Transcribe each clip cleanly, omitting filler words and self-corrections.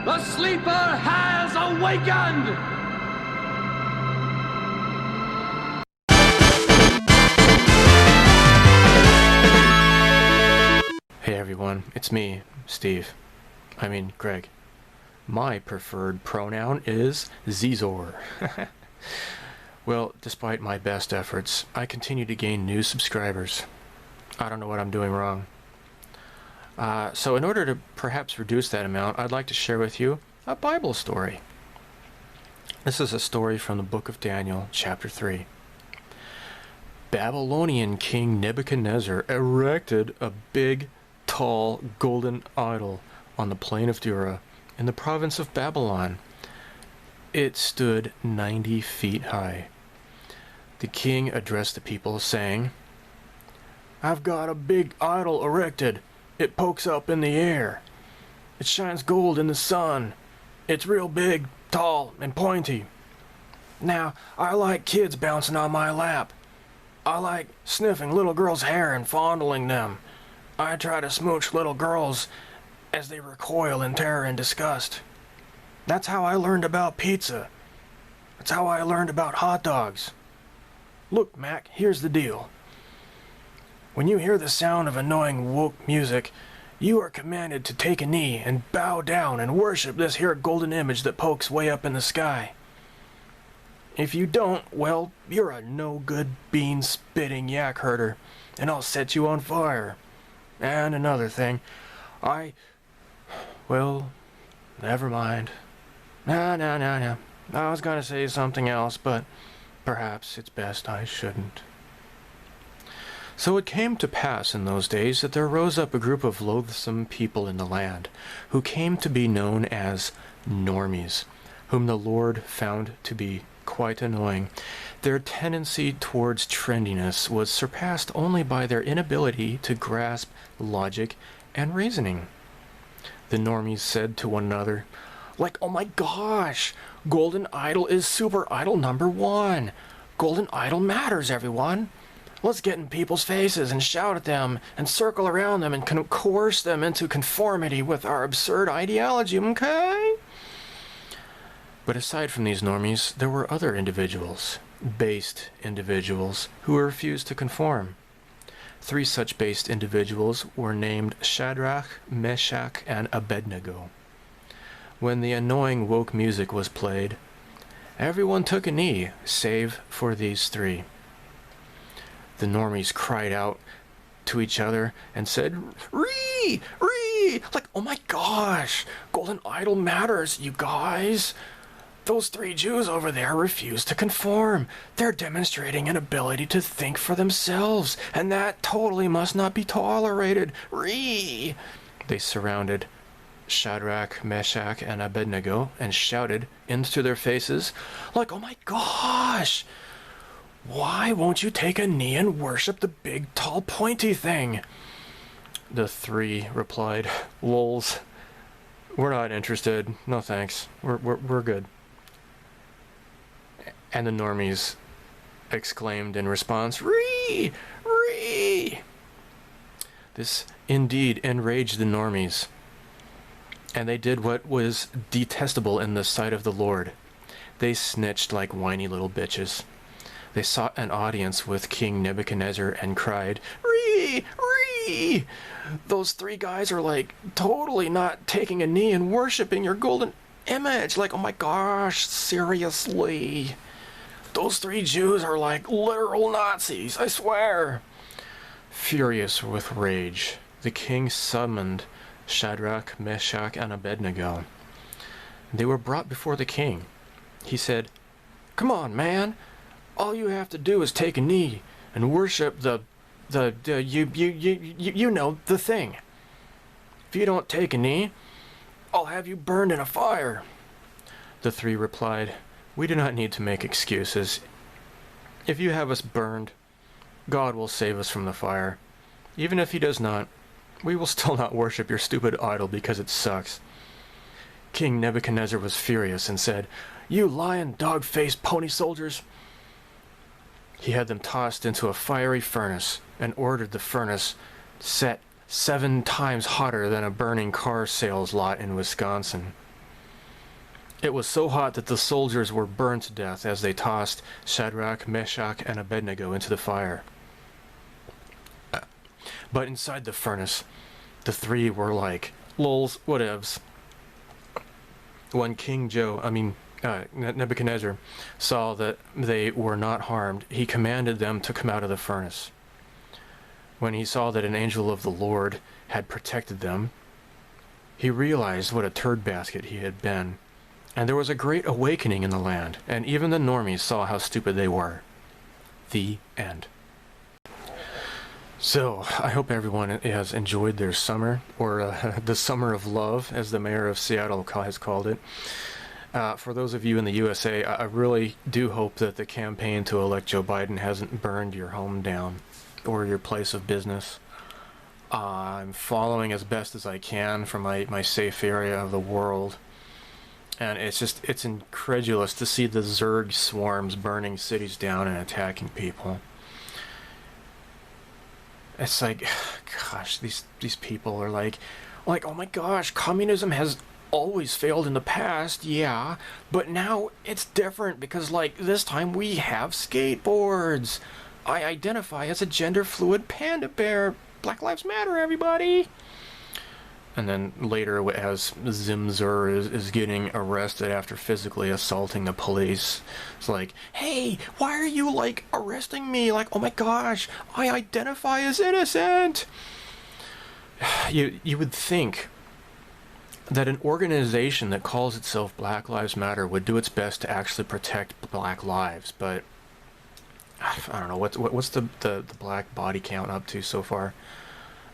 The sleeper has awakened! Hey everyone, it's me, Steve. Greg. My preferred pronoun is Zizor. Well, despite my best efforts, I continue to gain new subscribers. I don't know what I'm doing wrong. So in order to perhaps reduce that amount, I'd like to share with you a Bible story. This is a story from the book of Daniel, chapter 3. Babylonian King Nebuchadnezzar erected a big, tall, golden idol on the plain of Dura in the province of Babylon. It stood 90 feet high. The king addressed the people, saying, "I've got a big idol erected. It pokes up in the air. It shines gold in the sun. It's real big, tall, and pointy. Now, I like kids bouncing on my lap. I like sniffing little girls' hair and fondling them. I try to smooch little girls as they recoil in terror and disgust. That's how I learned about pizza. That's how I learned about hot dogs. Look, Mac, here's the deal. When you hear the sound of annoying woke music, you are commanded to take a knee and bow down and worship this here golden image that pokes way up in the sky. If you don't, well, you're a no-good bean-spitting yak herder, and I'll set you on fire. And another thing, well, never mind. No. I was going to say something else, but perhaps it's best I shouldn't." So it came to pass in those days that there rose up a group of loathsome people in the land, who came to be known as normies, whom the Lord found to be quite annoying. Their tendency towards trendiness was surpassed only by their inability to grasp logic and reasoning. The normies said to one another, "Oh my gosh, Golden Idol is super idol number 1. Golden Idol matters, everyone. Let's get in people's faces and shout at them and circle around them and coerce them into conformity with our absurd ideology, okay?" But aside from these normies, there were other individuals, based individuals, who refused to conform. 3 such based individuals were named Shadrach, Meshach, and Abednego. When the annoying woke music was played, everyone took a knee, save for these 3. The normies cried out to each other and said, "Ree! Ree! Oh my gosh! Golden Idol matters, you guys! Those 3 Jews over there refuse to conform. They're demonstrating an ability to think for themselves, and that totally must not be tolerated. Ree!" They surrounded Shadrach, Meshach, and Abednego and shouted into their faces, "Oh my gosh! Why won't you take a knee and worship the big, tall, pointy thing?" The 3 replied, "Lols. We're not interested. No thanks. We're good." And the normies exclaimed in response, "Ree! Ree!" This indeed enraged the normies, and they did what was detestable in the sight of the Lord. They snitched like whiny little bitches. They sought an audience with King Nebuchadnezzar and cried, "Ree! Ree! Those 3 guys are totally not taking a knee and worshiping your golden image. Oh my gosh, seriously. Those 3 Jews are literal Nazis, I swear." Furious with rage, the king summoned Shadrach, Meshach, and Abednego. They were brought before the king. He said, "Come on, man. All you have to do is take a knee and worship the thing. If you don't take a knee, I'll have you burned in a fire." The 3 replied, "We do not need to make excuses. If you have us burned, God will save us from the fire. Even if he does not, we will still not worship your stupid idol because it sucks." King Nebuchadnezzar was furious and said, "You lying, dog-faced pony soldiers." He had them tossed into a fiery furnace and ordered the furnace set 7 times hotter than a burning car sales lot in Wisconsin. It was so hot that the soldiers were burned to death as they tossed Shadrach, Meshach, and Abednego into the fire. But inside the furnace, the three were like, lols, whatevs. When Nebuchadnezzar saw that they were not harmed, he commanded them to come out of the furnace. When he saw that an angel of the Lord had protected them, he realized what a turd basket he had been, and there was a great awakening in the land, and even the normies saw how stupid they were. The end. So, I hope everyone has enjoyed their summer, or the summer of love, as the mayor of Seattle has called it. For those of you in the USA, I really do hope that the campaign to elect Joe Biden hasn't burned your home down, or your place of business. I'm following as best as I can from my safe area of the world. And it's incredulous to see the Zerg swarms burning cities down and attacking people. It's like, gosh, these people are like, oh my gosh, communism has always failed in the past, yeah, but now it's different because, like, this time we have skateboards. I identify as a gender-fluid panda bear. Black Lives Matter, everybody! And then later, as Zimzer is getting arrested after physically assaulting the police, it's like, hey, why are you, like, arresting me? Like, oh my gosh, I identify as innocent! You would think that an organization that calls itself Black Lives Matter would do its best to actually protect black lives, but I don't know, what's the black body count up to so far?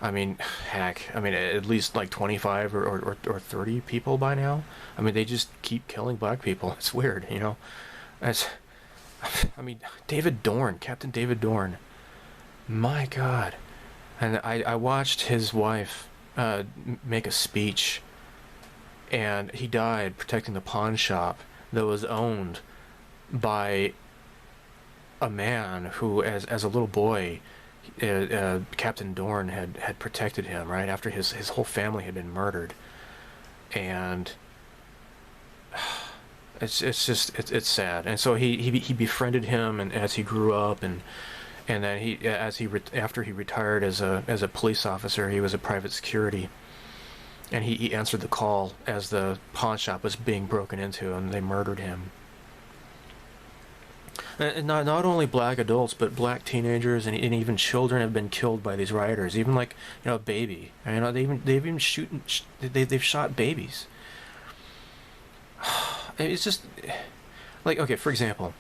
I mean, heck, at least like 25 or 30 people by now. I mean, they just keep killing black people. It's weird, you know? David Dorn, Captain David Dorn. My God. And I watched his wife make a speech, and he died protecting the pawn shop that was owned by a man who, as a little boy, Captain Dorn had protected him right after his whole family had been murdered, and it's sad. And so he befriended him, and as he grew up, and then after he retired as a police officer, he was a private security, and he answered the call as the pawn shop was being broken into, and they murdered him. And not only black adults, but black teenagers and even children have been killed by these rioters. Even a baby. They've shot babies. It's just like, okay, for example,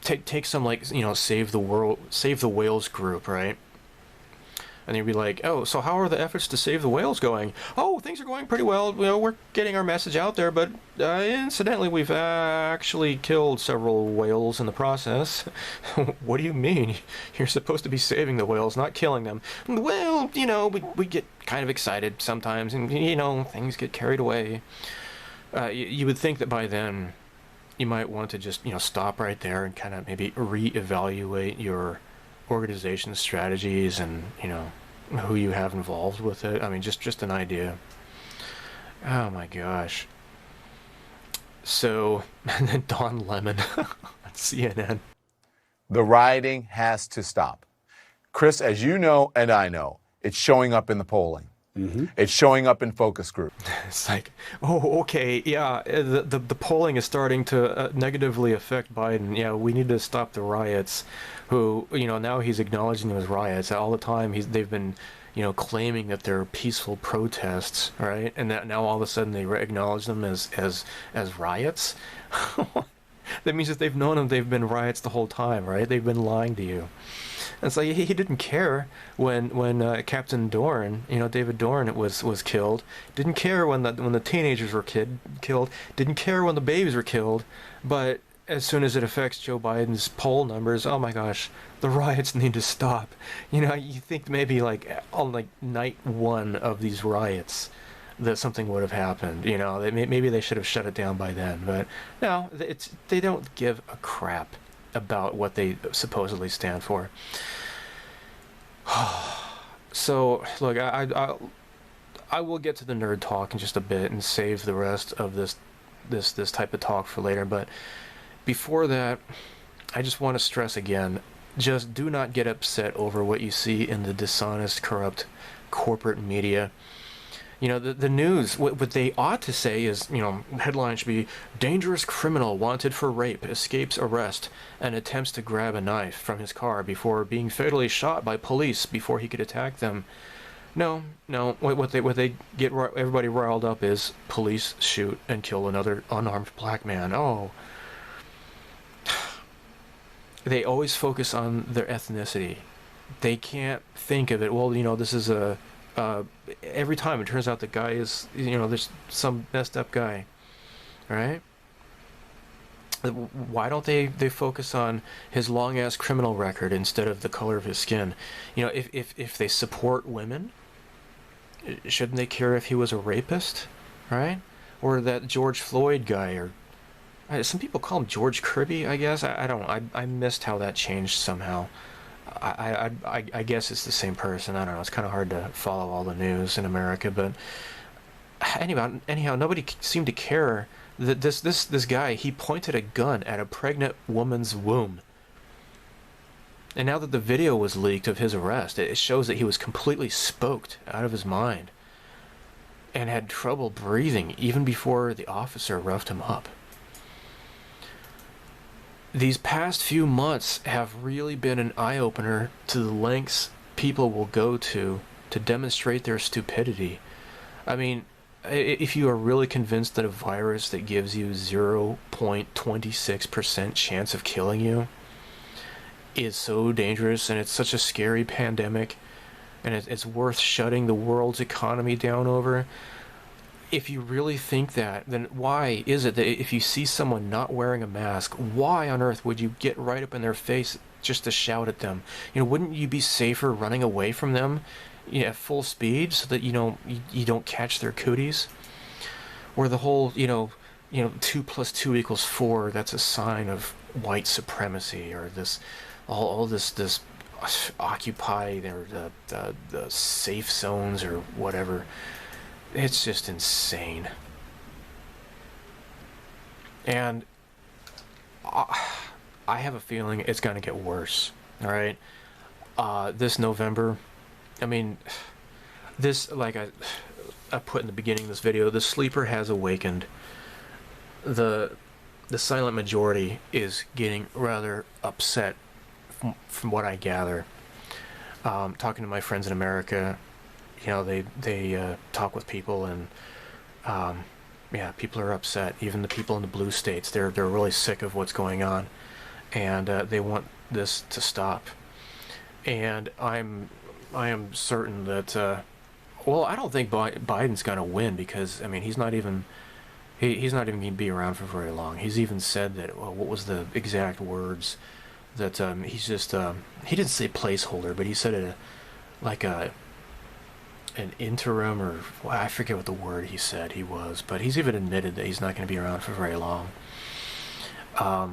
take some Save the Whales group, right? And you'd be like, oh, so how are the efforts to save the whales going? Oh, things are going pretty well. We're getting our message out there, but incidentally, we've actually killed several whales in the process. What do you mean? You're supposed to be saving the whales, not killing them. Well, we get kind of excited sometimes, and, things get carried away. You would think that by then, you might want to just, stop right there and kind of maybe reevaluate your organization strategies and who you have involved with it. Just an idea. Oh my gosh. So, and then Don Lemon on CNN. The rioting has to stop. Chris, as you know and I know, it's showing up in the polling. Mm-hmm. It's showing up in focus group. It's like, oh, okay, yeah, the polling is starting to negatively affect Biden. Yeah, we need to stop the riots. Who, now he's acknowledging them as riots. All the time they've been, claiming that they're peaceful protests, right? And that now all of a sudden they acknowledge them as riots. That means that they've known them, they've been riots the whole time, right? They've been lying to you. And it's like he didn't care when Captain Dorn, David Dorn, was killed. Didn't care when the teenagers were killed. Didn't care when the babies were killed. But as soon as it affects Joe Biden's poll numbers, oh my gosh, the riots need to stop. You think maybe on night one of these riots that something would have happened. Maybe they should have shut it down by then. But no, they don't give a crap about what they supposedly stand for. So look, I will get to the nerd talk in just a bit and save the rest of this type of talk for later. But before that, I just want to stress again, just do not get upset over what you see in the dishonest, corrupt corporate media. You know, the news, what they ought to say is, you know, headline should be, dangerous criminal wanted for rape, escapes arrest, and attempts to grab a knife from his car before being fatally shot by police before he could attack them. No, what they get everybody riled up is police shoot and kill another unarmed black man. Oh. They always focus on their ethnicity. They can't think of it, well, you know, this is a... every time it turns out the guy is, you know, there's some messed up guy, right? Why don't they focus on his long-ass criminal record instead of the color of his skin? You know, if they support women, shouldn't they care if he was a rapist, right? Or that George Floyd guy, or some people call him George Kirby, I guess. I missed how that changed somehow. I guess it's the same person. I don't know. It's kind of hard to follow all the news in America, but anyhow, nobody seemed to care that this guy, he pointed a gun at a pregnant woman's womb. And now that the video was leaked of his arrest, it shows that he was completely spoked out of his mind and had trouble breathing even before the officer roughed him up. These past few months have really been an eye-opener to the lengths people will go to demonstrate their stupidity. I mean, if you are really convinced that a virus that gives you 0.26% chance of killing you is so dangerous, and it's such a scary pandemic, and it's worth shutting the world's economy down over, if you really think that, then why is it that if you see someone not wearing a mask, why on earth would you get right up in their face just to shout at them? You know, wouldn't you be safer running away from them, you know, at full speed, so that you don't catch their cooties? Or the whole, you know, 2 + 2 = 4, that's a sign of white supremacy, or this all this occupy the safe zones or whatever. It's just insane. And I have a feeling it's going to get worse. All right? This November, I mean, this, like I put in the beginning of this video, the sleeper has awakened. The silent majority is getting rather upset from what I gather. Talking to my friends in America, you know, they talk with people, and yeah, people are upset. Even the people in the blue states, they're really sick of what's going on, and they want this to stop. And I am certain that well, I don't think Biden's going to win, because I mean, he's not even going to be around for very long. He's even said that, well, what was the exact words, that he's just he didn't say placeholder, but he said an interim, or well, I forget what the word he said he was, but he's even admitted that he's not going to be around for very long. I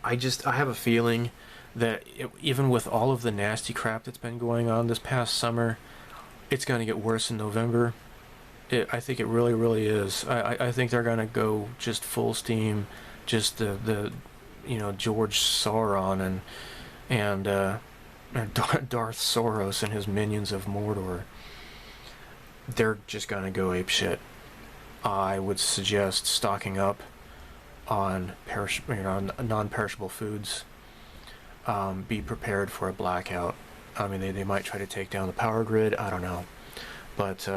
have a feeling that even with all of the nasty crap that's been going on this past summer, it's going to get worse in November. I think it really, really is. I think they're going to go just full steam, just the you know, George Sauron and Darth Soros and his minions of Mordor. They're just going to go apeshit. I would suggest stocking up on non-perishable foods. Be prepared for a blackout. I mean, they might try to take down the power grid. I don't know, but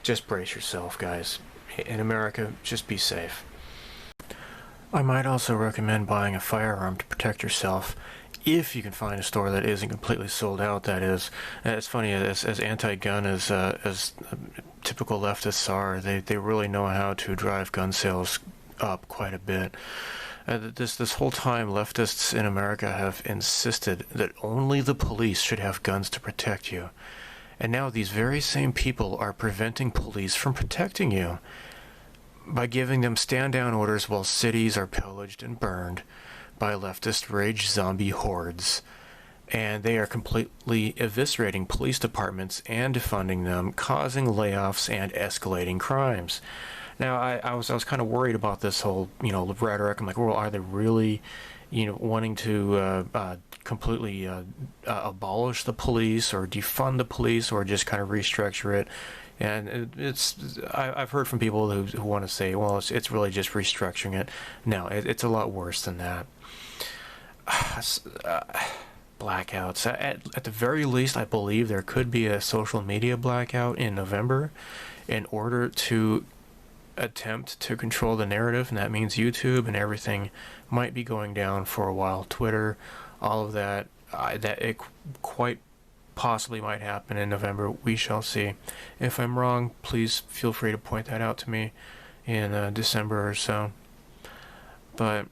just brace yourself, guys. In America, just be safe. I might also recommend buying a firearm to protect yourself, if you can find a store that isn't completely sold out. That is, it's funny, as anti-gun as typical leftists are, they really know how to drive gun sales up quite a bit. This whole time, leftists in America have insisted that only the police should have guns to protect you. And now these very same people are preventing police from protecting you by giving them stand-down orders while cities are pillaged and burned by leftist rage zombie hordes. and they are completely eviscerating police departments and defunding them, causing layoffs and escalating crimes. Now, I was kind of worried about this whole, rhetoric. I'm like, well, are they really, wanting to completely abolish the police or defund the police or just kind of restructure it? And I've heard from people who want to say, well, it's really just restructuring it. No, it's a lot worse than that. Blackouts. At the very least, I believe there could be a social media blackout in November in order to attempt to control the narrative, and that means YouTube and everything might be going down for a while. Twitter, all of that. That it quite possibly might happen in November. We shall see. If I'm wrong, please feel free to point that out to me in December or so. But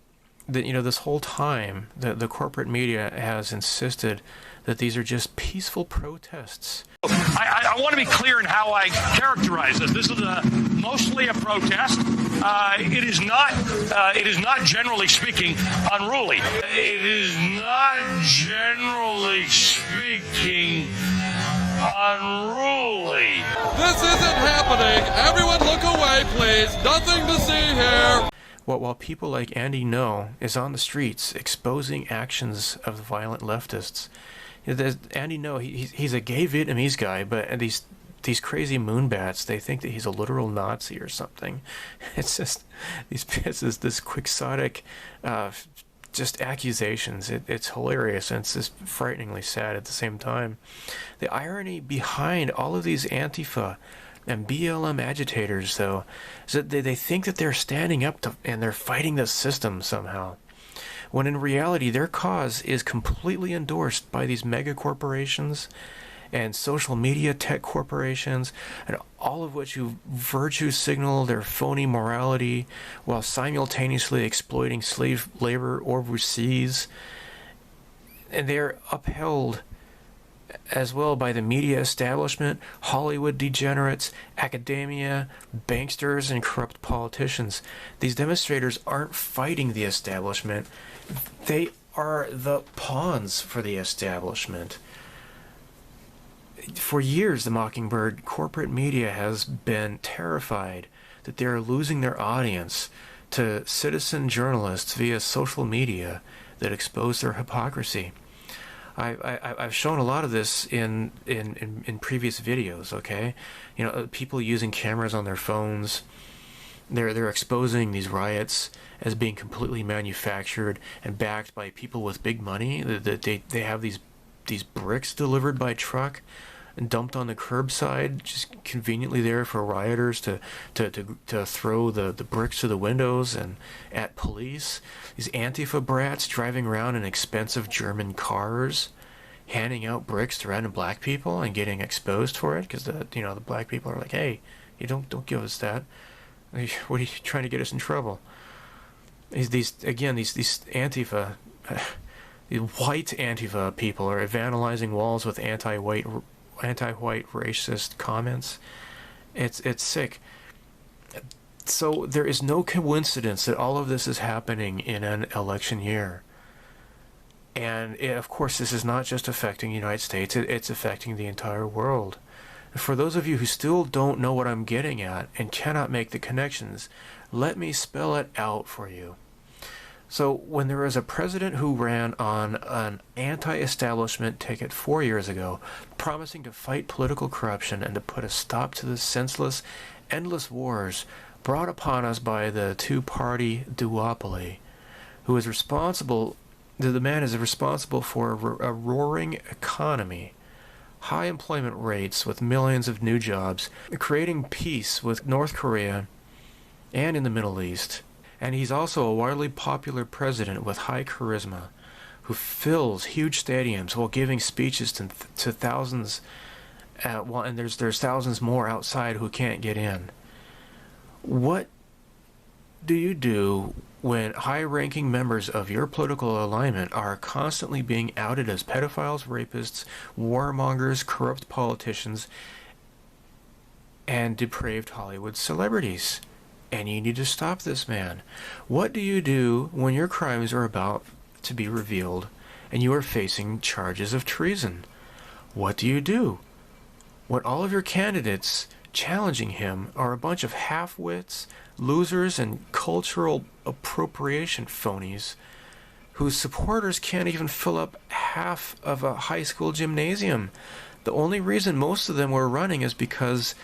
this whole time, the corporate media has insisted that these are just peaceful protests. I want to be clear in how I characterize this. This is mostly a protest. It is not, generally speaking, unruly. It is not, generally speaking, unruly. This isn't happening. Everyone look away, please. Nothing to see here. While people like Andy No is on the streets exposing actions of the violent leftists, Andy No, he's a gay Vietnamese guy, but these crazy moonbats, they think that he's a literal Nazi or something. It's just this quixotic, just accusations. It's hilarious, and it's just frighteningly sad at the same time. The irony behind all of these Antifa and BLM agitators, though, is that they think that they're standing up to and they're fighting the system somehow, when in reality their cause is completely endorsed by these mega corporations and social media tech corporations, and all of which who virtue signal their phony morality while simultaneously exploiting slave labor overseas. And they're upheld as well by the media establishment, Hollywood degenerates, academia, banksters, and corrupt politicians. These demonstrators aren't fighting the establishment. They are the pawns for the establishment. For years, the Mockingbird corporate media has been terrified that they are losing their audience to citizen journalists via social media that expose their hypocrisy. I've shown a lot of this in previous videos, okay? People using cameras on their phones. They're exposing these riots as being completely manufactured and backed by people with big money. They have these bricks delivered by truck and dumped on the curbside, just conveniently there for rioters to throw the bricks to the windows and at police. These Antifa brats driving around in expensive German cars, handing out bricks to random black people and getting exposed for it because the black people are like, hey, you don't give us that. What are you trying to get us in trouble? These Antifa, these white Antifa people are vandalizing walls with anti-white racist comments. It's sick. So there is no coincidence that all of this is happening in an election year. And of course, this is not just affecting the United States, it's affecting the entire world. For those of you who still don't know what I'm getting at and cannot make the connections, let me spell it out for you. So when there was a president who ran on an anti-establishment ticket 4 years ago, promising to fight political corruption and to put a stop to the senseless, endless wars brought upon us by the two-party duopoly, the man is responsible for a roaring economy, high employment rates with millions of new jobs, creating peace with North Korea and in the Middle East. And he's also a widely popular president with high charisma, who fills huge stadiums while giving speeches to thousands, and there's thousands more outside who can't get in. What do you do when high-ranking members of your political alignment are constantly being outed as pedophiles, rapists, warmongers, corrupt politicians, and depraved Hollywood celebrities? And you need to stop this man. What do you do when your crimes are about to be revealed and you are facing charges of treason. What do you do? When all of your candidates challenging him are a bunch of half-wits, losers, and cultural appropriation phonies whose supporters can't even fill up half of a high school gymnasium. The only reason most of them were running is because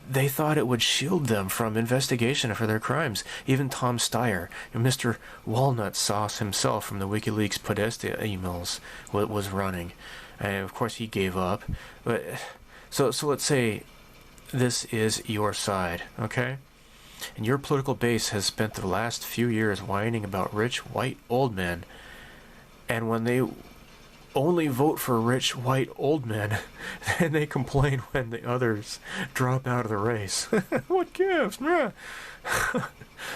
they thought it would shield them from investigation for their crimes. Even Tom Steyer, Mr. Walnut Sauce himself from the WikiLeaks Podesta emails, was running. And of course he gave up. But so let's say this is your side, okay? And your political base has spent the last few years whining about rich white old men. And when they only vote for rich white old men, then they complain when the others drop out of the race. What gives?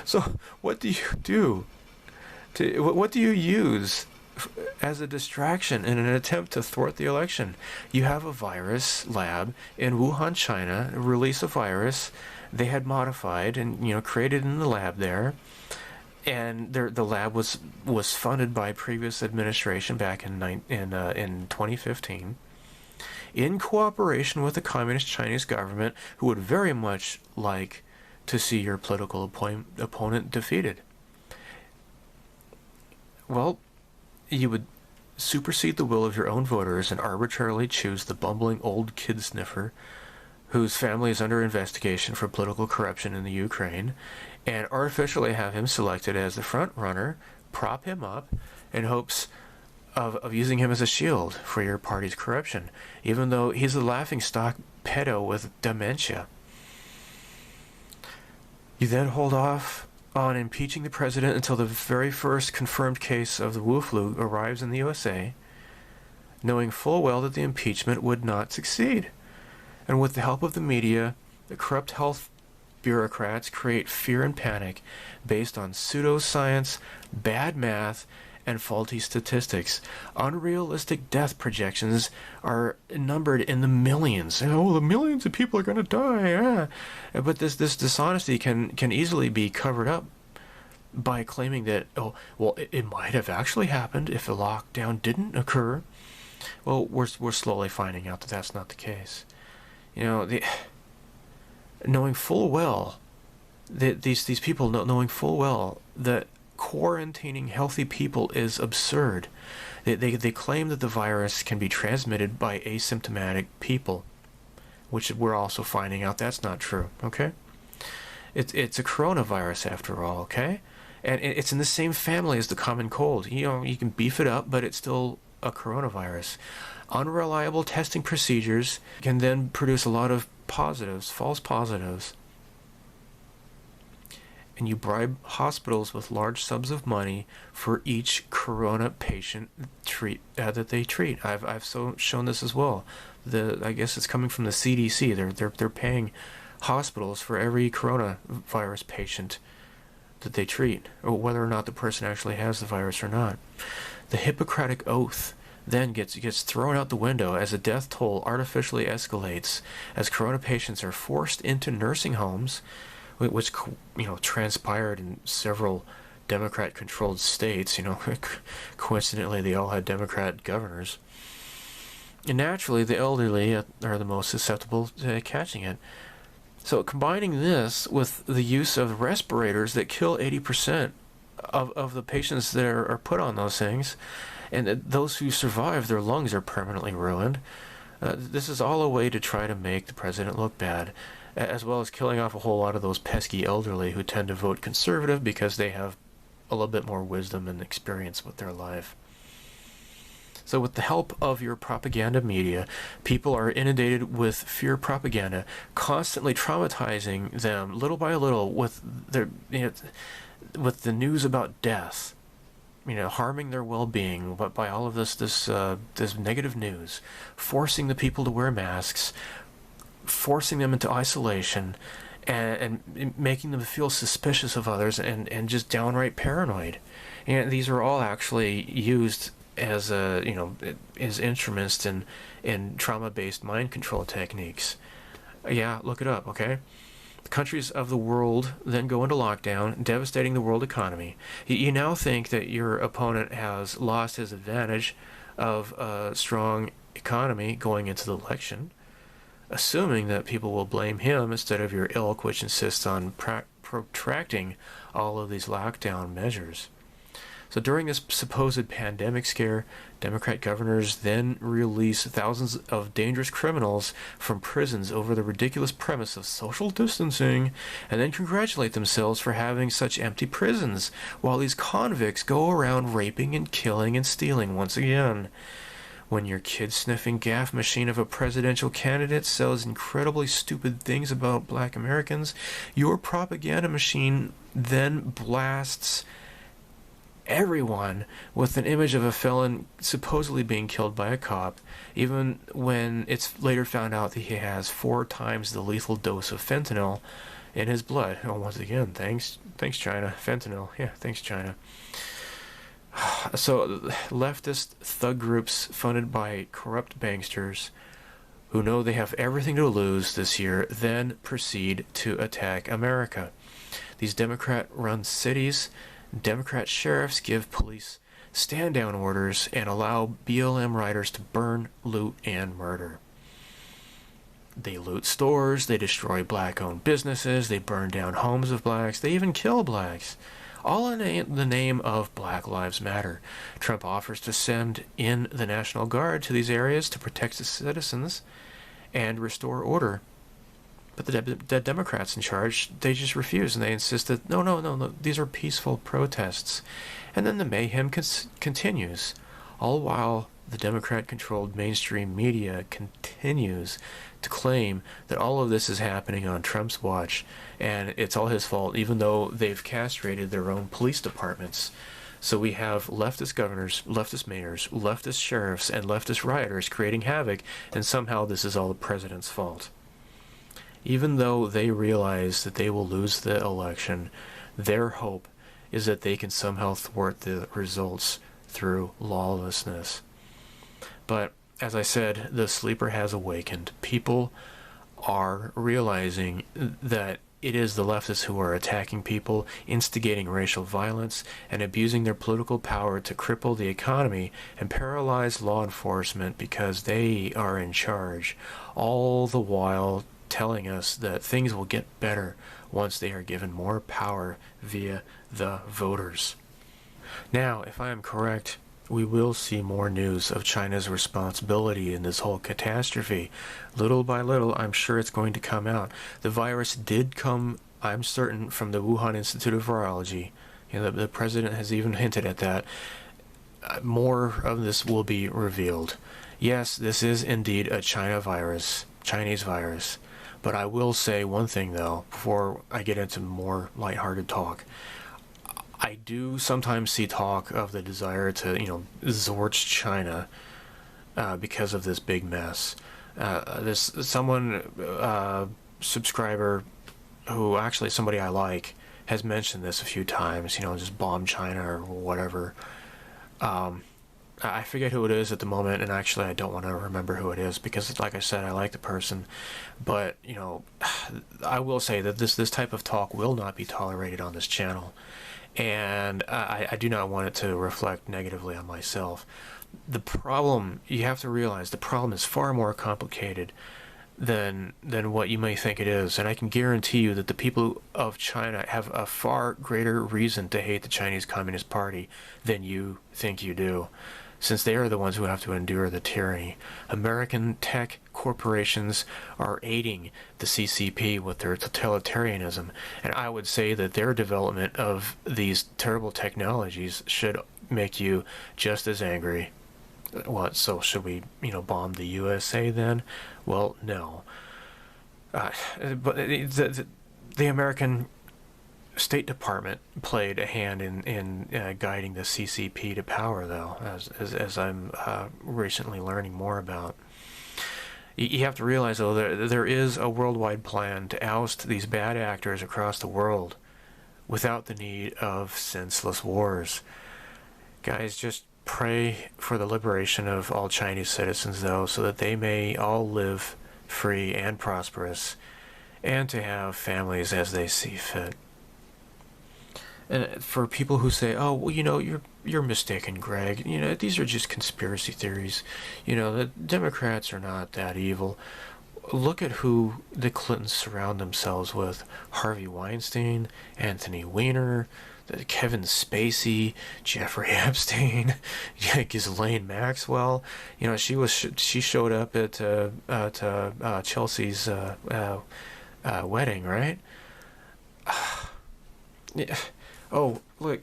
So what do you do? What do you use as a distraction in an attempt to thwart the election? You have a virus lab in Wuhan, China, release a virus they had modified and created in the lab there, and the lab was funded by previous administration back in 2015, in cooperation with the Communist Chinese government, who would very much like to see your political opponent defeated. Well, you would supersede the will of your own voters and arbitrarily choose the bumbling old kid sniffer whose family is under investigation for political corruption in the Ukraine, and artificially have him selected as the front runner, prop him up in hopes of using him as a shield for your party's corruption, even though he's a laughingstock pedo with dementia. You then hold off on impeaching the president until the very first confirmed case of the Wu flu arrives in the USA, knowing full well that the impeachment would not succeed. And with the help of the media, the corrupt health bureaucrats create fear and panic based on pseudoscience, bad math, and faulty statistics. Unrealistic death projections are numbered in the millions. Oh, the millions of people are going to die. But this dishonesty can easily be covered up by claiming that, it might have actually happened if the lockdown didn't occur. Well, we're slowly finding out that that's not the case. Knowing full well that these people knowing full well that quarantining healthy people is absurd. They claim that the virus can be transmitted by asymptomatic people, which we're also finding out that's not true. Okay, it's a coronavirus after all. Okay, and it's in the same family as the common cold. You can beef it up, but it's still a coronavirus. Unreliable testing procedures can then produce a lot of positives, false positives. And you bribe hospitals with large sums of money for each corona patient that they treat. I've shown this as well. I guess it's coming from the CDC. They're paying hospitals for every coronavirus patient that they treat, or whether or not the person actually has the virus or not. The Hippocratic Oath then gets thrown out the window as the death toll artificially escalates as corona patients are forced into nursing homes, which transpired in several Democrat-controlled states. Coincidentally, they all had Democrat governors. And naturally, the elderly are the most susceptible to catching it. So combining this with the use of respirators that kill 80% of the patients that are put on those things, and those who survive, their lungs are permanently ruined. This is all a way to try to make the president look bad, as well as killing off a whole lot of those pesky elderly who tend to vote conservative because they have a little bit more wisdom and experience with their life. So with the help of your propaganda media, people are inundated with fear propaganda, constantly traumatizing them little by little with with the news about death. Harming their well-being, but by all of this negative news, forcing the people to wear masks, forcing them into isolation, and making them feel suspicious of others, and just downright paranoid. And these are all actually used as as instruments in trauma-based mind control techniques. Yeah, look it up, okay? Countries of the world then go into lockdown, devastating the world economy. You now think that your opponent has lost his advantage of a strong economy going into the election, assuming that people will blame him instead of your ilk, which insists on protracting all of these lockdown measures. So during this supposed pandemic scare, Democrat governors then release thousands of dangerous criminals from prisons over the ridiculous premise of social distancing, and then congratulate themselves for having such empty prisons, while these convicts go around raping and killing and stealing once again. When your kid-sniffing gaff machine of a presidential candidate sells incredibly stupid things about black Americans, your propaganda machine then blasts everyone with an image of a felon supposedly being killed by a cop, even when it's later found out that he has 4 times the lethal dose of fentanyl in his blood. Oh, once again, thanks China. Fentanyl, yeah, thanks China. So leftist thug groups funded by corrupt banksters who know they have everything to lose this year then proceed to attack America. These Democrat-run cities, Democrat sheriffs give police stand-down orders and allow BLM riders to burn, loot, and murder. They loot stores, they destroy black-owned businesses, they burn down homes of blacks, they even kill blacks. All in the name of Black Lives Matter. Trump offers to send in the National Guard to these areas to protect the citizens and restore order. But the Democrats in charge, they just refuse, and they insist that, no, these are peaceful protests. And then the mayhem continues, all while the Democrat-controlled mainstream media continues to claim that all of this is happening on Trump's watch, and it's all his fault, even though they've castrated their own police departments. So we have leftist governors, leftist mayors, leftist sheriffs, and leftist rioters creating havoc, and somehow this is all the president's fault. Even though they realize that they will lose the election, their hope is that they can somehow thwart the results through lawlessness. But, as I said, the sleeper has awakened. People are realizing that it is the leftists who are attacking people, instigating racial violence, and abusing their political power to cripple the economy and paralyze law enforcement because they are in charge, all the while telling us that things will get better once they are given more power via the voters. Now, if I am correct, we will see more news of China's responsibility in this whole catastrophe. Little by little, I'm sure it's going to come out. The virus did come, I'm certain, from the Wuhan Institute of Virology. The president has even hinted at that. More of this will be revealed. Yes, this is indeed a Chinese virus. But I will say one thing, though, before I get into more lighthearted talk. I do sometimes see talk of the desire to, zorch China because of this big mess. Subscriber who actually somebody I like has mentioned this a few times, just bomb China or whatever. I forget who it is at the moment, and actually I don't want to remember who it is because, like I said, I like the person. But, I will say that this type of talk will not be tolerated on this channel. And I do not want it to reflect negatively on myself. The problem, you have to realize, the problem is far more complicated than what you may think it is. And I can guarantee you that the people of China have a far greater reason to hate the Chinese Communist Party than you think you do, since they are the ones who have to endure the tyranny. American tech corporations are aiding the CCP with their totalitarianism, and I would say that their development of these terrible technologies should make you just as angry. What, so should we, bomb the USA then? Well, no. But the American State Department played a hand in guiding the CCP to power, though, as I'm recently learning more about. You have to realize, though, there is a worldwide plan to oust these bad actors across the world without the need of senseless wars. Guys, just pray for the liberation of all Chinese citizens, though, so that they may all live free and prosperous, and to have families as they see fit. And for people who say, "Oh, well, you're mistaken, Greg. These are just conspiracy theories. The Democrats are not that evil." Look at who the Clintons surround themselves with: Harvey Weinstein, Anthony Weiner, Kevin Spacey, Jeffrey Epstein, Ghislaine Maxwell. She showed up at Chelsea's wedding, right? Yeah. Oh, look,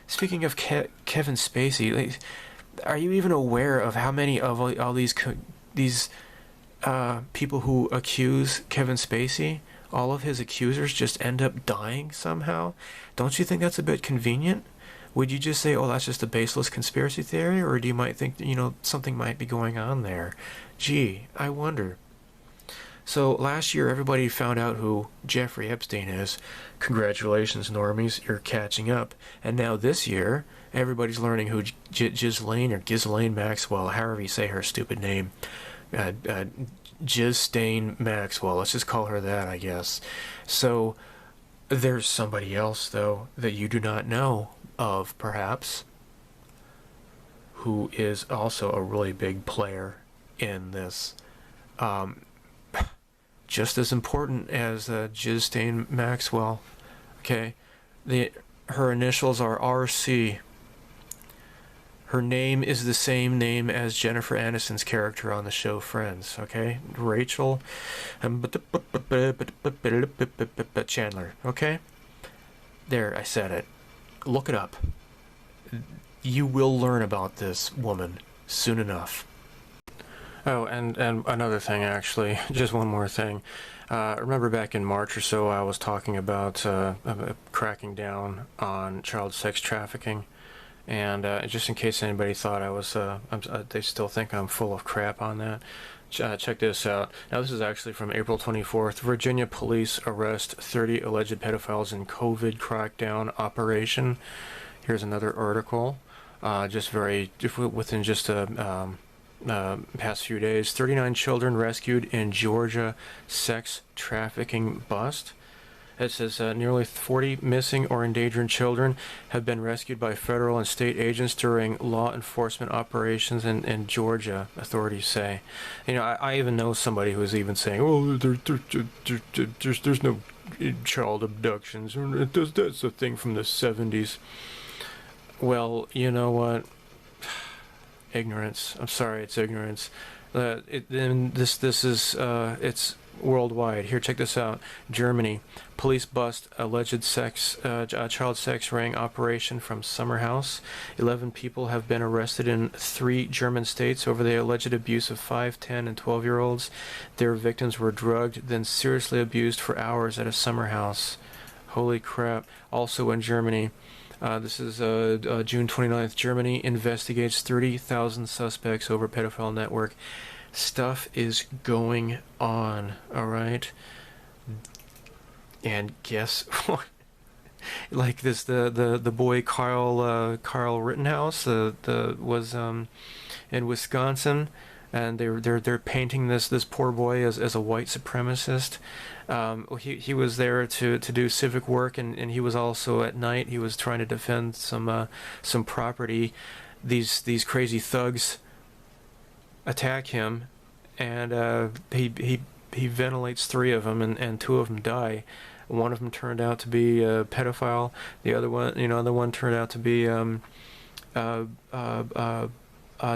speaking of Kevin Spacey, are you even aware of how many of all these people who accuse Kevin Spacey? All of his accusers just end up dying somehow. Don't you think that's a bit convenient? Would you just say, "Oh, that's just a baseless conspiracy theory," or do you might think something might be going on there? Gee, I wonder. So last year, everybody found out who Jeffrey Epstein is. Congratulations, normies, you're catching up. And now this year, everybody's learning who Ghislaine Maxwell, however you say her stupid name, Ghislaine Maxwell. Let's just call her that, I guess. So there's somebody else, though, that you do not know of, perhaps, who is also a really big player in this. Just as important as Ghislaine Maxwell. Okay, her initials are RC. Her name is the same name as Jennifer Aniston's character on the show Friends. Okay, Rachel Chandler. Okay, there, I said it. Look it up. You will learn about this woman soon enough. Oh, and another thing, actually, just one more thing. Remember back in March or so, I was talking about cracking down on child sex trafficking, and just in case anybody thought I was, they still think I'm full of crap on that. Check this out. Now, this is actually from April 24th. Virginia police arrest 30 alleged pedophiles in COVID crackdown operation. Here's another article. Within just a past few days, 39 children rescued in Georgia sex trafficking bust. It says nearly 40 missing or endangered children have been rescued by federal and state agents during law enforcement operations in Georgia, authorities say. I even know somebody who's even saying, "Oh, there's no child abductions. That's a thing from the 70s. Well, you know what? Ignorance. I'm sorry, it's ignorance. It's worldwide. Here, check this out. Germany. Police bust alleged child sex ring operation from summer house. 11 people have been arrested in 3 German states over the alleged abuse of 5, 10, and 12-year-olds. Their victims were drugged, then seriously abused for hours at a summer house. Holy crap. Also in Germany. This is June 29th. Germany investigates 30,000 suspects over pedophile network. Stuff is going on, all right? And guess what? Like this, the boy Carl Rittenhouse was in Wisconsin, and they're painting this poor boy as a white supremacist. He was there to do civic work, and he was also at night. He was trying to defend some property. These crazy thugs attack him, and he ventilates 3 of them, and 2 of them die. One of them turned out to be a pedophile. The other one turned out to be a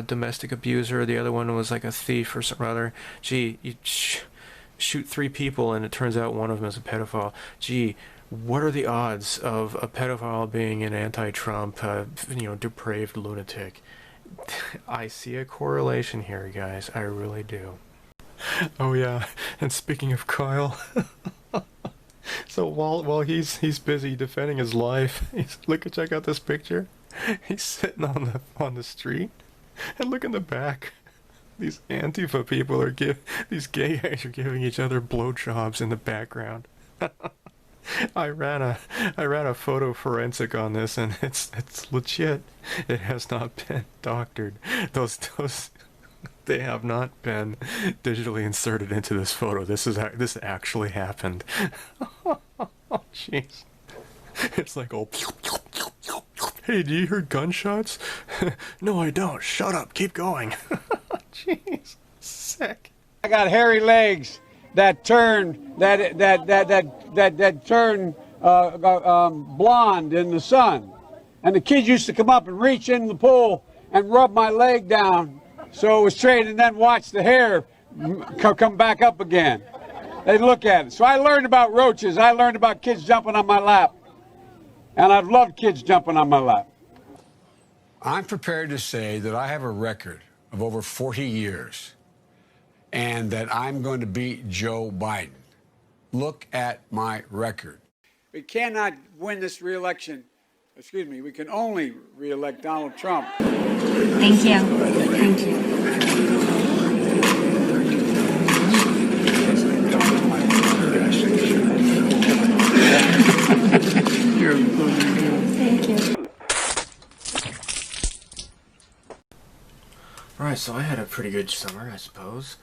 domestic abuser. The other one was like a thief or something other. Gee, you shoot 3 people, and it turns out one of them is a pedophile. Gee, what are the odds of a pedophile being an anti-Trump, depraved lunatic? I see a correlation here, guys. I really do. Oh yeah, and speaking of Kyle, so while he's busy defending his life, check out this picture. He's sitting on the street, and look in the back. These Antifa people these gay guys are giving each other blowjobs in the background. I ran a photo forensic on this, and it's legit. It has not been doctored. Those They have not been digitally inserted into this photo. This actually happened. Oh, jeez. It's like, oh, hey, do you hear gunshots? No, I don't. Shut up. Keep going. Jeez. Sick. I got hairy legs that turn blonde in the sun, and the kids used to come up and reach in the pool and rub my leg down so it was straight, and then watch the hair come back up again. They'd look at it. So I learned about roaches. I learned about kids jumping on my lap, and I've loved kids jumping on my lap. I'm prepared to say that I have a record of over 40 years and that I'm going to beat Joe Biden. Look at my record. We cannot win this re-election. Excuse me, we can only re-elect Donald Trump. Thank you. Thank you. Thank you. Alright, so I had a pretty good summer, I suppose.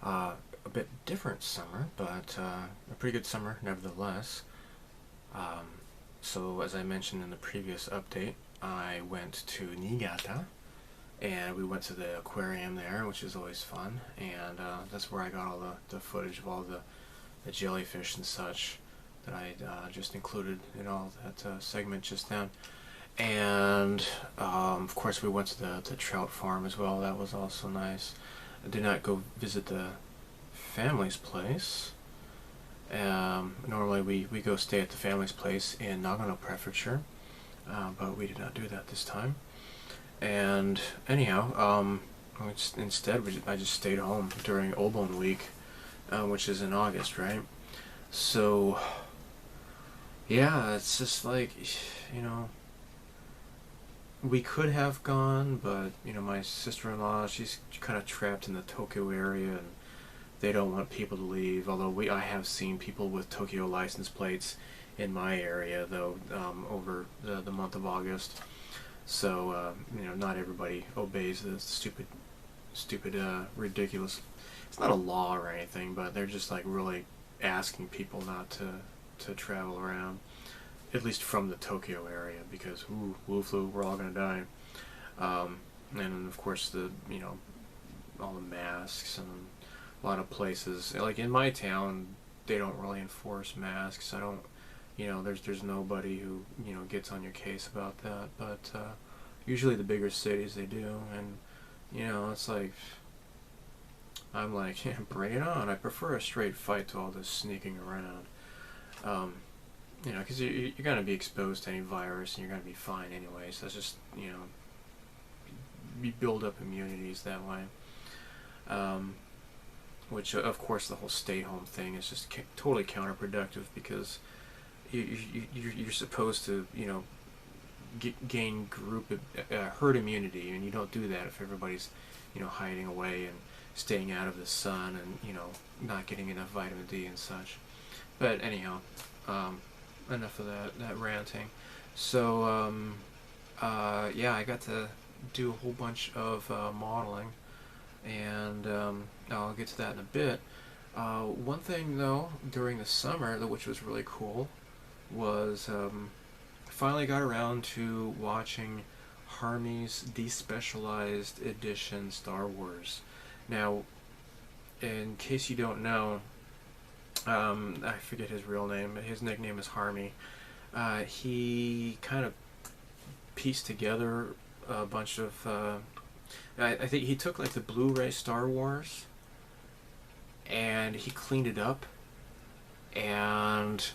A bit different summer, but a pretty good summer nevertheless. So as I mentioned in the previous update, I went to Niigata, and we went to the aquarium there, which is always fun, and that's where I got all the footage of all the jellyfish and such that I just included in all that segment just then. And of course we went to the trout farm as well. That was also nice. I did not go visit the family's place. Normally we go stay at the family's place in Nagano Prefecture, but we did not do that this time. And anyhow, instead I just stayed home during Obon week, which is in August, right? So yeah, it's just like, you know, we could have gone, but you know, my sister-in-law, she's kind of trapped in the Tokyo area, and they don't want people to leave. Although I have seen people with Tokyo license plates in my area, though, over the month of August. So you know, not everybody obeys the stupid, ridiculous. It's not a law or anything, but they're just like really asking people not to travel around, at least from the Tokyo area, because Wu flu, we're all gonna die. And then of course you know, all the masks, and a lot of places, like in my town, they don't really enforce masks. You know, there's nobody who, you know, gets on your case about that, but usually the bigger cities they do, and you know, it's like, I'm like, yeah, bring it on. I prefer a straight fight to all this sneaking around. You know, because you're going to be exposed to any virus, and you're going to be fine anyway, so it's just, you know, you build up immunities that way. Which, of course, the whole stay-home thing is just totally counterproductive, because you're supposed to, you know, gain herd immunity, and you don't do that if everybody's, you know, hiding away and staying out of the sun, and, you know, not getting enough vitamin D and such. But anyhow, enough of that ranting. So yeah, I got to do a whole bunch of modeling, and I'll get to that in a bit. One thing though, during the summer, which was really cool, was I finally got around to watching Harmy's Despecialized edition Star Wars. Now, in case you don't know, I forget his real name, but his nickname is Harmy. He kind of pieced together a bunch of, I think he took like the Blu-ray Star Wars, and he cleaned it up, and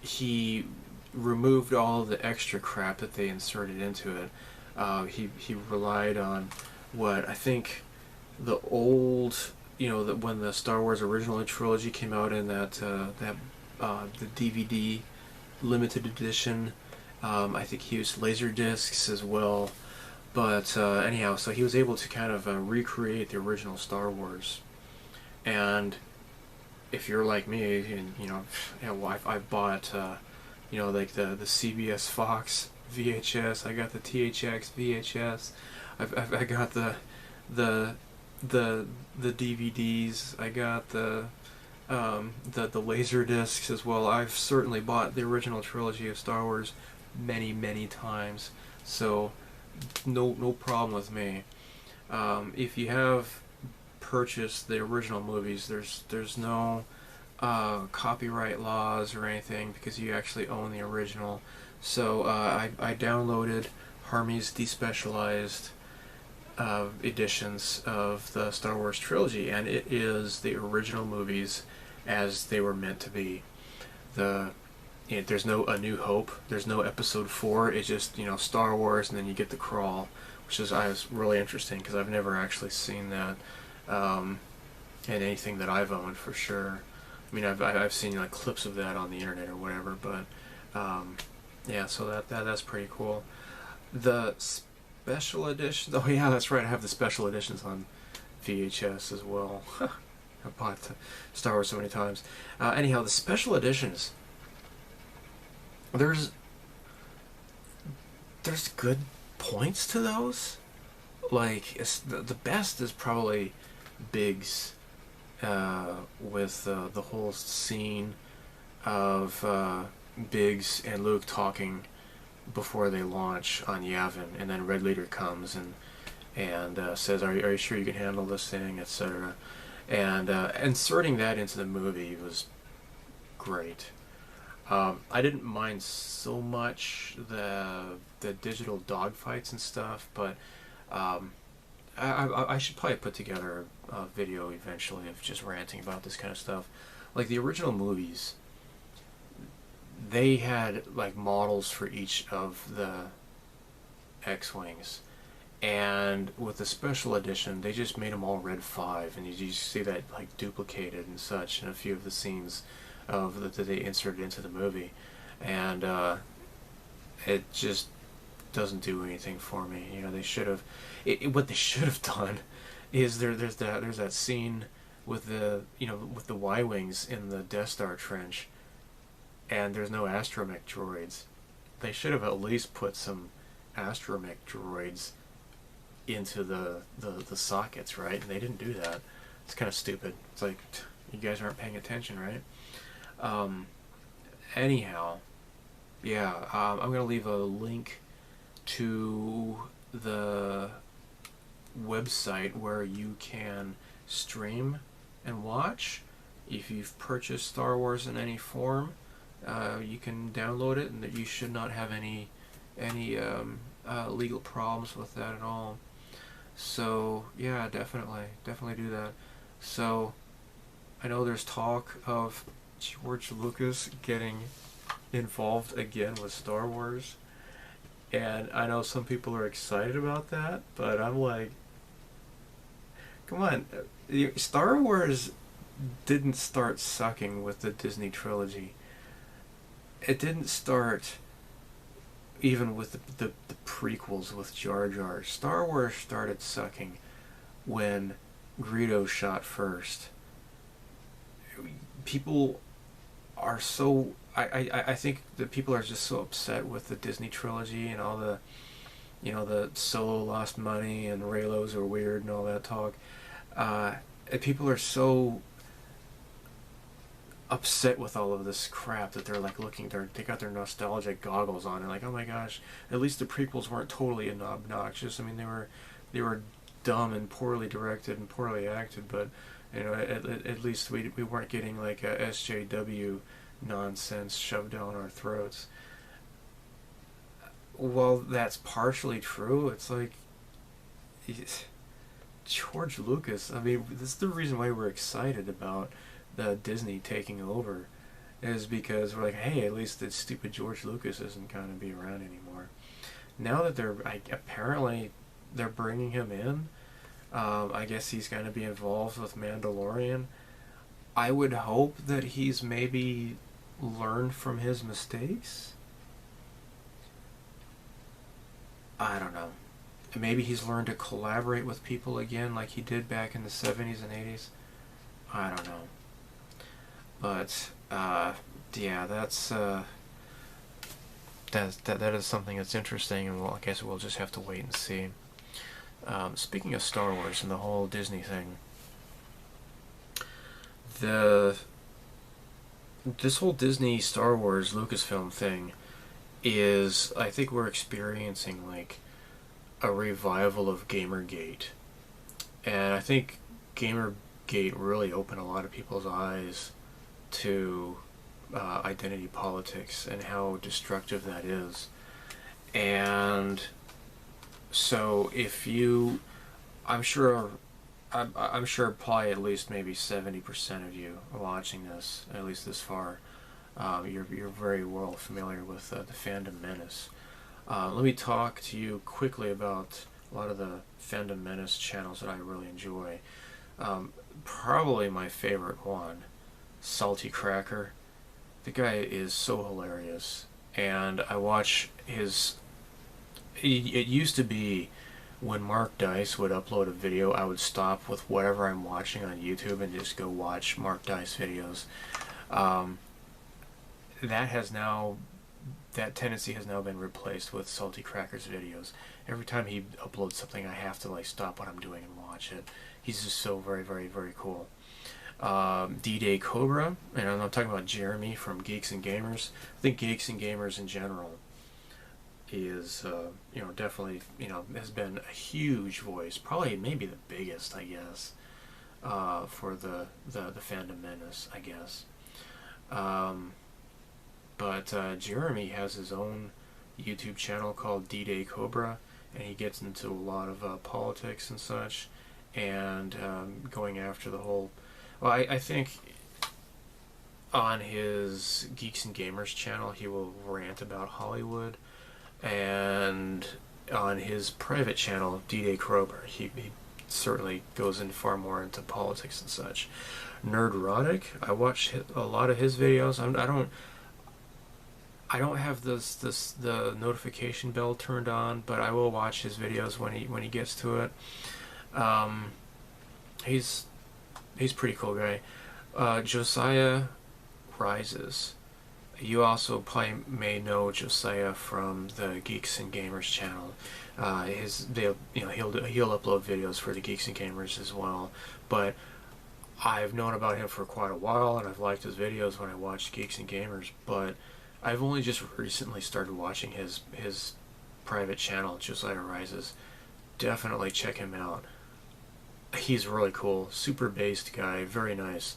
he removed all the extra crap that they inserted into it. He relied on what I think the old, you know, when the Star Wars original trilogy came out in the DVD limited edition, I think he used laser discs as well. But anyhow, so he was able to kind of recreate the original Star Wars. And if you're like me, and you know, well, I've bought you know, like the CBS Fox VHS. I got the THX VHS. I got the the the DVDs. I got the laser discs as well. I've certainly bought the original trilogy of Star Wars many times, so no problem with me. If you have purchased the original movies, there's no copyright laws or anything because you actually own the original. So I downloaded Harmy's Despecialized editions of the Star Wars trilogy, and it is the original movies as they were meant to be. There's no A New Hope, there's no Episode 4. It's just Star Wars, and then you get the crawl, which was really interesting because I've never actually seen that in anything that I've owned for sure. I mean, I've seen like clips of that on the internet or whatever, but yeah, so that's pretty cool. The special edition. Oh yeah, that's right. I have the special editions on VHS as well. I've bought Star Wars so many times. Anyhow, the special editions. There's good points to those. Like the best is probably Biggs with the whole scene of Biggs and Luke talking before they launch on Yavin, and then Red Leader comes and says, "Are you sure you can handle this thing?" etc. And inserting that into the movie was great. I didn't mind so much the digital dogfights and stuff, but I should probably put together a video eventually of just ranting about this kind of stuff. Like the original movies, they had like models for each of the X-Wings, and with the special edition they just made them all Red 5, and you see that like duplicated and such in a few of the scenes that they inserted into the movie, and it just doesn't do anything for me. They should have. What they should have done is there's that scene with the with the Y-wings in the Death Star trench, and there's no astromech droids. They should have at least put some astromech droids into the sockets, right? And they didn't do that. It's kind of stupid. It's like, you guys aren't paying attention, right? Anyhow, yeah, I'm going to leave a link to the website where you can stream and watch. If you've purchased Star Wars in any form, you can download it, and that you should not have any legal problems with that at all. So yeah, definitely do that. So I know there's talk of George Lucas getting involved again with Star Wars, and I know some people are excited about that, but I'm like, come on, Star Wars didn't start sucking with the Disney trilogy. It didn't start even with the prequels with Jar Jar. Star Wars started sucking when Greedo shot first. People are so... I think that people are just so upset with the Disney trilogy and all the... the Solo lost money and Reylos are weird and all that talk. And people are so upset with all of this crap that they're like they got their nostalgic goggles on and like, oh my gosh, at least the prequels weren't totally obnoxious. I mean, they were dumb and poorly directed and poorly acted, but at least we weren't getting like a SJW nonsense shoved down our throats. Well, that's partially true. It's like George Lucas. I mean, this is the reason why we're excited about the Disney taking over, is because we're like, hey, at least the stupid George Lucas isn't going to be around anymore. Now that apparently they're bringing him in, I guess he's going to be involved with Mandalorian. I would hope that he's maybe learned from his mistakes. I don't know. Maybe he's learned to collaborate with people again like he did back in the 70s and 80s. I don't know. But yeah, that is something that's interesting, and I guess we'll just have to wait and see. Speaking of Star Wars and the whole Disney thing, this whole Disney Star Wars Lucasfilm thing is, I think we're experiencing like a revival of Gamergate. And I think Gamergate really opened a lot of people's eyes to identity politics and how destructive that is. And so if you, I'm sure probably at least maybe 70% of you watching this, at least this far, you're very well familiar with the Fandom Menace. Let me talk to you quickly about a lot of the Fandom Menace channels that I really enjoy. Probably my favorite one, Salty Cracker. The guy is so hilarious, and I watch his... It used to be when Mark Dice would upload a video, I would stop with whatever I'm watching on YouTube and just go watch Mark Dice videos. That tendency has now been replaced with Salty Cracker's videos. Every time he uploads something, I have to like stop what I'm doing and watch it. He's just so very, very, very cool. D-Day Cobra, and I'm talking about Jeremy from Geeks and Gamers. I think Geeks and Gamers in general is, definitely, has been a huge voice, probably maybe the biggest, I guess, for the Fandom Menace, I guess. But Jeremy has his own YouTube channel called D-Day Cobra, and he gets into a lot of politics and such, and going after the whole... Well, I think on his Geeks and Gamers channel he will rant about Hollywood, and on his private channel, D-Day Cobra, he certainly goes in far more into politics and such. Nerdrotic, I watch a lot of his videos. I don't have the notification bell turned on, but I will watch his videos when he gets to it. He's a pretty cool guy. Josiah Rises. You also probably may know Josiah from the Geeks and Gamers channel. He'll upload videos for the Geeks and Gamers as well. But I've known about him for quite a while, and I've liked his videos when I watched Geeks and Gamers. But I've only just recently started watching his private channel, Josiah Rises. Definitely check him out. He's really cool, super based guy, very nice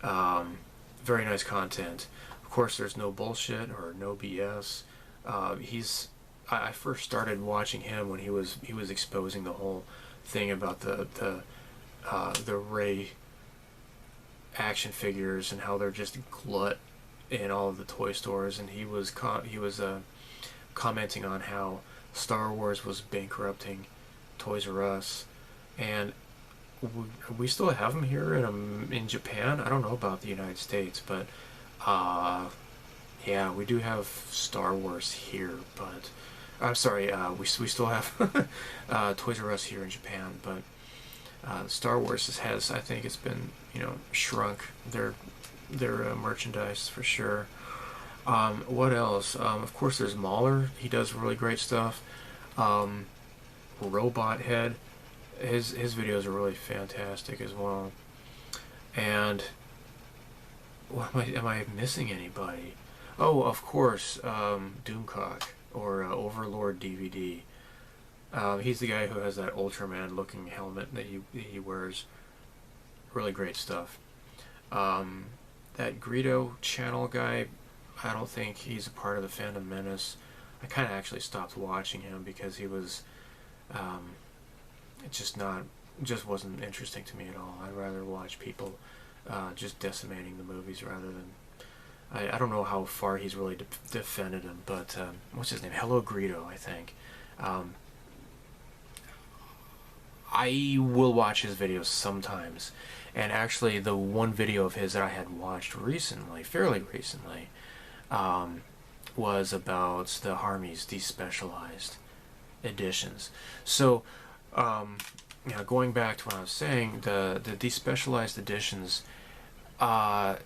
content. Of course, there's no bullshit or no BS. I first started watching him when he was exposing the whole thing about the Rey action figures and how they're just glut in all of the toy stores, and he was commenting on how Star Wars was bankrupting Toys R Us, and we still have them here in Japan. I don't know about the United States, but yeah, we do have Star Wars here, but I'm sorry, we still have Toys R Us here in Japan, but Star Wars has, I think it's been, shrunk their merchandise for sure. What else? Of course, there's Mahler. He does really great stuff. Robot Head. His videos are really fantastic as well. And am I missing anybody? Oh, of course, Doomcock or Overlord DVD. He's the guy who has that Ultraman looking helmet that he wears. Really great stuff. That Greedo channel guy, I don't think he's a part of the Fandom Menace. I kind of actually stopped watching him because he was it just wasn't interesting to me at all. I'd rather watch people just decimating the movies rather than... I don't know how far he's really defended him, but what's his name? Hello Greedo, I think. I will watch his videos sometimes, and actually the one video of his that I had watched recently, fairly recently, was about the Harmy's Despecialized editions. So, going back to what I was saying, the Despecialized editions, the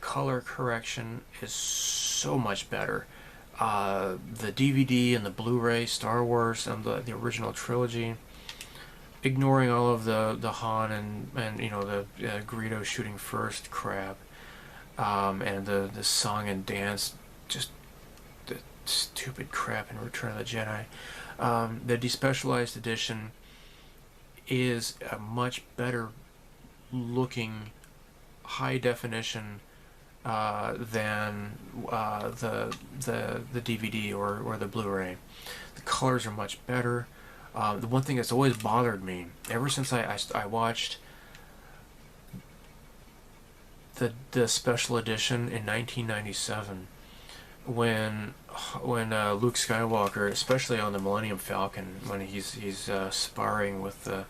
color correction is so much better. the DVD and the Blu-ray Star Wars and the original trilogy, ignoring all of the Han and you know the Greedo shooting first crap, and the song and dance, just the stupid crap in Return of the Jedi. The Despecialized edition is a much better looking, high definition than the DVD or the Blu-ray. The colors are much better. The one thing that's always bothered me ever since I watched the special edition in 1997, when Luke Skywalker, especially on the Millennium Falcon, when he's sparring with the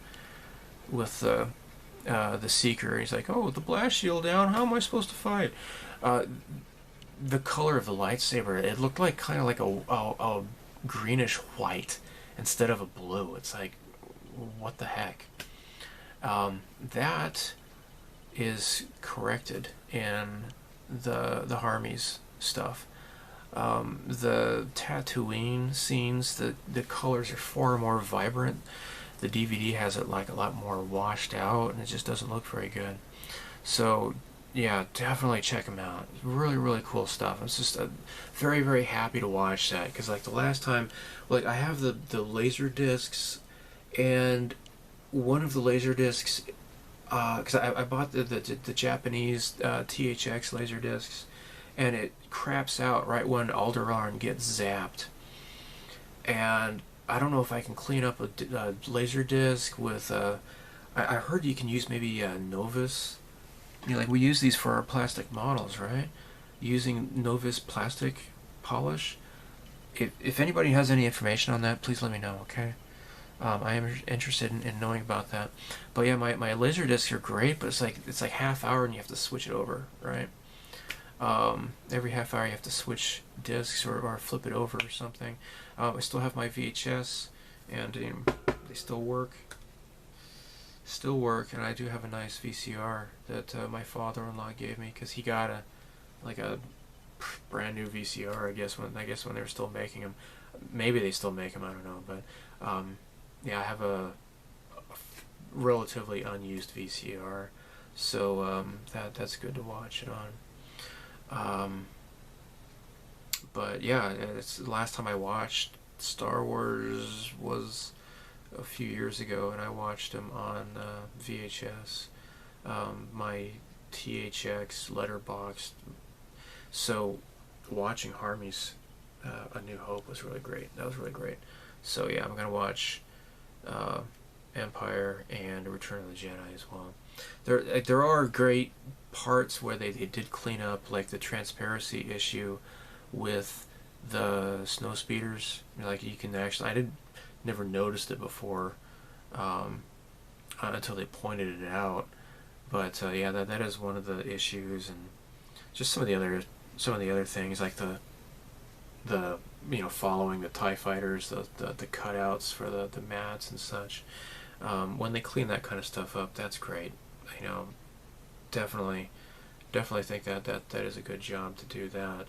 Seeker, he's like, "Oh, the blast shield down. How am I supposed to fight?" The color of the lightsaber, it looked like kind of like a greenish white instead of a blue. It's like, what the heck? That is corrected in the Harmy's stuff. The Tatooine scenes, the colors are far more vibrant. The DVD has it like a lot more washed out, and it just doesn't look very good. So yeah, definitely check them out. Really, really cool stuff. I'm just very, very happy to watch that, because like the last time, like I have the laser discs, and one of the laser discs, because I bought the Japanese THX laser discs, and it craps out right when Alderaan gets zapped, and I don't know if I can clean up a laser disc with I heard you can use maybe Novus. You know, like we use these for our plastic models, right? Using Novus plastic polish. If anybody has any information on that, please let me know, okay? I am interested in knowing about that. But yeah, my laser discs are great, but it's like half hour and you have to switch it over, right? Every half hour you have to switch discs or flip it over or something. I still have my VHS, and they still work. And I do have a nice VCR that my father-in-law gave me, because he got a brand new VCR. I guess when they were still making them. Maybe they still make them. I don't know, but yeah, I have a relatively unused VCR, so that's good to watch it on. But yeah, it's the last time I watched Star Wars was a few years ago, and I watched them on VHS. My THX letterboxed. So watching Harmy's A New Hope was really great. That was really great. So yeah, I'm gonna watch Empire and Return of the Jedi as well. There are great parts where they did clean up, like the transparency issue with the snow speeders. Like you can actually, I never noticed it before until they pointed it out. But yeah, that is one of the issues, and just some of the other things, like the following the TIE fighters, the cutouts for the mats and such. When they clean that kind of stuff up, that's great. Definitely think that is a good job to do that.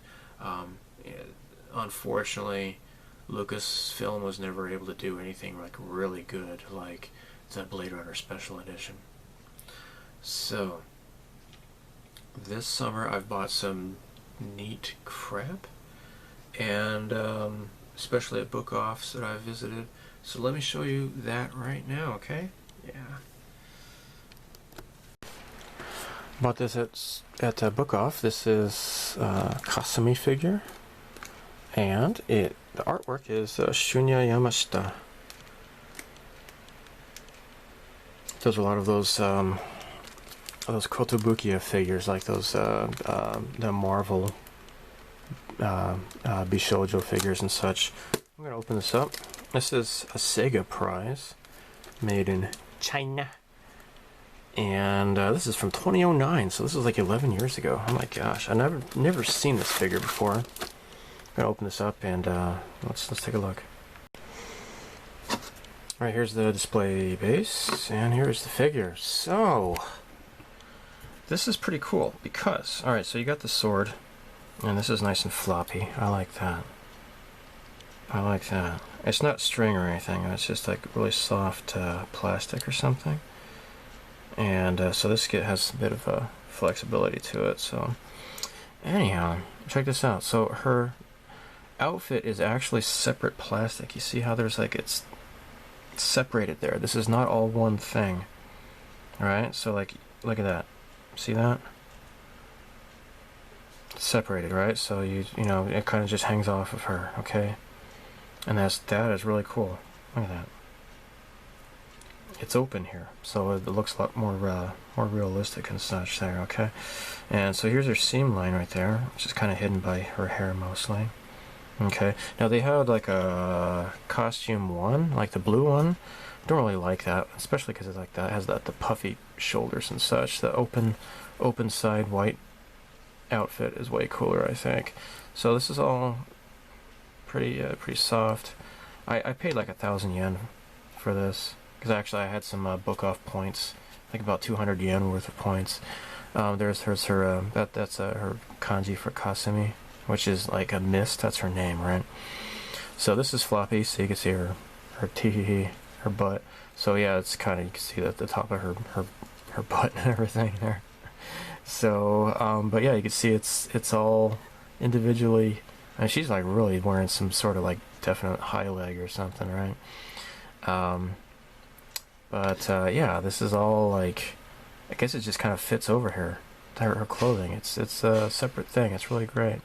Unfortunately, Lucasfilm was never able to do anything like really good like the Blade Runner Special Edition. So this summer I've bought some neat crap, and especially at book offs that I've visited. So let me show you that right now, okay? Yeah. Bought this at book off. This is a Kasumi figure, and the artwork is Shunya Yamashita. Does a lot of those Kotobukiya figures, like those the Marvel Bishoujo figures and such. I'm gonna open this up. This is a Sega prize, made in China, and this is from 2009. So this is like 11 years ago. Oh my gosh, I never seen this figure before. I'm gonna open this up and let's take a look. All right, here's the display base, and here's the figure. So this is pretty cool because, all right, so you got the sword, and this is nice and floppy. I like that. I like that. It's not string or anything. It's just like really soft plastic or something. And so this kit has a bit of a flexibility to it. So anyhow, check this out. So her outfit is actually separate plastic. You see how there's like it's separated there. This is not all one thing. Alright, so like look at that. See that? It's separated, right? So you know, it kind of just hangs off of her, okay? And that is really cool. Look at that. It's open here, so it looks a lot more realistic and such there, okay? And so here's her seam line right there, which is kind of hidden by her hair mostly. Okay, now they had like a costume one, like the blue one. Don't really like that, especially because it's like that. It has the puffy shoulders and such. The open side white outfit is way cooler, I think. So this is all pretty soft. I paid like 1,000 yen for this because actually I had some book off points, like about 200 yen worth of points. There's her that's her kanji for Kasumi, which is like a mist. That's her name, right? So this is floppy, so you can see her teehee, her butt. So yeah, it's kind of, you can see that the top of her butt and everything there. So but yeah, you can see it's all individually. And she's like really wearing some sort of like definite high leg or something, right? But yeah, this is all like, I guess it just kind of fits over her clothing. It's a separate thing. It's really great.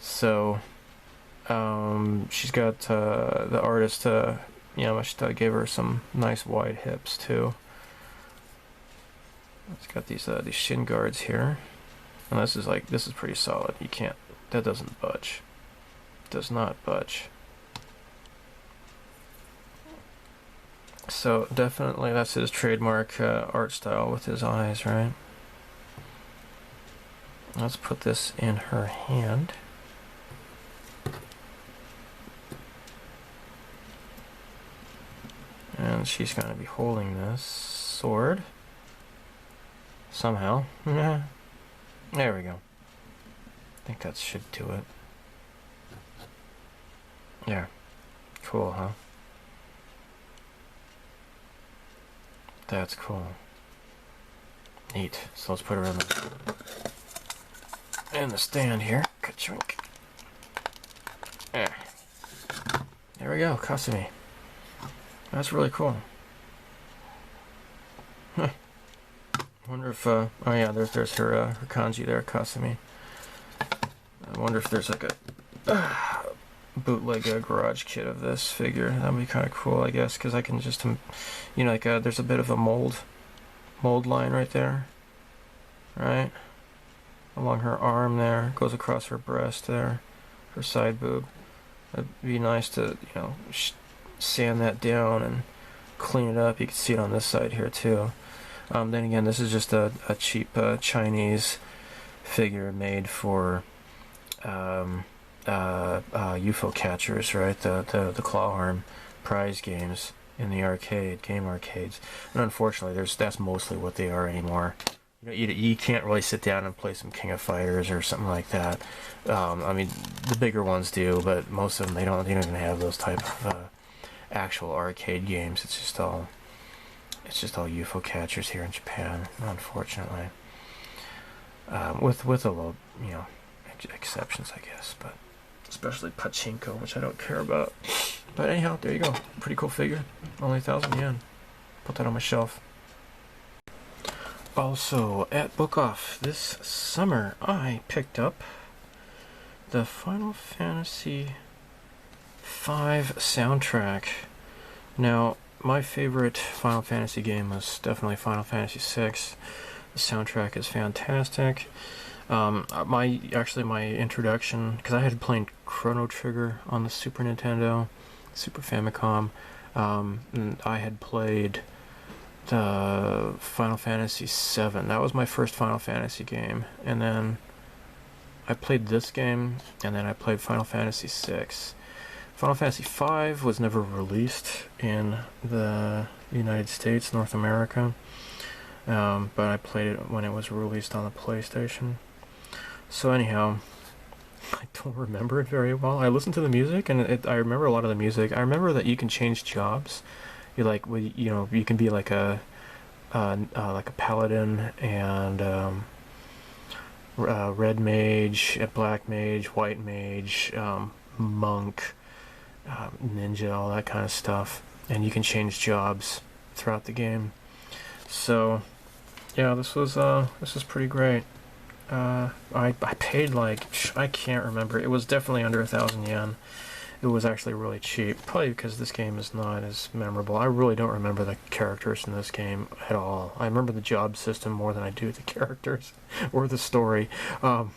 So she's got the artist Yamashita gave her some nice wide hips too. It's got these shin guards here, and this is pretty solid. You can't. That doesn't budge. Does not budge. So definitely that's his trademark art style with his eyes, right? Let's put this in her hand. And she's going to be holding this sword. Somehow. There we go. I think that should do it. Yeah. Cool, huh? That's cool. Neat. So let's put her in the stand here. Ka-chunk. There we go, Kasumi. That's really cool. Huh. Wonder if oh yeah, there's her kanji there, Kasumi. I wonder if there's like a bootleg garage kit of this figure. That'd be kind of cool, I guess, because I can just, you know, like there's a bit of a mold line right there, right, along her arm there, goes across her breast there, her side boob. It'd be nice to, you know, sand that down and clean it up. You can see it on this side here too. Then again, this is just a cheap Chinese figure made for UFO catchers, right? The claw arm prize games in the game arcades. And unfortunately, that's mostly what they are anymore. You can't really sit down and play some King of Fighters or something like that. I mean, the bigger ones do, but most of them they don't even have those type of actual arcade games. It's just all UFO catchers here in Japan, unfortunately. With a little, you know, exceptions, I guess, but especially pachinko, which I don't care about. But anyhow, there you go. Pretty cool figure. Only 1,000 yen. Put that on my shelf. Also, at Book Off this summer, I picked up the Final Fantasy V soundtrack. Now, my favorite Final Fantasy game was definitely Final Fantasy VI. The soundtrack is fantastic. My introduction, because I had played Chrono Trigger on the Super Nintendo, Super Famicom. And I had played the Final Fantasy VII. That was my first Final Fantasy game, and then I played this game, and then I played Final Fantasy VI. Final Fantasy V was never released in the United States, North America, but I played it when it was released on the PlayStation. So anyhow, I don't remember it very well. I listened to the music, and I remember a lot of the music. I remember that you can change jobs. You like, you know, you can be like a paladin and red mage, a black mage, white mage, monk, ninja, all that kind of stuff. And you can change jobs throughout the game. So, yeah, this was pretty great. I paid like, I can't remember. It was definitely under 1,000 yen. It was actually really cheap, probably because this game is not as memorable. I really don't remember the characters in this game at all. I remember the job system more than I do the characters or the story. The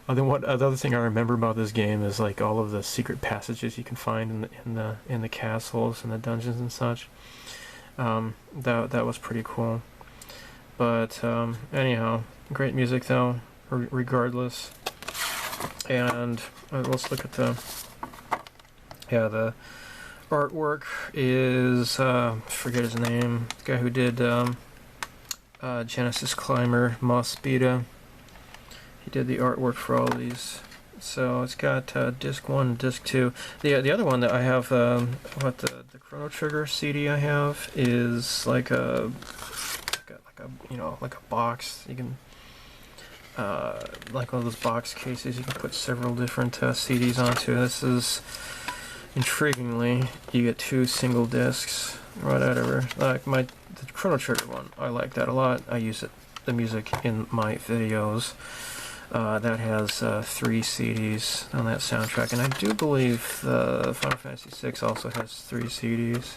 other thing I remember about this game is like all of the secret passages you can find in the castles and the dungeons and such. That was pretty cool. But anyhow, great music though, regardless. And let's look at the artwork is forget his name, the guy who did Genesis Climber, Moss Speeda. He did the artwork for all these. So it's got disc 1 and disc 2. The other one that I have, the Chrono Trigger CD I have is like a box. You can like one of those box cases. You can put several different CDs onto. This is intriguingly, you get 2 single discs, whatever. Like the Chrono Trigger one, I like that a lot. I use the music in my videos. That has 3 CDs on that soundtrack, and I do believe Final Fantasy VI also has 3 CDs.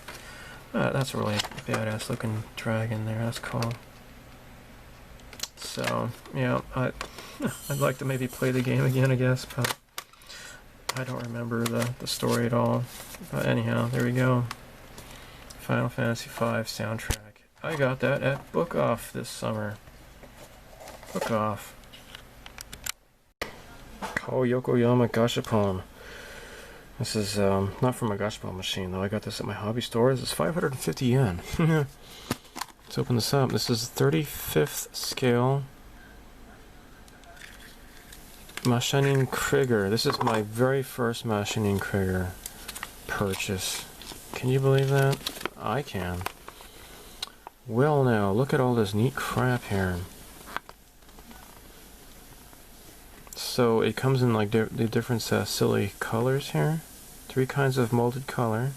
That's a really badass looking dragon there. That's cool. So yeah, I'd like to maybe play the game again, I guess, but I don't remember the story at all. But anyhow, there we go. Final Fantasy V soundtrack. I got that at Book Off this summer. Book Off. Oh, Yokoyama Gashapon. This is not from a Gashapon machine though. I got this at my hobby store. This is 550 yen. Let's open this up. This is 35th scale Machining Krieger. This is my very first Machining Krieger purchase. Can you believe that? I can. Well now, look at all this neat crap here. So it comes in like the different silly colors here. 3 kinds of molded color.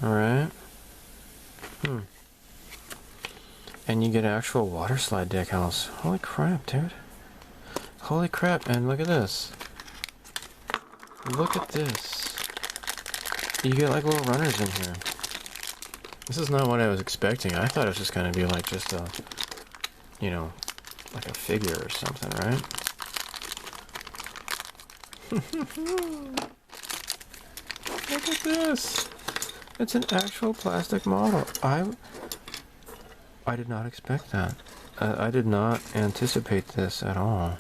Alright. And you get actual water slide decals. Holy crap, dude. Holy crap, and look at this. Look at this. You get like little runners in here. This is not what I was expecting. I thought it was just gonna be like just a, you know, like a figure or something, right? Look at this. It's an actual plastic model. I did not expect that. I did not anticipate this at all.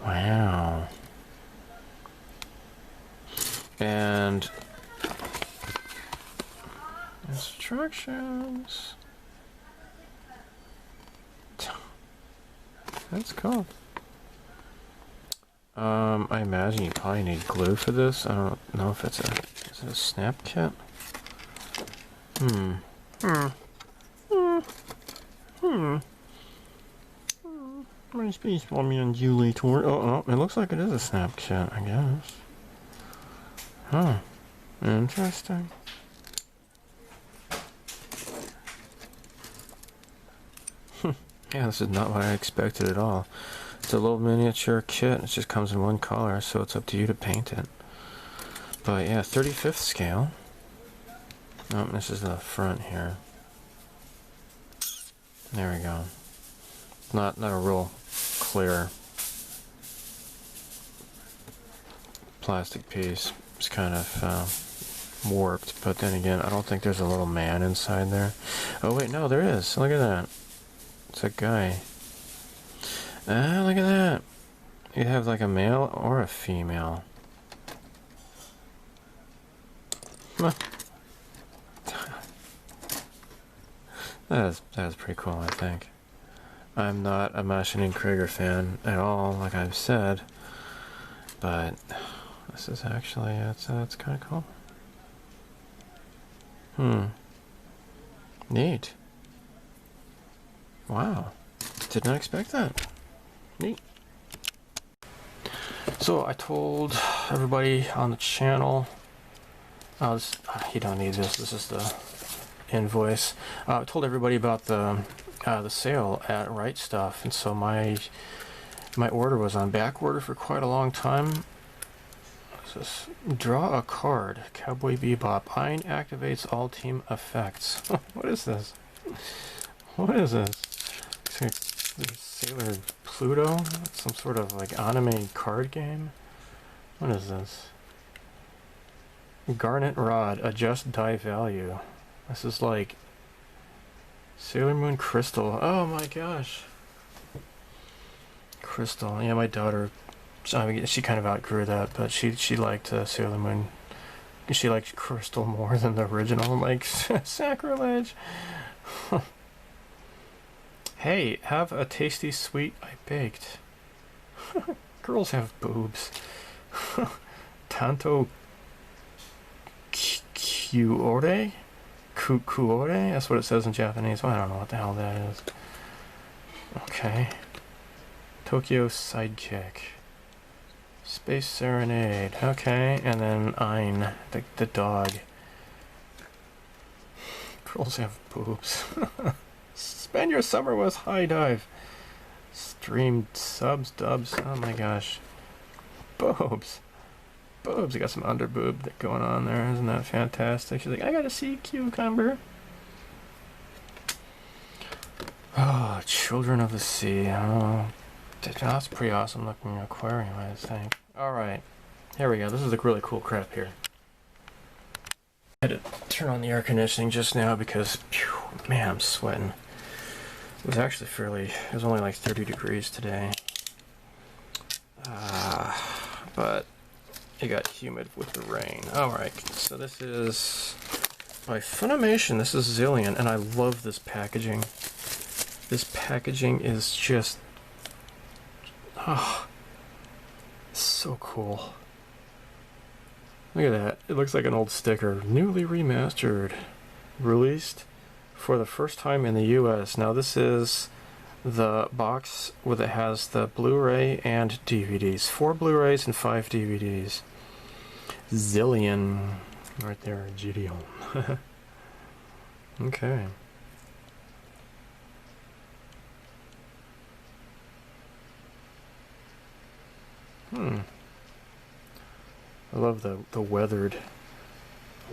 Wow. And instructions. That's cool. I imagine you probably need glue for this. I don't know if is it a snap kit? My space for me on Julie tour. Oh, it looks like it is a snap kit, I guess. Huh. Interesting. Yeah, this is not what I expected at all. It's a little miniature kit. It just comes in one color, so it's up to you to paint it. But yeah, 35th scale. Oh, this is the front here. There we go. Not a real clear plastic piece. It's kind of warped, but then again, I don't think there's a little man inside there. Oh wait, no, there is. Look at that. It's a guy. Ah, look at that. You have like a male or a female. That is pretty cool, I think. I'm not a Machining Krieger fan at all, like I've said, but this is actually, it's kind of cool. Neat. Wow. Did not expect that. Neat. So I told everybody on the channel, you don't need this, this is the invoice. I told everybody about the sale at Right Stuff, and so my order was on back order for quite a long time. What's this? Draw a card. Cowboy Bebop. Iron activates all team effects. What is this? What is this? Sailor Pluto? Some sort of like anime card game? What is this? Garnet Rod. Adjust die value. This is like Sailor Moon Crystal. Oh my gosh. Crystal. Yeah, my daughter, I mean, she kind of outgrew that, but she liked Sailor Moon. She liked Crystal more than the original. Like, sacrilege. Hey, have a tasty sweet I baked. Girls have boobs. Tanto Kuore? Kuore? That's what it says in Japanese. Well, I don't know what the hell that is. Okay. Tokyo Sidekick. Space Serenade. Okay, and then Ein, the dog. Girls have boobs. Spend your summer with High Dive. Streamed subs, dubs. Oh my gosh. Boobs. Boobs. You got some under boob going on there. Isn't that fantastic? She's like, I gotta see cucumber. Oh, Children of the Sea. Oh, that's a pretty awesome looking aquarium, I think. Alright. Here we go. This is the really cool crap here. I had to turn on the air conditioning just now because, man, I'm sweating. It was actually it was only like 30 degrees today. But it got humid with the rain. Alright, so this is by Funimation. This is Zillion, and I love this packaging. This packaging is just, so cool. Look at that. It looks like an old sticker. Newly remastered. Released for the first time in the US. Now this is the box that has the Blu-ray and DVDs. 4 Blu-rays and 5 DVDs. Zillion. Right there, Gideon. Okay. I love the weathered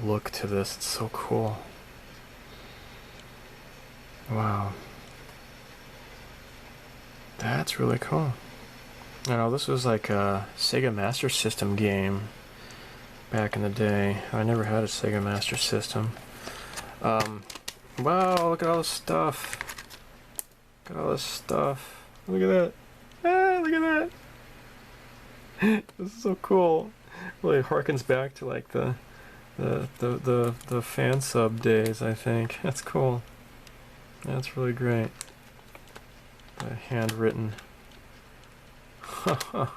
look to this. It's so cool. Wow. That's really cool. You know, this was like a Sega Master System game back in the day. I never had a Sega Master System. Wow, look at all this stuff. Look at all this stuff. Look at that. Ah, look at that. This is so cool. Really harkens back to like the fan sub days, I think. That's cool. That's really great. The handwritten. Oh,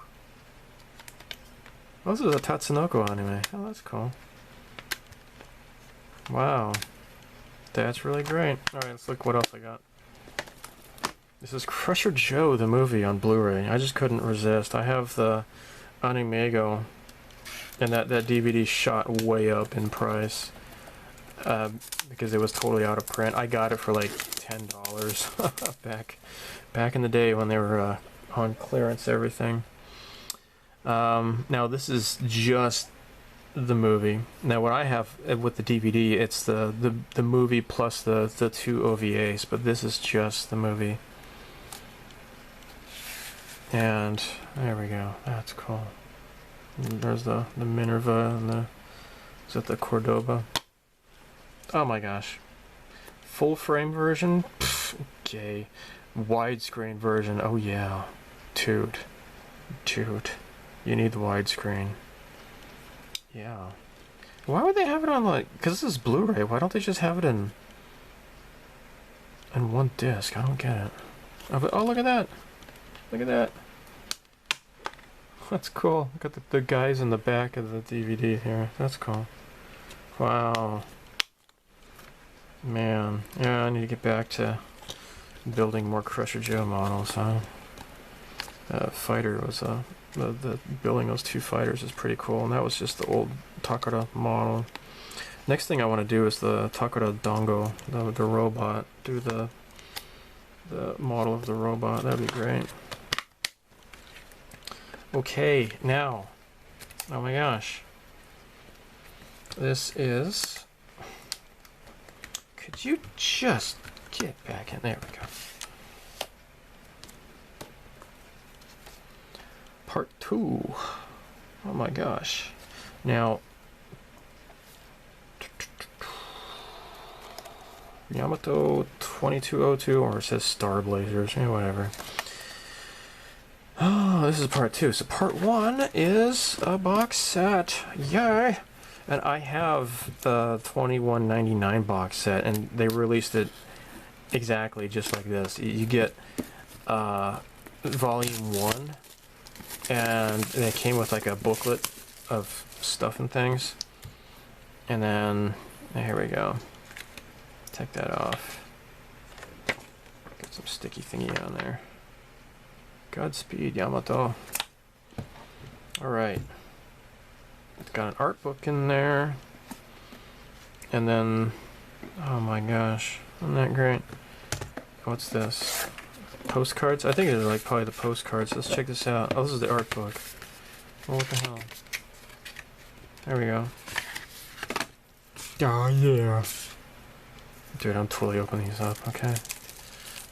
this is a Tatsunoko anime. Oh, that's cool. Wow. That's really great. Alright, let's look what else I got. This is Crusher Joe, the movie, on Blu-ray. I just couldn't resist. I have the Animego, and that DVD shot way up in price because it was totally out of print. I got it for like $10 back in the day when they were on clearance, everything. Now this is just the movie. Now what I have with the DVD, it's the movie plus the 2 OVAs, but this is just the movie. And there we go. That's cool. And there's the Minerva and is that the Cordoba? Oh my gosh. Full frame version? Pfft, okay. Widescreen version. Oh yeah. Dude. You need the widescreen. Yeah. Why would they have it on like... Because this is Blu-ray. Why don't they just have it in And one disc. I don't get it. Oh, but, oh, look at that. Look at that. That's cool. Look at the guys in the back of the DVD here. That's cool. Wow. Man. Yeah, I need to get back to building more Crusher Joe models, huh? Fighter was the building those two fighters is pretty cool, and that was just the old Takara model. Next thing I want to do is the Takara Dongo, the robot. Do the model of the robot. That'd be great. Okay, now, oh my gosh, this is. Could you just get back in? There we go. Part 2. Oh my gosh. Now, Yamato 2202, or it says Star Blazers, whatever. Oh, this is part 2. So part 1 is a box set. Yay! And I have the 21.99 box set, and they released it exactly just like this. You get volume 1, and it came with like a booklet of stuff and things. And then, here we go. Take that off. Get some sticky thingy on there. Godspeed, Yamato. Alright. It's got an art book in there. And then, oh my gosh, isn't that great? What's this? Postcards? I think they're like probably the postcards. Let's check this out. Oh, this is the art book. Oh, what the hell? There we go. Oh, yeah. Dude, I'm totally opening these up, okay?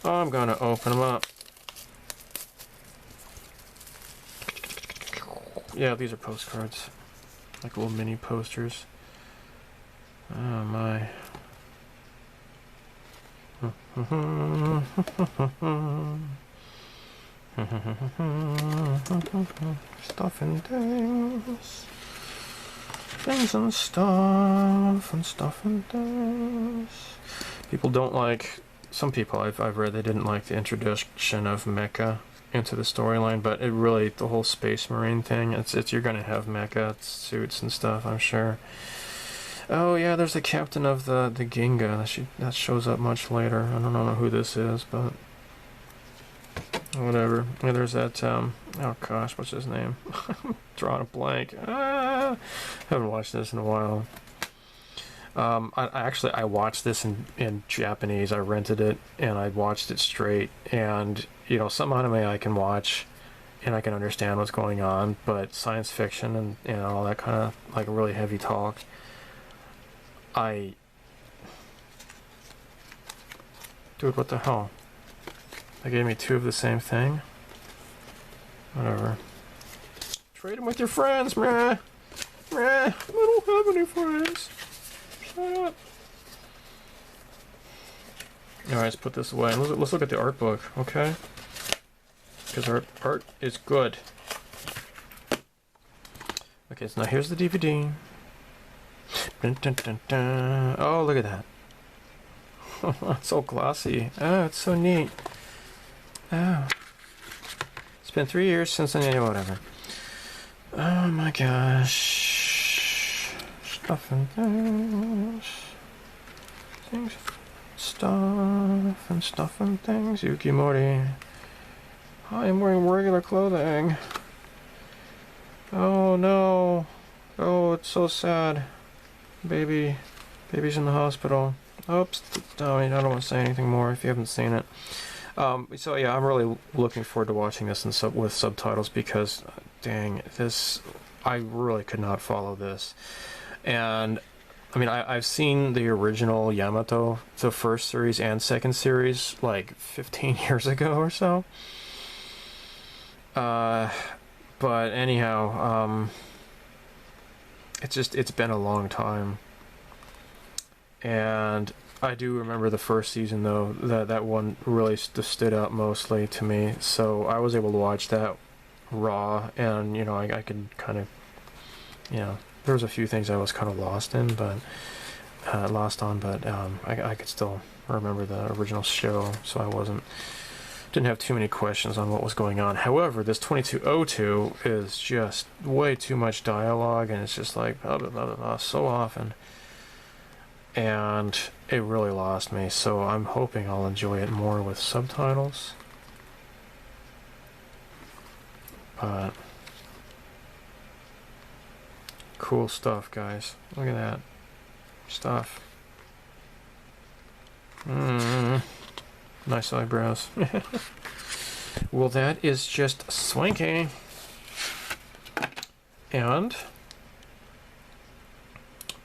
Oh, I'm gonna open them up. Yeah, these are postcards. Like little mini posters. Oh my. Stuff and things. Things and stuff and stuff and things. People don't like, some people I've read, they didn't like the introduction of mecha into the storyline, but it really, the whole Space Marine thing, it's you're gonna have mecha suits and stuff, I'm sure. Oh yeah, there's the captain of the Ginga. That shows up much later. I don't know who this is, but whatever. Yeah, there's that, oh gosh, what's his name? Drawing a blank. Haven't watched this in a while. I watched this in Japanese. I rented it and I watched it straight. And you know, some anime I can watch and I can understand what's going on, but science fiction and you know all that kind of like really heavy talk, dude, what the hell? They gave me 2 of the same thing. Whatever. Trade them with your friends, meh. Meh. I don't have any friends. Shut up. Alright, let's put this away. Let's look at the art book, okay? Because art is good. Okay, so now here's the DVD. Dun, dun, dun, dun. Oh, look at that. It's so glossy. Oh, it's so neat. Oh. It's been 3 years since whatever. Oh my gosh. Stuff and things. Stuff and things. Yukimori. I am wearing regular clothing. Oh no. Oh, it's so sad. Baby's in the hospital. Oops. I don't want to say anything more if you haven't seen it. So yeah, I'm really looking forward to watching this with subtitles because, dang, I really could not follow this. And I mean, I've seen the original Yamato, the first series and second series, like 15 years ago or so. But anyhow, it's been a long time. And I do remember the first season though, that one really stood out mostly to me. So I was able to watch that raw, and you know, I could kind of, you know, there was a few things I was kind of lost in, but lost on, but I could still remember the original show, so didn't have too many questions on what was going on. However, this 2202 is just way too much dialogue, and it's just like blah, blah, blah, blah, blah, so often, and it really lost me. So I'm hoping I'll enjoy it more with subtitles. But cool stuff, guys. Look at that stuff. Nice eyebrows. Well, that is just swanky. And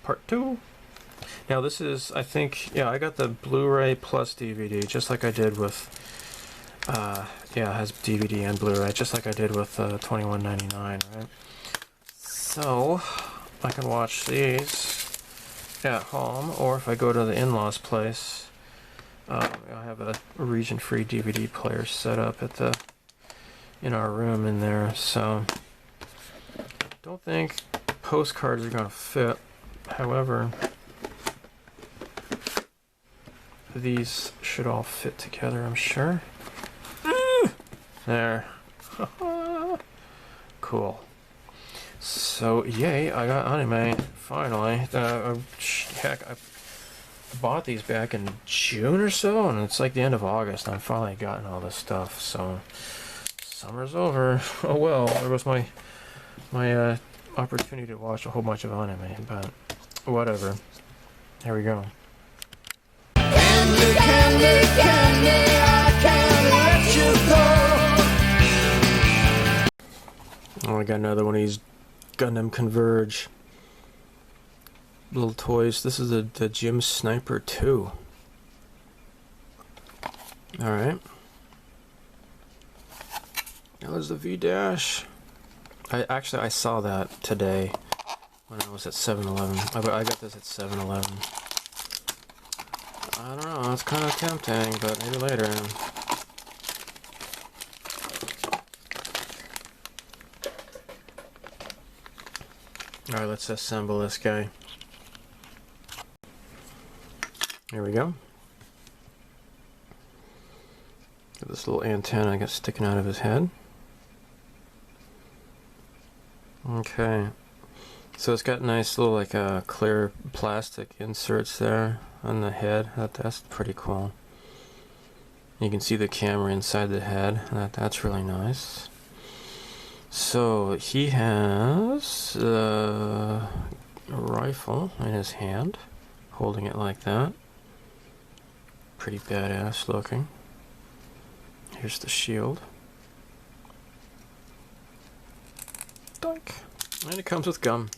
part 2. Now this is, I think, yeah, I got the Blu-ray plus DVD, just like I did with, yeah, it has DVD and Blu-ray, just like I did with $21.99, right? So I can watch these at home, or if I go to the in-laws' place, I have a region-free DVD player set up in our room in there, so don't think postcards are going to fit. However, these should all fit together, I'm sure. There. Cool. So, yay, I got anime, finally. Heck, I bought these back in June or so, and it's like the end of August. I've finally gotten all this stuff, so summer's over. Oh well, there was my opportunity to watch a whole bunch of anime, but whatever. Here we go. Candy, candy, candy, I can't let you go. Oh, I got another one of these Gundam Converge little toys. This is the Gym Sniper 2. Alright. That was the V-Dash. I saw that today when I was at 7-Eleven. I got this at 7-Eleven. I don't know, it's kind of tempting, but maybe later. Alright, let's assemble this guy. Here we go. Got this little antenna I got sticking out of his head. Okay. So it's got nice little like clear plastic inserts there on the head. That's pretty cool. You can see the camera inside the head. That's really nice. So he has a rifle in his hand, holding it like that. Pretty badass looking. Here's the shield. Doink. And it comes with gum.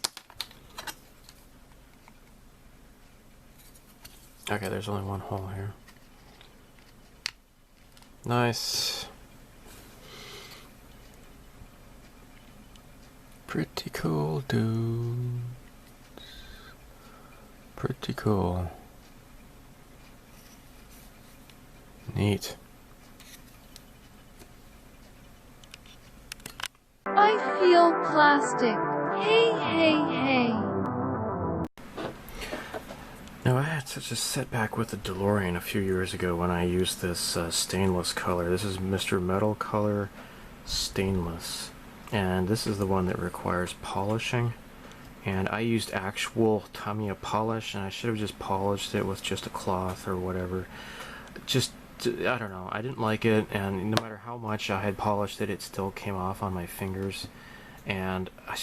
Okay, there's only one hole here. Nice. Pretty cool, dudes. Pretty cool. Neat. I feel plastic. Hey, hey, hey. Now, I had such a setback with the DeLorean a few years ago when I used this stainless color. This is Mr. Metal Color Stainless. And this is the one that requires polishing. And I used actual Tamiya polish, and I should have just polished it with just a cloth or whatever. I don't know, I didn't like it, and no matter how much I had polished it, it still came off on my fingers, and I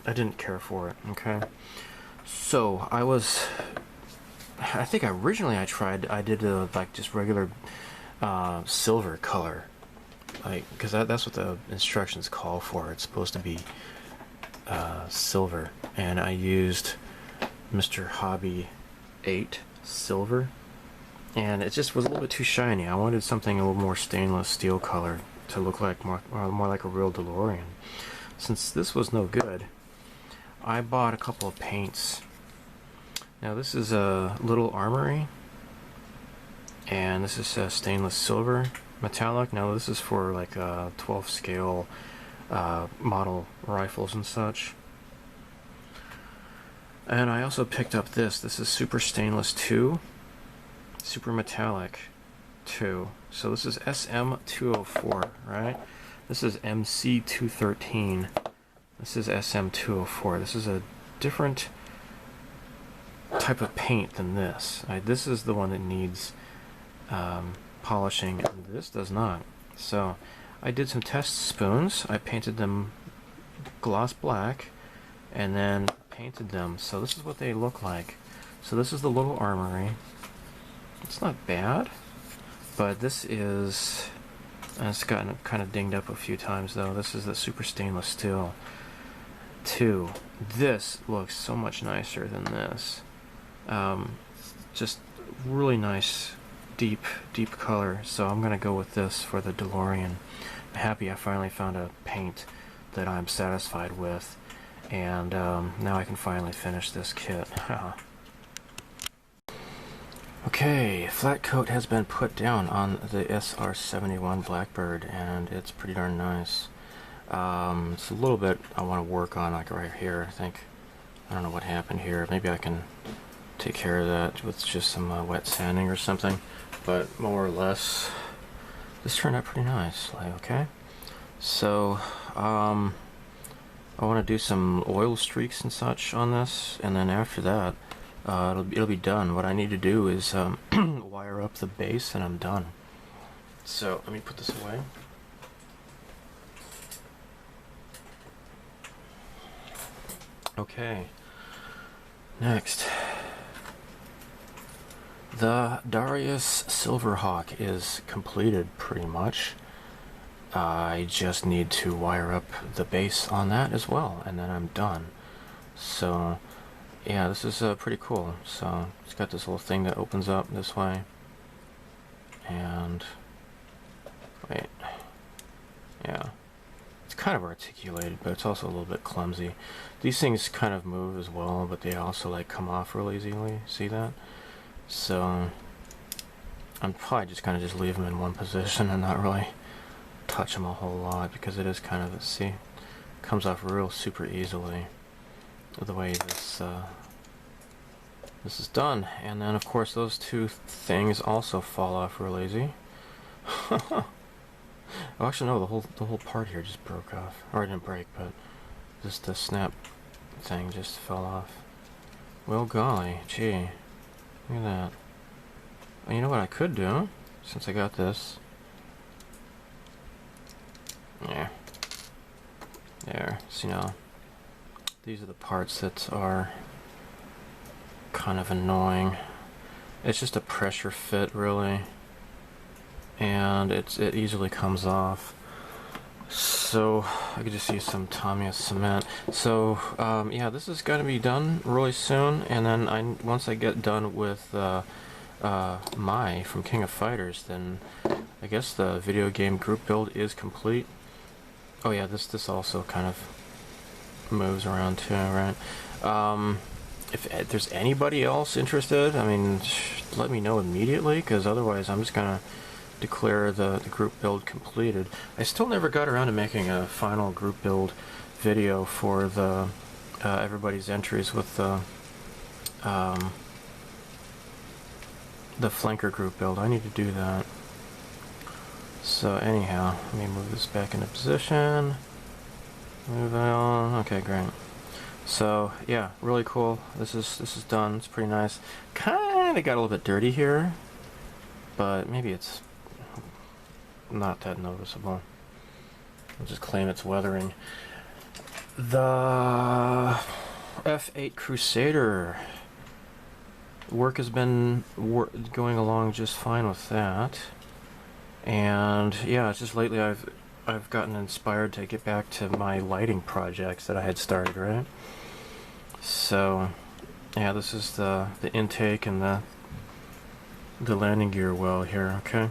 didn't care for it, okay? So, I think originally I did like just regular silver color, like, because that's what the instructions call for. It's supposed to be silver, and I used Mr. Hobby 8 silver, and it just was a little bit too shiny. I wanted something a little more stainless steel color to look like more like a real DeLorean. Since this was no good, I bought a couple of paints. Now this is a Little Armory, and this is stainless silver metallic. Now this is for like 12 scale model rifles and such. And I also picked up this. This is Super Stainless 2, Super Metallic 2. So this is SM204, right? This is MC213. This is SM204. This is a different type of paint than this. This is the one that needs polishing, and this does not. So I did some test spoons. I painted them gloss black and then painted them. So this is what they look like. So this is the little armory. It's not bad, but this is, it's gotten kind of dinged up a few times though. This is the Super Stainless Steel 2. This looks so much nicer than this. Just really nice deep color, so I'm gonna go with this for the DeLorean. I'm happy I finally found a paint that I'm satisfied with, and now I can finally finish this kit. Okay, flat coat has been put down on the SR71 Blackbird, and it's pretty darn nice. It's a little bit I want to work on, like right here. I don't know what happened here. Maybe I can take care of that with just some wet sanding or something, but more or less this turned out pretty nicely. Okay, so I want to do some oil streaks and such on this, and then after that it'll be done. What I need to do is wire up the base, and I'm done. So let me put this away. Okay, next, the Darius Silverhawk is completed pretty much. I just need to wire up the base on that as well, and then I'm done. So yeah, this is pretty cool. So it's got this little thing that opens up this way, and wait, yeah, it's kind of articulated, but it's also a little bit clumsy. These things kind of move as well, but they also like come off real easily. See that? So I'm probably just gonna just leave them in one position and not really touch them a whole lot, because it is kind of, see, comes off real super easily the way this is done. And then of course those two things also fall off real easy. Oh, actually no, the whole part here just broke off, or it didn't break, but just the snap thing just fell off. Well, golly, gee, look at that. Well, you know what I could do, since I got this? Yeah. There. So, you know, these are the parts that are kind of annoying. It's just a pressure fit, really, and it easily comes off. So I could just use some Tamiya cement. So yeah, this is going to be done really soon, and then once I get done with Mai from King of Fighters, then I guess the video game group build is complete. Oh yeah, this also kind of moves around too, right? If there's anybody else interested, I mean, let me know immediately, because otherwise I'm just gonna declare the group build completed. I still never got around to making a final group build video for the everybody's entries with the flanker group build. I need to do that. So anyhow, let me move this back into position. Move it on. Okay, great. So yeah, really cool. This is done. It's pretty nice. Kind of got a little bit dirty here, but maybe it's not that noticeable. I'll just claim it's weathering. The F8 Crusader work has been going along just fine with that. And yeah, it's just lately I've gotten inspired to get back to my lighting projects that I had started, right? So yeah, this is the intake and the landing gear well here, okay?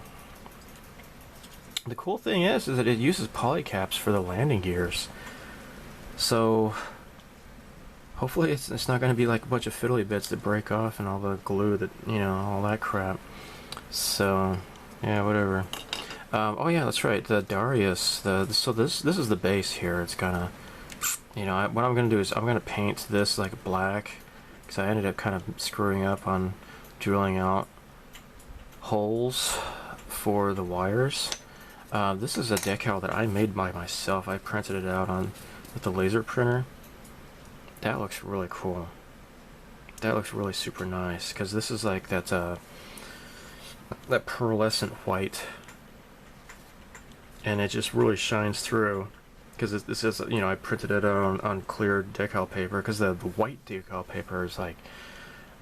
The cool thing is that it uses polycaps for the landing gears. So hopefully it's not going to be like a bunch of fiddly bits that break off and all the glue that, you know, all that crap. So yeah, whatever. Oh yeah, that's right. The Darius. So this is the base here. It's gonna, you know, what I'm gonna do is I'm gonna paint this like black, because I ended up kind of screwing up on drilling out holes for the wires. This is a decal that I made by myself. I printed it out on with the laser printer. That looks really cool. That looks really super nice, because this is like that pearlescent white, and it just really shines through. Because this is, you know, I printed it out on clear decal paper, because the white decal paper is like,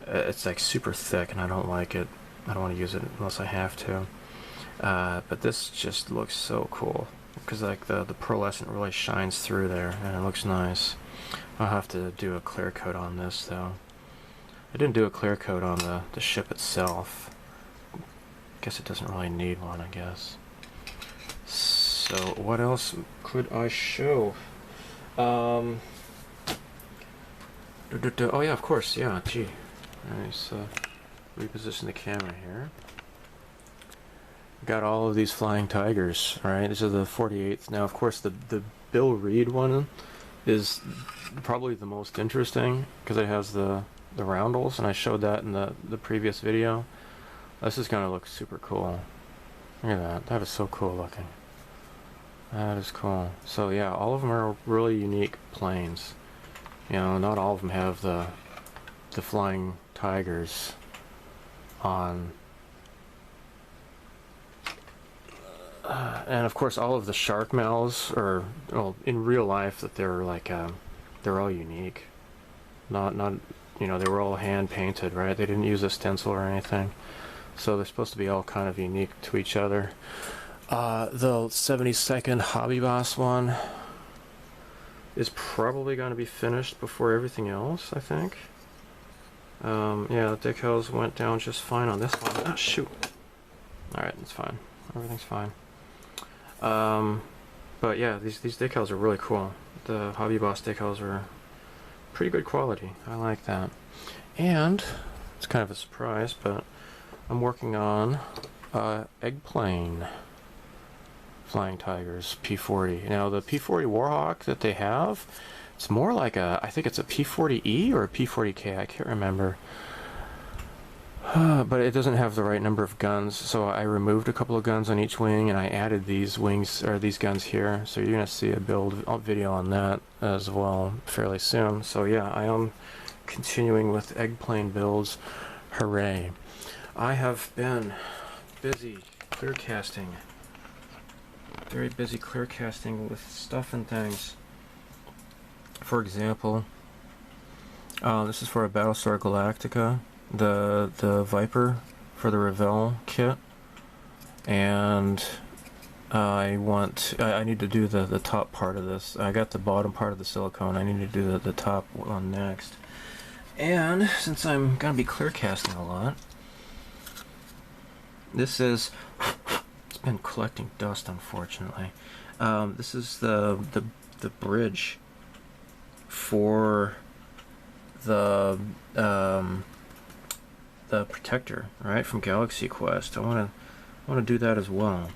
it's like super thick, and I don't like it. I don't want to use it unless I have to. But this just looks so cool, because like the pearlescent really shines through there, and it looks nice. I'll have to do a clear coat on this though. I didn't do a clear coat on the ship itself. Guess it doesn't really need one, I guess. So what else could I show? Oh yeah, of course, yeah, gee. Nice, reposition the camera here. Got all of these flying tigers, right? This is the 48th. Now, of course, the Bill Reed one is probably the most interesting, because it has the roundels, and I showed that in the previous video. This is gonna look super cool. Look at that. That is so cool looking. That is cool. So yeah, all of them are really unique planes. You know, not all of them have the flying tigers on. And of course, all of the shark mouths are, well, in real life, that they're like they're all unique. Not you know, they were all hand painted, right? They didn't use a stencil or anything, so they're supposed to be all kind of unique to each other. The 72nd Hobby Boss one is probably going to be finished before everything else, I think. Yeah, the decals went down just fine on this one. Ah, shoot. Alright, it's fine. Everything's fine. But yeah, these decals are really cool. The Hobby Boss decals are pretty good quality. I like that. And it's kind of a surprise, but I'm working on Eggplane Flying Tigers P40. Now the P40 Warhawk that they have, it's more like I think it's a P40E or a P40K, I can't remember. But it doesn't have the right number of guns, so I removed a couple of guns on each wing, and I added these wings, or these guns here. So you're gonna see a build video on that as well fairly soon. So yeah, I am continuing with Eggplane builds. Hooray! I have been busy clear casting, very busy clear casting with stuff and things. For example, this is for a Battlestar Galactica. The Viper for the Revell kit, and I need to do the top part of this. I got the bottom part of the silicone. I need to do the top one next. And since I'm gonna be clear casting a lot, this is it's been collecting dust, unfortunately. This is the bridge for the protector, right, from Galaxy Quest. I want to do that as well.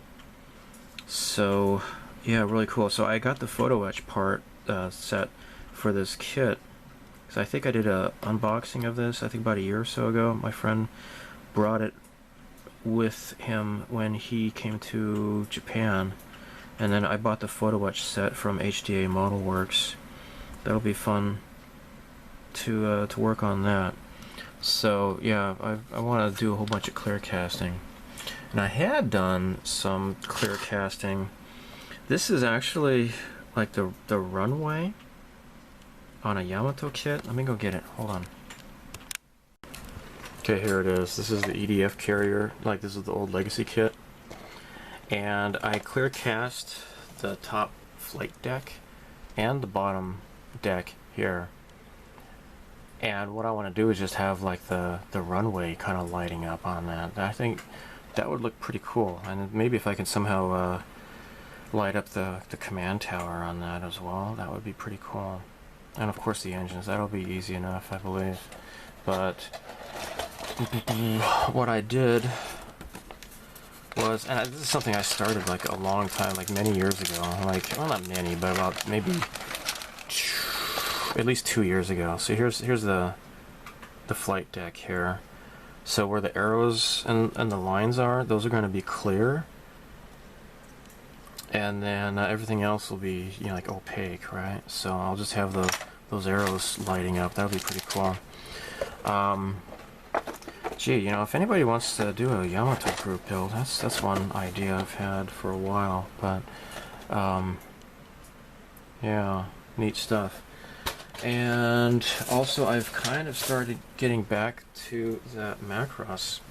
So yeah, really cool. So I got the photo etch part set for this kit, because I think I did a unboxing of this, I think about a year or so ago. My friend brought it with him when he came to Japan, and then I bought the photo etch set from HDA Model Works. That'll be fun to work on that. So yeah, I want to do a whole bunch of clear casting, and I had done some clear casting. This is actually like the runway on a Yamato kit. Let me go get it. Hold on. Okay, here it is. This is the EDF carrier. Like, this is the old Legacy kit, and I clear cast the top flight deck and the bottom deck here. And what I want to do is just have like the runway kind of lighting up on that. I think that would look pretty cool. And maybe if I can somehow light up the command tower on that as well, that would be pretty cool. And of course the engines, that'll be easy enough, I believe. But what I did was, and this is something I started like a long time, like many years ago. Like, well, not many, but about maybe at least 2 years ago. So here's the the flight deck here. So where the arrows and the lines are, those are going to be clear. And then everything else will be, you know, like opaque, right? So I'll just have those arrows lighting up. That'll be pretty cool. Gee, you know, if anybody wants to do a Yamato group build, that's one idea I've had for a while. But yeah, neat stuff. And also, I've kind of started getting back to that Macross.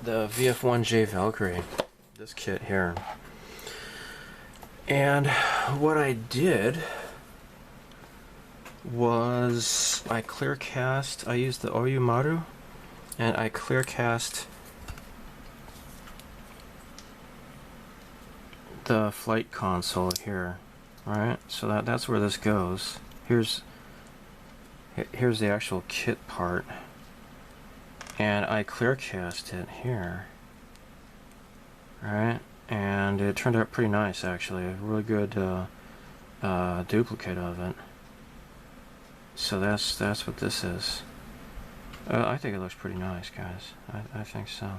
The VF1J Valkyrie, this kit here. And what I did was I clear cast, I used the Oyumaru, and I clear cast the flight console here, right? So that's where this goes. Here's the actual kit part, and I clear cast it here, right? And it turned out pretty nice, actually. A really good duplicate of it. So that's what this is. I think it looks pretty nice, guys. I think so.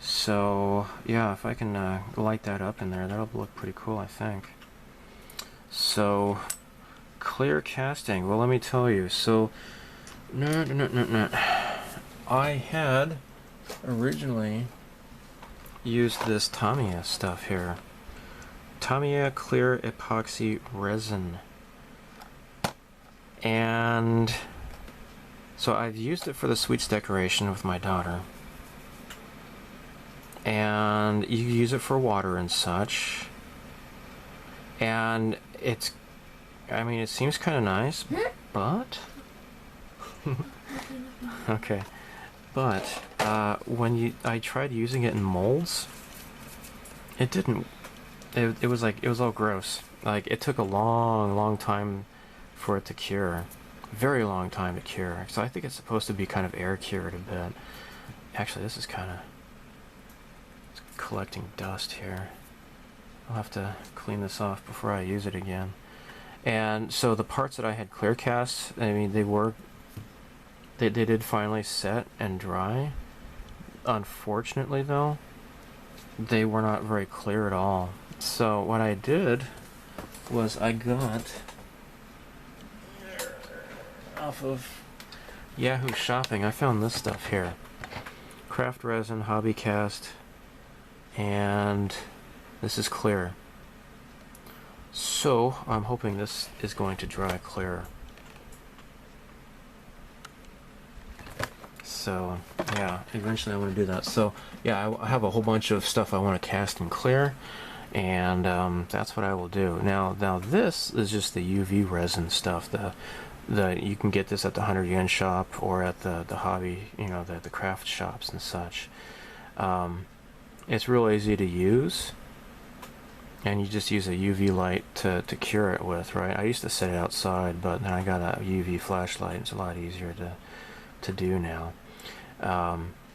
So yeah, if I can light that up in there, that'll look pretty cool, I think. So clear casting. Well, let me tell you. So I had originally used this Tamiya stuff here. Tamiya clear epoxy resin. And so I've used it for the sweets decoration with my daughter. And you use it for water and such. And it's, I mean, it seems kind of nice, but okay. But when I tried using it in molds, it didn't. It was like, it was all gross. Like, it took a long time for it to cure. Very long time to cure. So I think it's supposed to be kind of air cured a bit. Actually, this is kind of collecting dust here. I'll have to clean this off before I use it again. And so the parts that I had clear cast, I mean, they did finally set and dry. Unfortunately, though, they were not very clear at all. So what I did was I got off of Yahoo Shopping, I found this stuff here. Craft resin, hobby cast, and this is clear. So I'm hoping this is going to dry clear. So yeah, eventually I want to do that. So yeah, I have a whole bunch of stuff I want to cast and clear, and that's what I will do. Now this is just the UV resin stuff. You can get this at the 100 yen shop or at the hobby, you know, the craft shops and such. It's real easy to use, and you just use a UV light to cure it with, right? I used to set it outside, but then I got a UV flashlight. It's a lot easier to do now.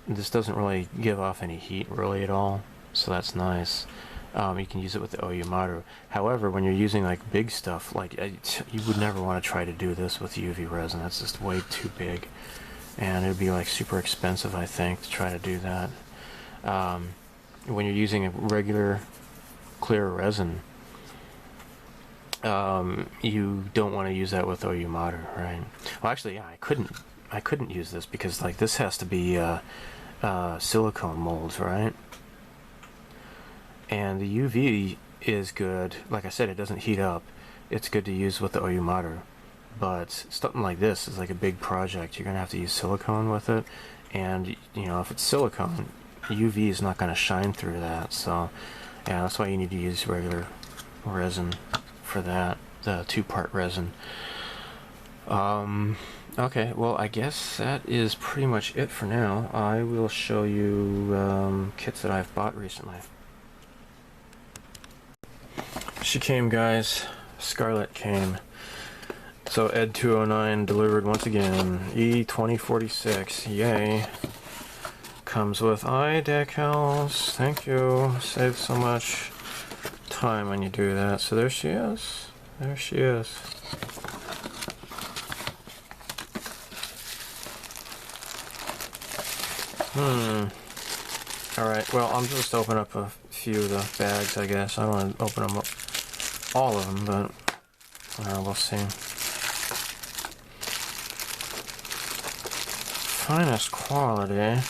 This doesn't really give off any heat really at all, so that's nice. You can use it with the Oyumaru. However, when you're using like big stuff, like you would never want to try to do this with UV resin. That's just way too big, and it'd be like super expensive, I think, to try to do that. When you're using a regular clear resin, you don't want to use that with Oyumaru, right? Well, actually, yeah, I couldn't use this because like this has to be silicone molds, right? And the UV is good. Like I said, it doesn't heat up. It's good to use with the Oyumaru. But something like this is like a big project. You're going to have to use silicone with it. And, you know, if it's silicone, UV is not going to shine through that. So, yeah, that's why you need to use regular resin for that. The 2-part resin. Okay, well, I guess that is pretty much it for now. I will show you kits that I've bought recently. She came, guys. Scarlet came. So Ed 209 delivered once again. E2046, yay. Comes with eye decals. Thank you. Save so much time when you do that. So there she is. There she is. Alright, well, I'm just open up a few of the bags, I guess. I don't want to open them up, all of them, but we'll see. Finest quality,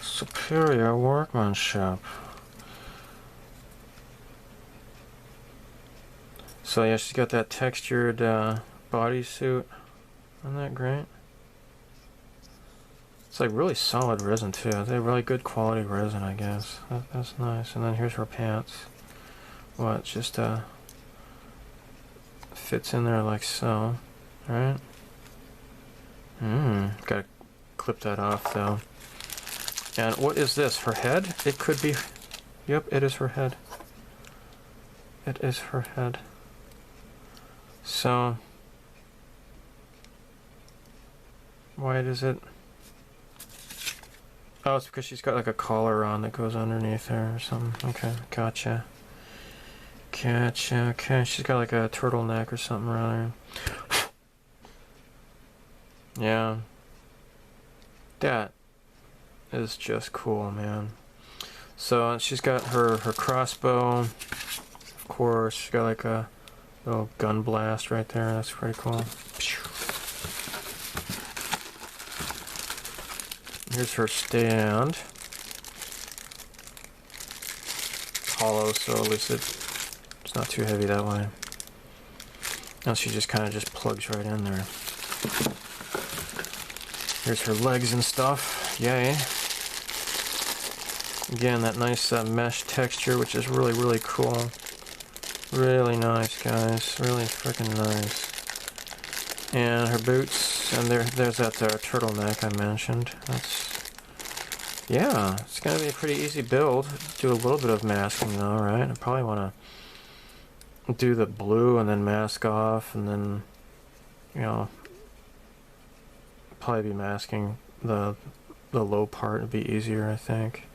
superior workmanship. So yeah, she's got that textured bodysuit. Isn't that great? It's like really solid resin too. It's a really good quality resin, I guess. That's nice. And then here's her pants. What? Just fits in there like so, right? Gotta clip that off though. And what is this? Her head? It could be. Yep, it is her head. It is her head. So why does it? Oh, it's because she's got like a collar on that goes underneath her or something. Okay, gotcha. Gotcha, okay. She's got like a turtleneck or something around her. Yeah. That is just cool, man. So she's got her crossbow. Of course, she's got like a little gun blast right there. That's pretty cool. Here's her stand. Hollow, so at least it's not too heavy that way. Now she just kind of just plugs right in there. Here's her legs and stuff. Yay. Again, that nice mesh texture, which is really, really cool. Really nice, guys. Really freaking nice. And her boots, and there's that turtleneck I mentioned. Yeah, it's gonna be a pretty easy build. Do a little bit of masking though, right? I probably want to do the blue and then mask off, and then, you know, probably be masking the low part would be easier, I think,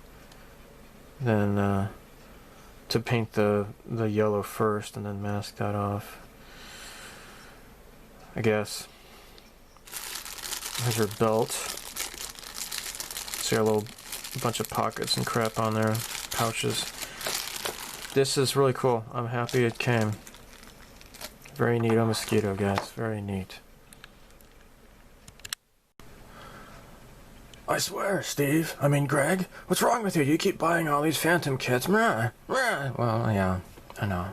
than to paint the yellow first and then mask that off, I guess. Here's her belt. See a little bunch of pockets and crap on there, pouches. This is really cool. I'm happy it came. Very neat on mosquito, guys. Very neat. I swear, Steve. I mean, Greg. What's wrong with you? You keep buying all these Phantom kits. Well, yeah, I know.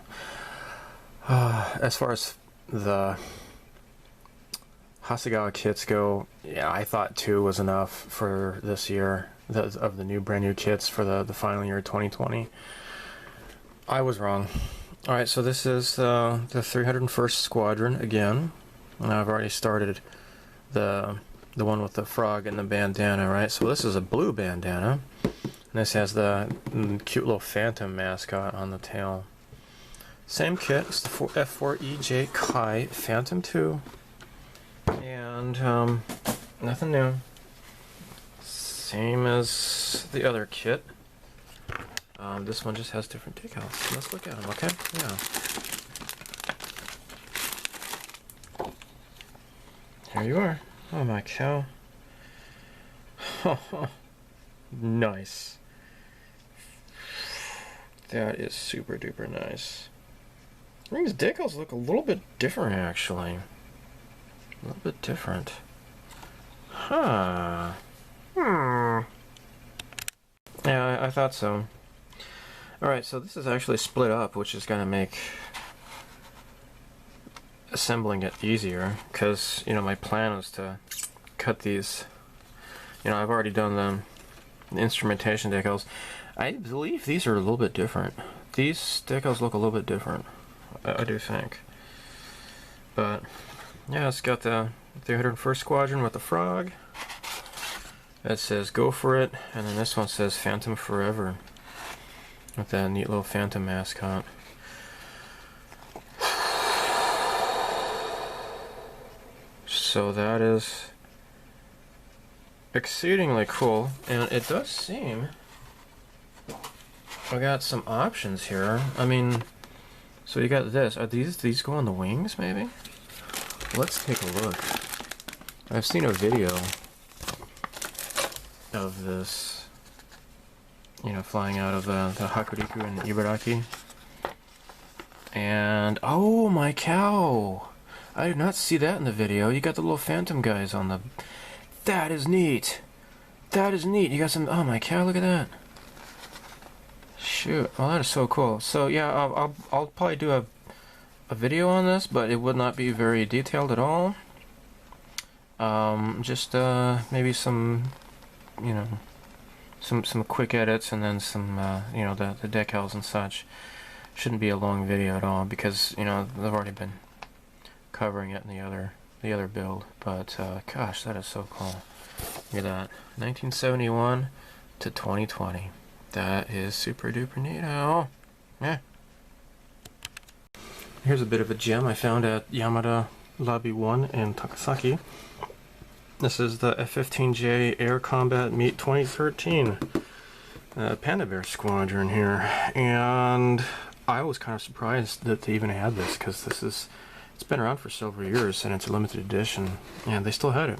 As far as the Hasegawa kits go, yeah, I thought 2 was enough for this year, of the brand new kits for the final year 2020. I was wrong. Alright, so this is the 301st Squadron again. And I've already started the one with the frog and the bandana, right? So this is a blue bandana. And this has the cute little Phantom mascot on the tail. Same kit. It's the F4EJ Kai Phantom 2. And nothing new. Same as the other kit. This one just has different decals. Let's look at them, okay? Yeah. Here you are. Oh my cow. Nice. That is super duper nice. I think these decals look a little bit different, actually. A little bit different. Huh. Yeah, I thought so. Alright, so this is actually split up, which is going to make assembling it easier, because, you know, my plan was to cut these. You know, I've already done the instrumentation decals. I believe these are a little bit different. These decals look a little bit different, I do think. But yeah, it's got the 301st Squadron with the frog. That says "Go for it," and then this one says "Phantom Forever" with that neat little Phantom mascot. So that is exceedingly cool, and it does seem I got some options here. I mean, So you got this. Are these go on the wings, maybe? Let's take a look. I've seen a video of this, you know, flying out of the Hokuriku and Ibaraki. And, oh my cow! I did not see that in the video. You got the little phantom guys on the... That is neat! That is neat! You got some... Oh my cow, look at that! Shoot, well that is so cool. So yeah, I'll probably do a video on this, but it would not be very detailed at all. Just maybe some, you know, some quick edits, and then some, you know, the decals and such. Shouldn't be a long video at all, because, you know, they've already been covering it in the other build. But gosh, that is so cool. Look at that, 1971 to 2020. That is super duper neato. Yeah. Here's a bit of a gem I found at Yamada Lobby 1 in Takasaki. This is the F-15J Air Combat Meet 2013 Panda Bear Squadron here, and I was kind of surprised that they even had this, because it's been around for several years and it's a limited edition, and they still had it.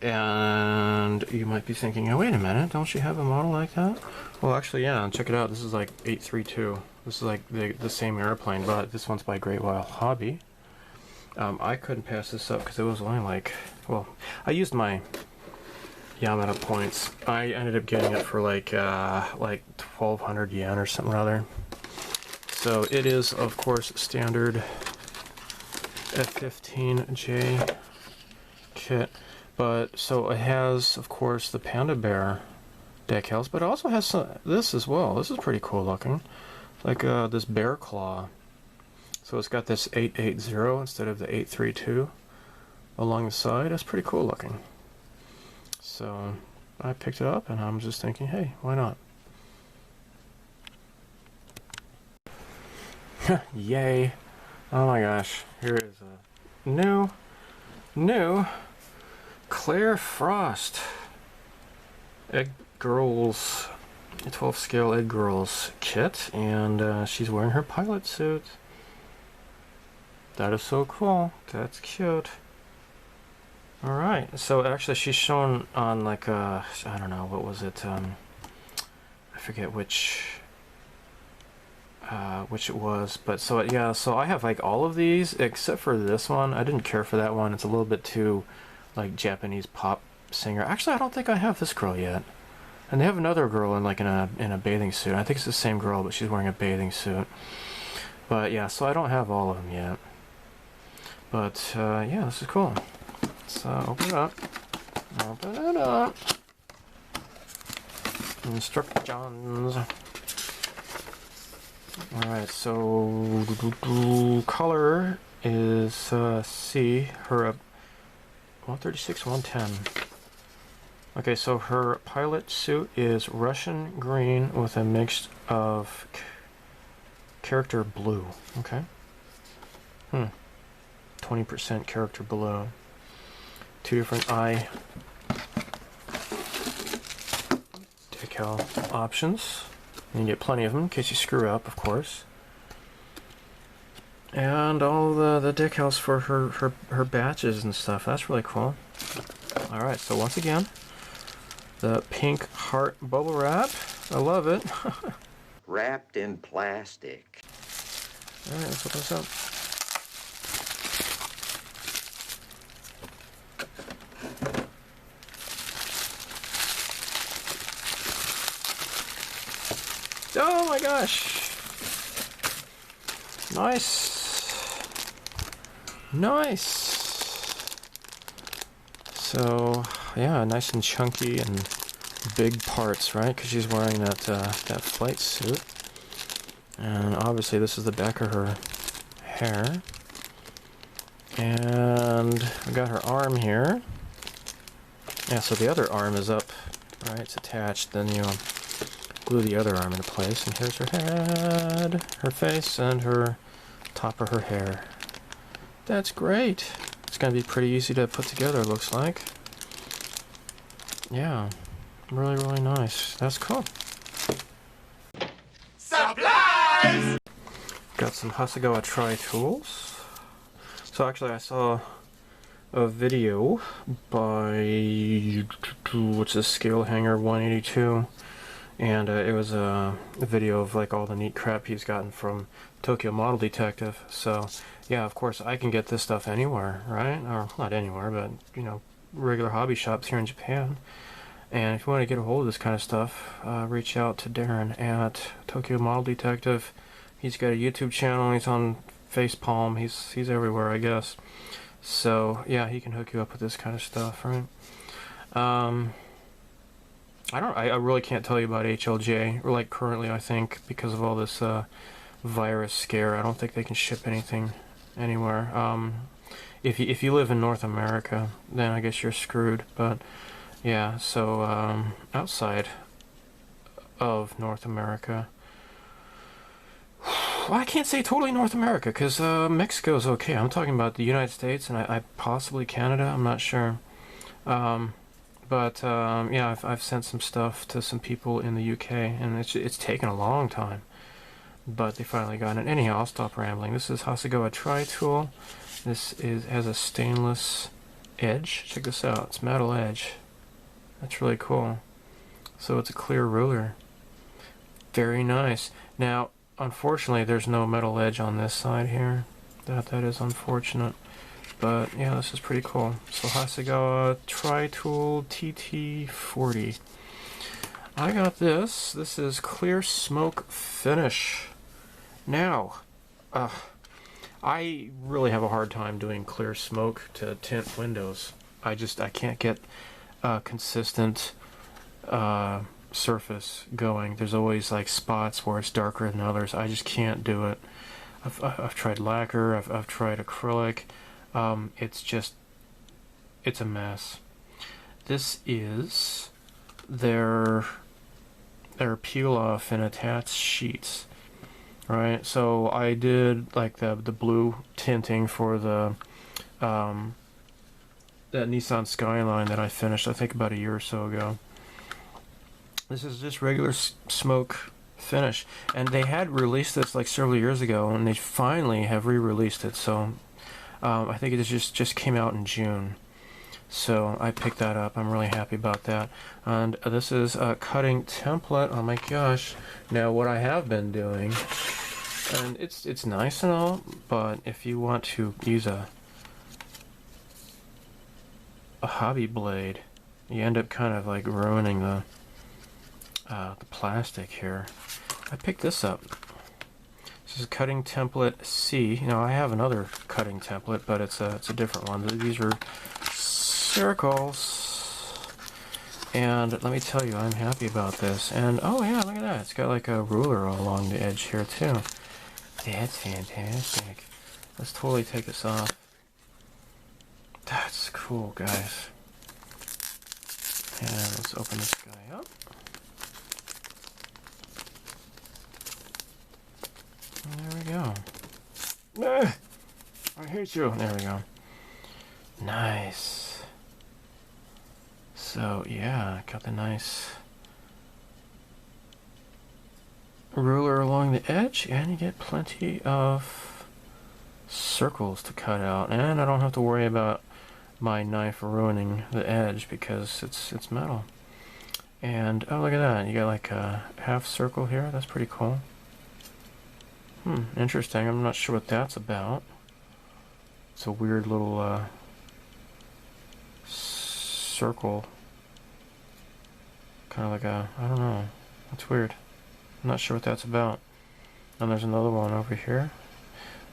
And you might be thinking, oh wait a minute, don't you have a model like that? Well actually yeah, check it out, this is like 832. This is like the same airplane, but this one's by Great Wall Hobby. I couldn't pass this up because it was only like, well, I used my Yamada points. I ended up getting it for like 1,200 yen or something or other. So it is, of course, standard F-15J kit. But so it has, of course, the Panda Bear decals, but it also has this as well. This is pretty cool looking, like this bear claw. So it's got this 880 instead of the 832 along the side. That's pretty cool looking. So I picked it up, and I'm just thinking, hey, why not? Yay! Oh my gosh! Here is a new Claire Frost Egg Girls, 12 scale Egg Girls kit, and she's wearing her pilot suit. That is so cool. That's cute. Alright, so actually she's shown on like I don't know, what was it, I forget which it was, but so yeah, so I have like all of these except for this one. I didn't care for that one. It's a little bit too like Japanese pop singer. Actually, I don't think I have this girl yet. And they have another girl in like in a bathing suit. I think it's the same girl, but she's wearing a bathing suit. But yeah, so I don't have all of them yet. But yeah, this is cool. So open it up. Open it up. Instructions. Alright, so color is C. Her 136, 110. Okay, so her pilot suit is Russian green with a mix of character blue. Okay. 20% character blue. Two different eye decal options. And you get plenty of them in case you screw up, of course. And all the decals for her batches and stuff. That's really cool. Alright, so once again, the pink heart bubble wrap. I love it. Wrapped in plastic. Alright, let's open this up. Oh my gosh! Nice! Nice! So, yeah, nice and chunky and big parts, right? Because she's wearing that flight suit. And obviously this is the back of her hair. And we got her arm here. Yeah, so the other arm is up, right? It's attached. Then you glue the other arm into place, and here's her head, her face, and her top of her hair. That's great. It's gonna be pretty easy to put together, looks like. Yeah, really, really nice. That's cool. Supplies! Got some Hasegawa tri-tools. So actually I saw a video by, what's this, Scale Hanger 182, and it was a video of like all the neat crap he's gotten from Tokyo Model Detective. So yeah, of course I can get this stuff anywhere, right? Or not anywhere, but you know, regular hobby shops here in Japan. And if you want to get a hold of this kind of stuff, reach out to Darren at Tokyo Model Detective. He's got a YouTube channel, he's on Facepalm, he's everywhere, I guess. So yeah, he can hook you up with this kind of stuff, right? I really can't tell you about HLJ, like currently, I think, because of all this virus scare. I don't think they can ship anything anywhere. If you live in North America, then I guess you're screwed. But yeah, so outside of North America, well, I can't say totally North America, because Mexico's okay. I'm talking about the United States and I possibly Canada. I'm not sure. But yeah, I've sent some stuff to some people in the UK, and it's taken a long time, but they finally got it. Anyhow, I'll stop rambling. This is Hasegawa tri-tool. This has a stainless edge. Check this out. It's metal edge. That's really cool. So it's a clear ruler. Very nice. Now, unfortunately, there's no metal edge on this side here. That is unfortunate. But yeah, this is pretty cool. So Hasegawa tri-tool TT40. I got this. This is clear smoke finish. Now, I really have a hard time doing clear smoke to tint windows. I can't get a consistent surface going. There's always like spots where it's darker than others. I just can't do it. I've tried lacquer. I've tried acrylic. It's a mess. This is their peel off and attach sheets, right? So I did like the blue tinting for the that Nissan Skyline that I finished, I think, about a year or so ago. This is just regular smoke finish, and they had released this like several years ago, and they finally have re-released it. So I think it just came out in June, so I picked that up. I'm really happy about that. And this is a cutting template. Oh my gosh! Now what I have been doing, and it's nice and all, but if you want to use a hobby blade, you end up kind of like ruining the plastic here. I picked this up. This is cutting template C. Now I have another cutting template, but it's a different one. These are circles, and let me tell you, I'm happy about this. And oh yeah, look at that! It's got like a ruler along the edge here too. That's fantastic. Let's totally take this off. That's cool, guys. And let's open this guy up. There we go. I hate you. There we go. Nice. So yeah, got the nice ruler along the edge, and you get plenty of circles to cut out, and I don't have to worry about my knife ruining the edge because it's metal. And oh, look at that, you got like a half circle here. That's pretty cool. Interesting. I'm not sure what that's about. It's a weird little circle, kind of like a, I don't know, it's weird. I'm not sure what that's about. And there's another one over here,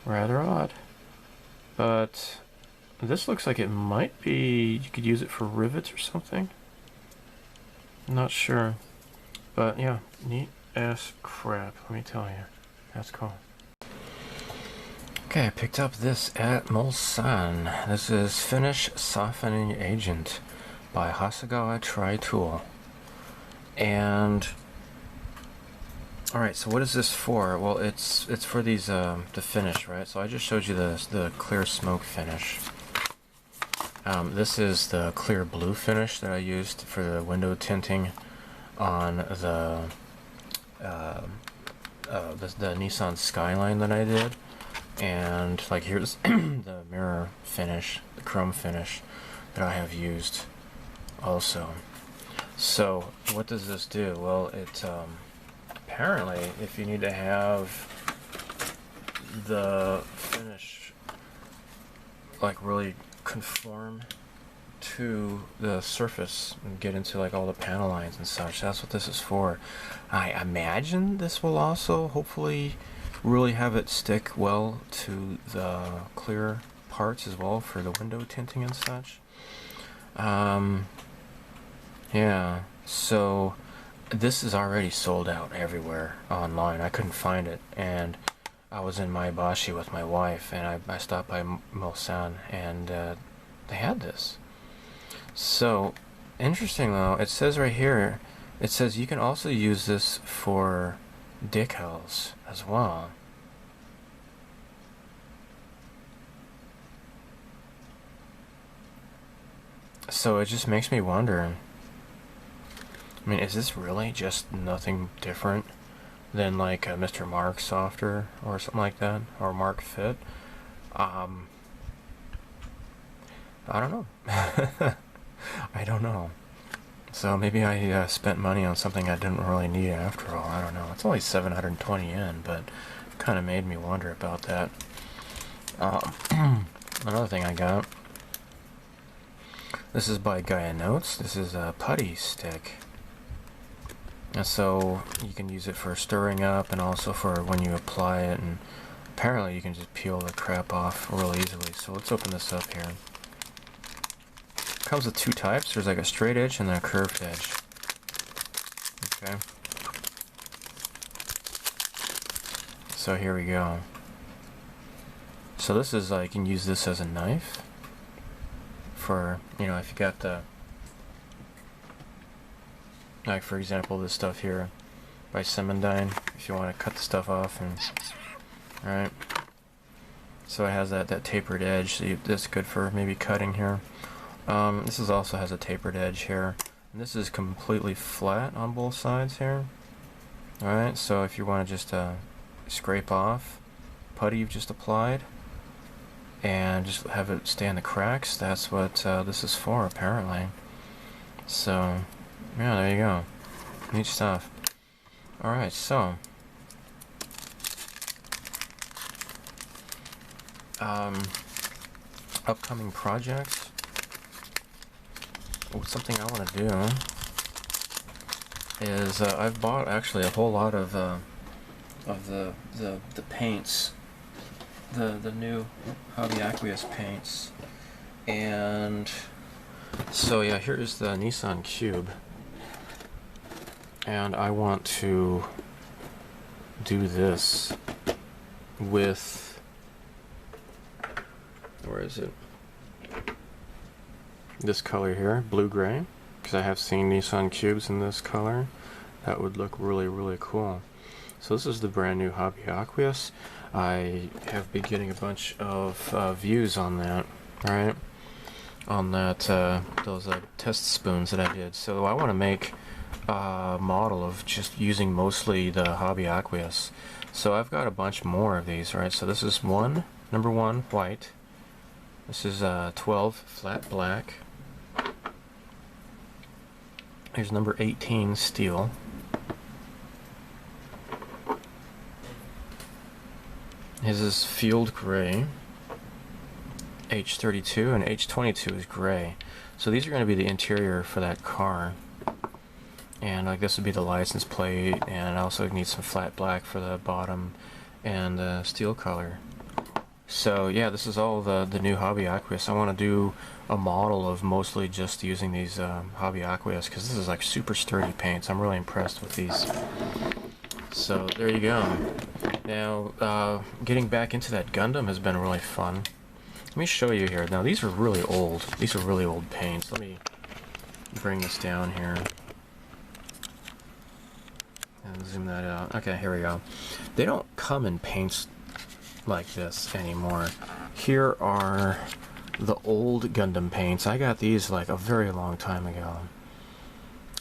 rather odd, but this looks like it might be, you could use it for rivets or something. I'm not sure, but yeah, neat ass crap, let me tell you. That's cool. Okay, I picked up this at Mulsan. This is Finish Softening Agent by Hasegawa tri-tool. And alright, so what is this for? Well, it's for these the finish, right? So I just showed you the clear smoke finish. This is the clear blue finish that I used for the window tinting on the the Nissan Skyline that I did, and like here's the mirror finish, the chrome finish that I have used also. So what does this do? Well, it apparently, if you need to have the finish like really conform to the surface and get into like all the panel lines and such, that's what this is for. I imagine this will also hopefully really have it stick well to the clear parts as well for the window tinting and such. Yeah, so this is already sold out everywhere online. I couldn't find it, and I was in Maebashi with my wife, and I stopped by Mulsanne, and they had this. So, interesting though, it says right here, it says you can also use this for decals as well. So it just makes me wonder, I mean, is this really just nothing different than like a Mr. Mark Softer or something like that, or Mark Fit? I don't know. I don't know. So maybe I spent money on something I didn't really need after all. I don't know. It's only 720 yen, but kind of made me wonder about that. Another thing I got. This is by Gaia Notes. This is a putty stick. And so you can use it for stirring up and also for when you apply it, and apparently you can just peel the crap off real easily. So let's open this up here. It comes with two types. There's like a straight edge and then a curved edge. Okay. So here we go. So this is like, you can use this as a knife for, you know, if you got the, like for example this stuff here by Cemendyne, if you want to cut the stuff off, and alright, so it has that tapered edge, so that's good for maybe cutting here. This is also has a tapered edge here, and this is completely flat on both sides here. Alright, so if you want to just scrape off putty you've just applied and just have it stay in the cracks, that's what this is for apparently. So yeah, there you go. Neat stuff. Alright, so upcoming projects. Oh, something I want to do is I've bought actually a whole lot of the paints, the new Hobby Aqueous paints, and so yeah, here's the Nissan Cube, and I want to do this with, where is it? This color here, blue-gray, because I have seen Nissan Cubes in this color. That would look really, really cool. So this is the brand new Hobby Aqueous. I have been getting a bunch of views on that, right? On that, those test spoons that I did. So I want to make a model of just using mostly the Hobby Aqueous. So I've got a bunch more of these, right? So this is number 1 white. This is 12 flat black. Here's number 18 steel. His is field gray. H32 and H22 is gray. So these are going to be the interior for that car. And like this would be the license plate, and I also need some flat black for the bottom and the steel color. So yeah, this is all the new Hobby Aqueous. I want to do a model of mostly just using these Hobby Aqueous, because this is like super sturdy paints. I'm really impressed with these. So there you go. Now getting back into that Gundam has been really fun. Let me show you here. Now these are really old. These are really old paints. Let me bring this down here and zoom that out. Okay, here we go. They don't come in paints like this anymore. Here are the old Gundam paints. I got these like a very long time ago.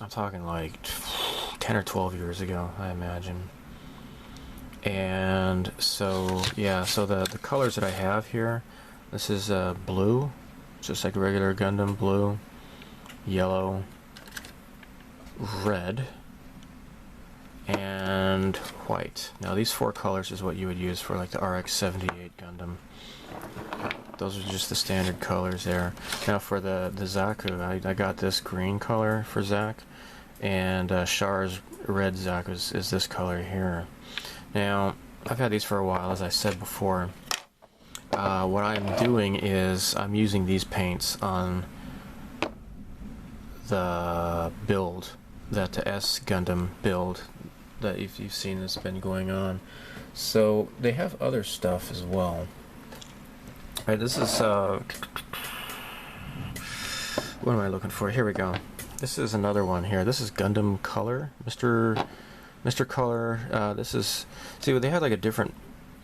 I'm talking like 10 or 12 years ago, I imagine. And so, yeah, so the colors that I have here, this is blue, just like regular Gundam blue, yellow, red, and white. Now these 4 colors is what you would use for like the RX-78 Gundam. Those are just the standard colors there. Now for the Zaku, I got this green color for Zack, and Char's red Zack is this color here. Now, I've had these for a while, as I said before. What I'm doing is I'm using these paints on the build, that the S Gundam build that if you've seen that's been going on. So they have other stuff as well. Alright, this is what am I looking for? Here we go. This is another one here. This is Gundam Color, Mr. Color. This is, see, they had like a different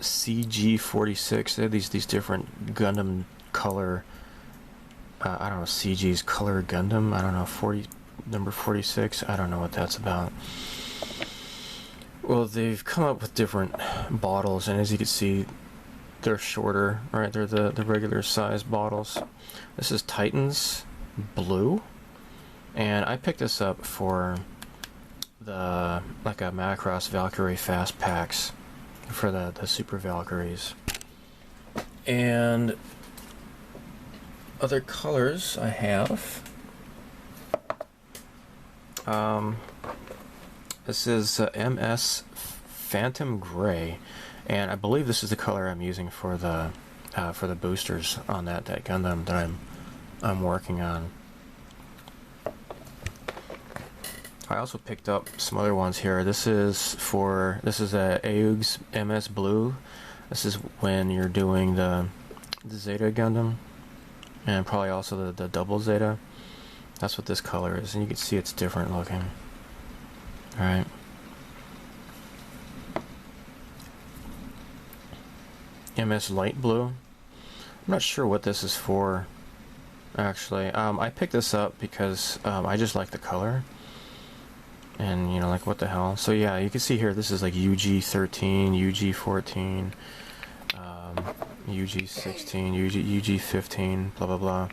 CG46. They had these different Gundam Color. I don't know, CG's Color Gundam. I don't know, number 46. I don't know what that's about. Well, they've come up with different bottles, and as you can see, they're shorter. Right, they're the regular size bottles. This is Titan's Blue, and I picked this up for the like a Macross Valkyrie fast packs for the Super Valkyries. And other colors I have. This is MS Phantom Gray, and I believe this is the color I'm using for the boosters on that Gundam that I'm working on. I also picked up some other ones here. This is a Aug's MS Blue. This is when you're doing the Zeta Gundam, and probably also the double Zeta. That's what this color is, and you can see it's different looking. Alright. MS Light Blue. I'm not sure what this is for, actually. I picked this up because I just like the color. And, you know, like, what the hell. So, yeah, you can see here, this is like UG13, UG14, UG16, UG15, blah, blah, blah.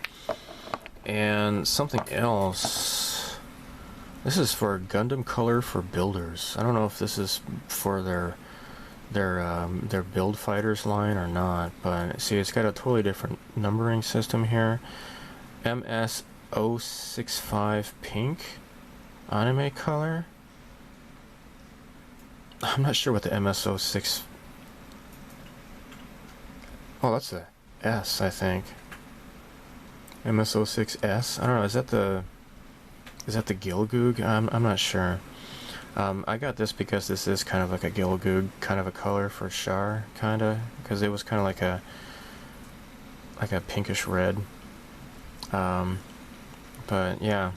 And something else. This is for Gundam Color for Builders. I don't know if this is for their Build Fighters line or not, but see, it's got a totally different numbering system here. MS065 Pink. Anime color? I'm not sure what the MS06... Oh, that's a S, I think. MS06S? I don't know, is that the Gilgoog? I'm not sure. I got this because this is kind of like a Gilgoog kind of a color for Char, kinda, because it was kind of like a pinkish red. But yeah.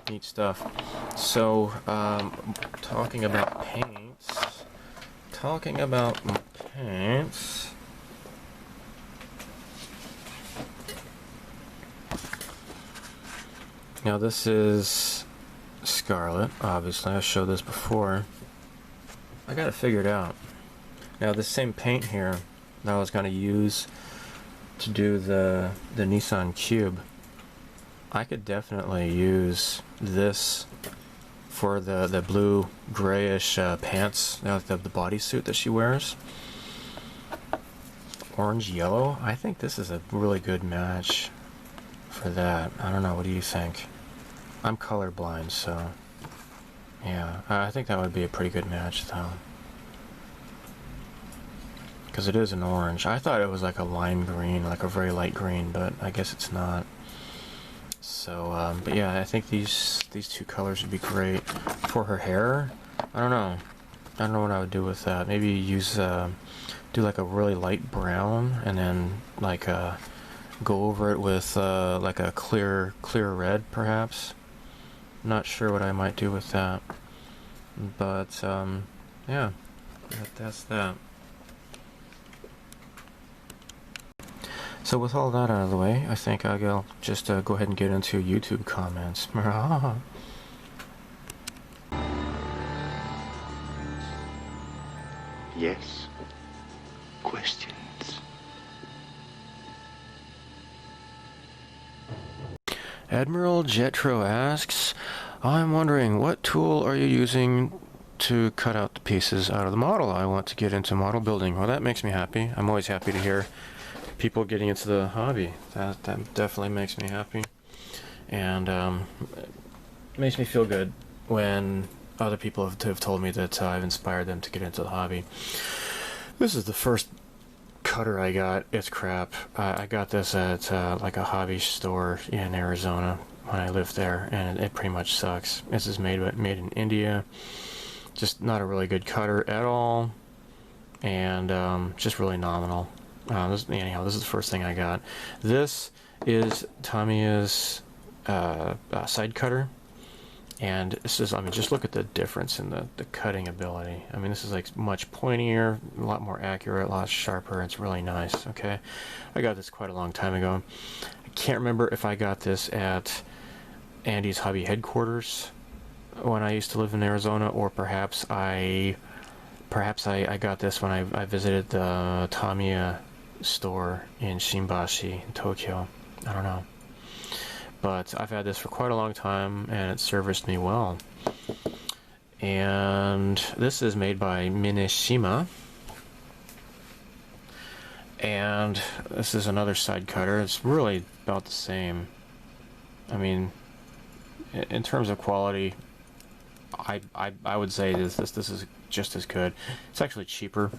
Neat stuff. So, talking about paints. Now this is Scarlet, obviously. I showed this before. I got it figured out. Now this same paint here that I was going to use to do the Nissan Cube, I could definitely use this for the blue grayish pants, the bodysuit that she wears. Orange yellow. I think this is a really good match for that. I don't know, what do you think? I'm colorblind, so yeah, I think that would be a pretty good match though, because it is an orange. I thought it was like a lime green, like a very light green, but I guess it's not. So, but yeah, I think these two colors would be great for her hair. I don't know what I would do with that. Maybe use do like a really light brown, and then like go over it with like a clear red, perhaps. Not sure what I might do with that, but yeah, that's that. So with all that out of the way, I think I'll just go ahead and get into YouTube comments. Yes. Questions. Admiral Jetro asks, I'm wondering, what tool are you using to cut out the pieces out of the model? I want to get into model building. Well, that makes me happy. I'm always happy to hear people getting into the hobby. That definitely makes me happy. And it makes me feel good when other people have told me that I've inspired them to get into the hobby. This is the first cutter I got. It's crap. I got this at like a hobby store in Arizona when I lived there, and it pretty much sucks. This is made in India. Just not a really good cutter at all, and just really nominal. Anyhow, this is the first thing I got. This is Tamiya's side cutter. And this is, I mean, just look at the difference in the cutting ability. I mean, this is like much pointier, a lot more accurate, a lot sharper. It's really nice, okay? I got this quite a long time ago. I can't remember if I got this at Andy's Hobby headquarters when I used to live in Arizona, or perhaps I got this when I visited the Tamiya store in Shinbashi in Tokyo. I don't know. But I've had this for quite a long time, and it serviced me well. And this is made by Mineshima. And this is another side cutter. It's really about the same. I mean, in terms of quality, I would say this is just as good. It's actually cheaper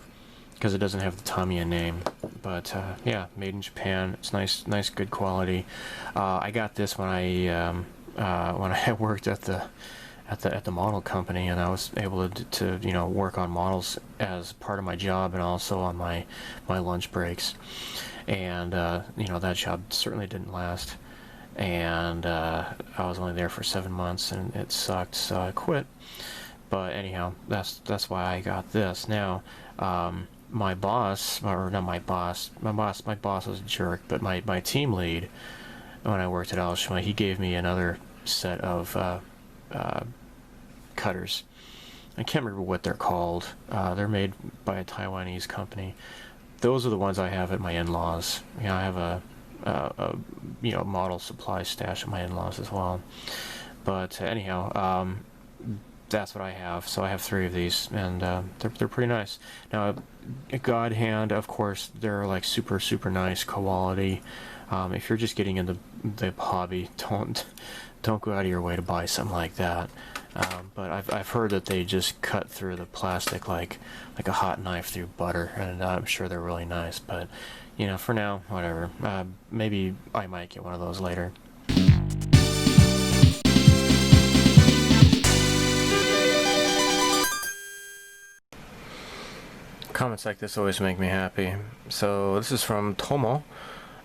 because it doesn't have the Tamiya name. But yeah, made in Japan. It's nice, good quality. I got this when I worked at the model company, and I was able to work on models as part of my job and also on my lunch breaks. And that job certainly didn't last. And I was only there for 7 months, and it sucked, so I quit. But anyhow, that's why I got this. Now, my boss was a jerk, but my team lead, when I worked at Alshima, he gave me another set of cutters. I can't remember what they're called. They're made by a Taiwanese company. Those are the ones I have at my in-laws. I have a model supply stash at my in-laws as well. But anyhow, that's what I have. So I have 3 of these, and they're pretty nice. Now, God Hand, of course, they're like super nice quality. If you're just getting into the hobby, don't go out of your way to buy something like that. But I've heard that they just cut through the plastic like a hot knife through butter, and I'm sure they're really nice. But for now, whatever. Maybe I might get one of those later. Comments like this always make me happy. So this is from Tomo,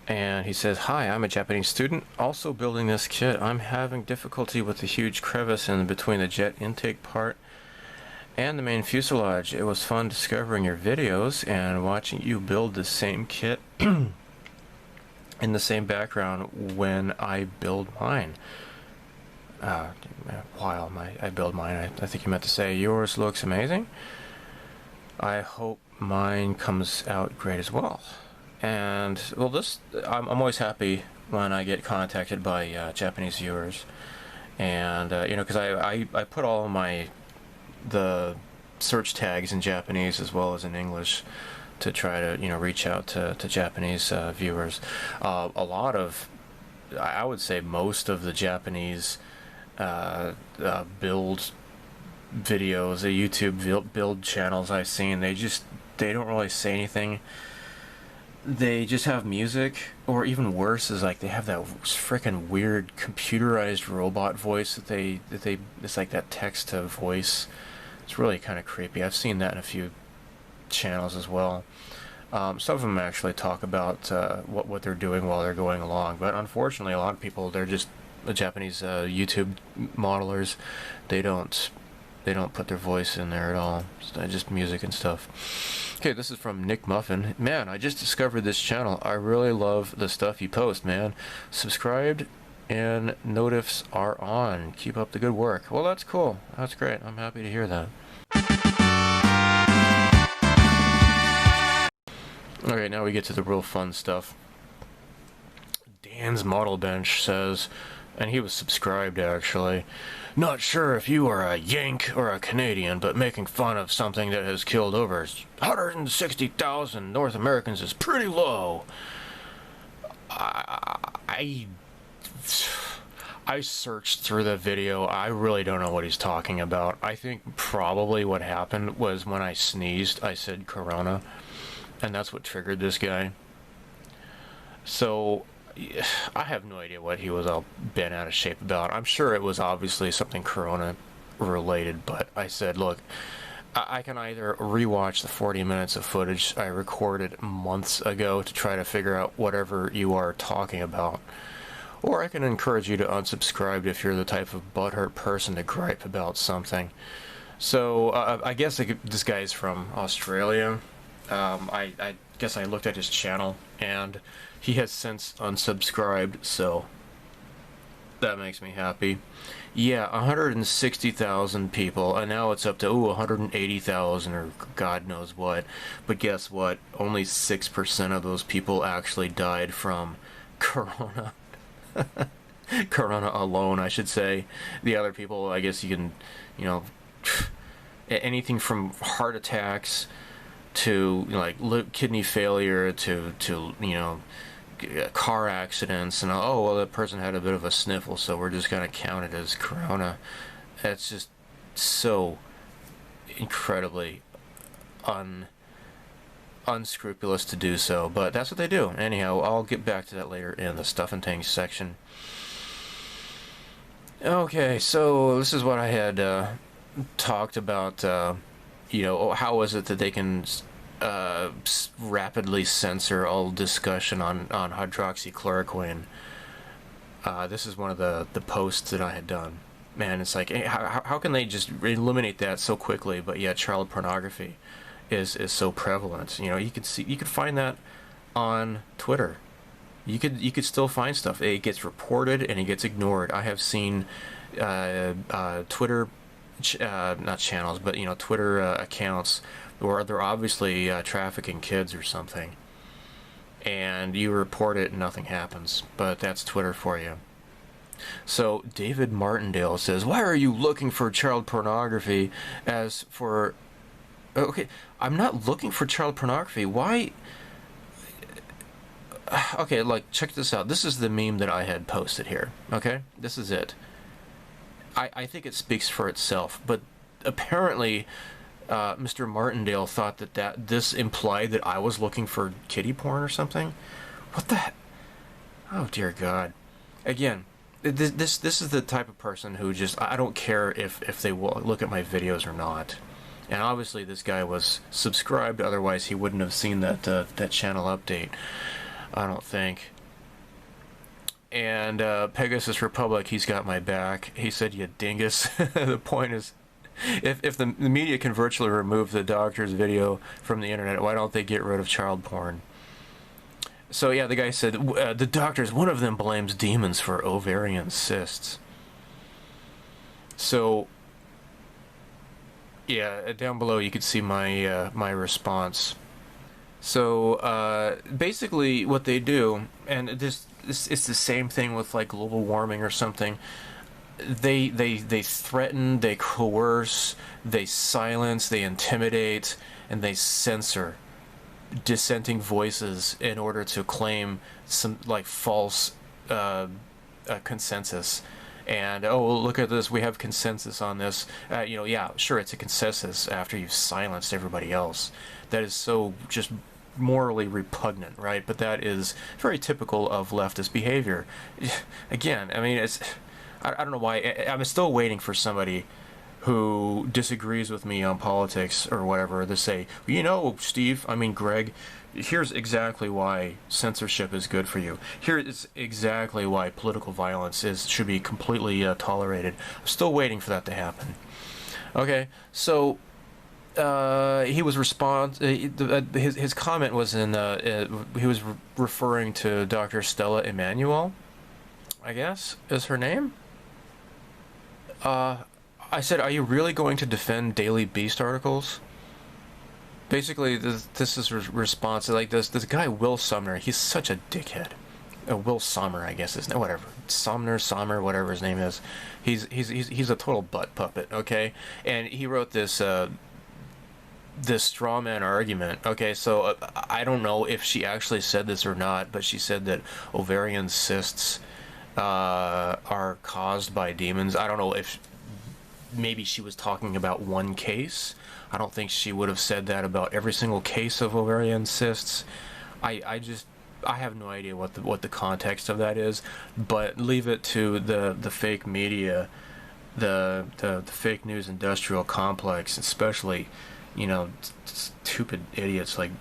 and he says, "Hi, I'm a Japanese student, also building this kit. I'm having difficulty with the huge crevice in between the jet intake part and the main fuselage. It was fun discovering your videos and watching you build the same kit in the same background when I build mine. While I build mine, I think you meant to say yours looks amazing. I hope mine comes out great as well." And well, I'm always happy when I get contacted by Japanese viewers, and because I put all of the search tags in Japanese as well as in English to try to reach out to Japanese viewers. A lot of, I would say most of the Japanese build videos, the YouTube build channels I've seen, they don't really say anything. They just have music, or even worse is like they have that freaking weird computerized robot voice that it's like that text to voice. It's really kind of creepy. I've seen that in a few channels as well. Some of them actually talk about what they're doing while they're going along, but unfortunately a lot of people, they're just the Japanese YouTube modelers. They don't put their voice in there at all. It's just music and stuff. Okay, this is from Nick Muffin. "Man, I just discovered this channel. I really love the stuff you post, man. Subscribed and notifs are on. Keep up the good work." Well, that's cool. That's great. I'm happy to hear that. Okay, now we get to the real fun stuff. Dan's Model Bench says, and he was subscribed actually, not sure if you are a Yank or a Canadian, but making fun of something that has killed over 160,000 North Americans is pretty low. I searched through the video. I really don't know what he's talking about. I think probably what happened was when I sneezed, I said Corona, and that's what triggered this guy. So I have no idea what he was all bent out of shape about. I'm sure it was obviously something Corona related, but I said, look, I can either rewatch the 40 minutes of footage I recorded months ago to try to figure out whatever you are talking about, or I can encourage you to unsubscribe if you're the type of butthurt person to gripe about something. So I guess this guy's from Australia. I guess I looked at his channel, and he has since unsubscribed, so that makes me happy. Yeah, 160,000 people, and now it's up to 180,000 or God knows what. But guess what? Only 6% of those people actually died from Corona. Corona alone, I should say. The other people, I guess you can, you know, anything from heart attacks to like kidney failure to you know, car accidents, and oh well, that person had a bit of a sniffle, so we're just gonna count it as Corona. It's just so incredibly unscrupulous to do so, but that's what they do. Anyhow, I'll get back to that later in the stuff and things section. Okay, so this is what I had talked about. You know, how is it that they can rapidly censor all discussion on hydroxychloroquine? This is one of the posts that I had done. Man, it's like, how can they just eliminate that so quickly, but yet child pornography is so prevalent? You know, you could find that on Twitter. You could still find stuff. It gets reported and it gets ignored. I have seen Twitter not channels, but you know, Twitter accounts where they're obviously trafficking kids or something, and you report it and nothing happens. But that's Twitter for you. So David Martindale says, why are you looking for child pornography? As for, okay, I'm not looking for child pornography. Why? Okay, like, check this out. This is the meme that I had posted here. Okay, this is it. I think it speaks for itself, but apparently Mr. Martindale thought that this implied that I was looking for kiddie porn or something. What the? Oh dear God! Again, this is the type of person who just, I don't care if they will look at my videos or not. And obviously this guy was subscribed, otherwise he wouldn't have seen that channel update, I don't think. And Pegasus Republic, he's got my back. He said, you dingus. The point is, if the media can virtually remove the doctor's video from the internet, why don't they get rid of child porn? So yeah, the guy said, the doctors, one of them blames demons for ovarian cysts. So yeah, down below you could see my my response. So basically what they do, and it's the same thing with like global warming or something. They threaten, they coerce, they silence, they intimidate, and they censor dissenting voices in order to claim some like false consensus. And oh, look at this, we have consensus on this. You know, yeah, sure, it's a consensus after you've silenced everybody else. That is so just morally repugnant, right? But that is very typical of leftist behavior. Again, I mean, I don't know why. I'm still waiting for somebody who disagrees with me on politics or whatever to say, you know, Steve, I mean, Greg, here's exactly why censorship is good for you. Here is exactly why political violence should be completely tolerated. I'm still waiting for that to happen. Okay, so he was his comment was in he was referring to Dr. Stella Emanuel, I guess is her name. I said, are you really going to defend Daily Beast articles? basically, this is response. Like this guy, Will Sumner, he's such a dickhead. Will Sommer, I guess his name, whatever. Sommer, whatever his name is. He's a total butt puppet, okay? And he wrote this this straw man argument. Okay, so I don't know if she actually said this or not, but she said that ovarian cysts are caused by demons. I don't know if maybe she was talking about one case. I don't think she would have said that about every single case of ovarian cysts. I have no idea what the context of that is, but leave it to the fake media, the fake news industrial complex, especially, you know, stupid idiots like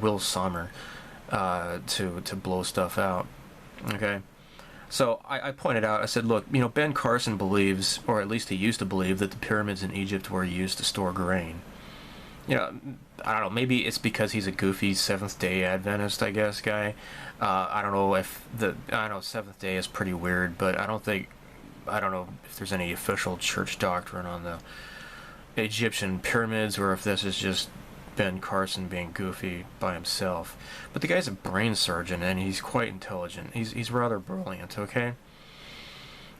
Will Sommer, to blow stuff out. Okay, so I pointed out, I said, look, you know, Ben Carson believes, or at least he used to believe, that the pyramids in Egypt were used to store grain. You know, I don't know, maybe it's because he's a goofy Seventh-day Adventist, I guess, guy. I don't know if I know Seventh-day is pretty weird, but I don't know if there's any official church doctrine on the Egyptian pyramids, or if this is just Ben Carson being goofy by himself. But the guy's a brain surgeon, and he's quite intelligent. He's rather brilliant, okay?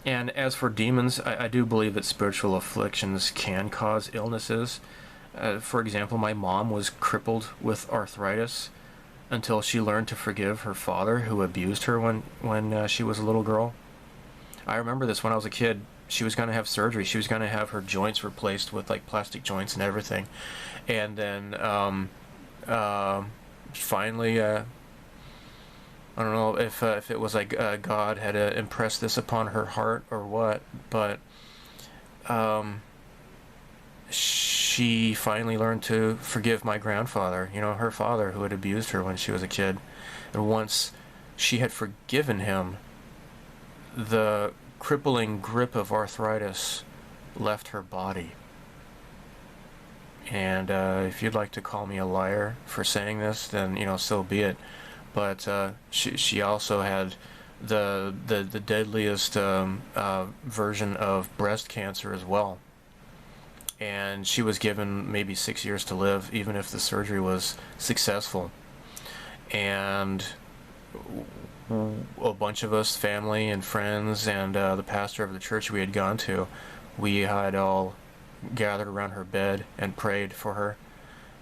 And as for demons, I do believe that spiritual afflictions can cause illnesses. For example, my mom was crippled with arthritis until she learned to forgive her father, who abused her when she was a little girl. I remember this when I was a kid. She was going to have surgery. She was going to have her joints replaced with like plastic joints and everything. And then finally, I don't know if it was like God had impressed this upon her heart or what, but she finally learned to forgive my grandfather, you know, her father, who had abused her when she was a kid. And once she had forgiven him, the crippling grip of arthritis left her body. And if you'd like to call me a liar for saying this, then, you know, so be it. But she also had the deadliest version of breast cancer as well. And she was given maybe 6 years to live, even if the surgery was successful. And a bunch of us, family and friends, and the pastor of the church we had gone to, we had all gathered around her bed and prayed for her.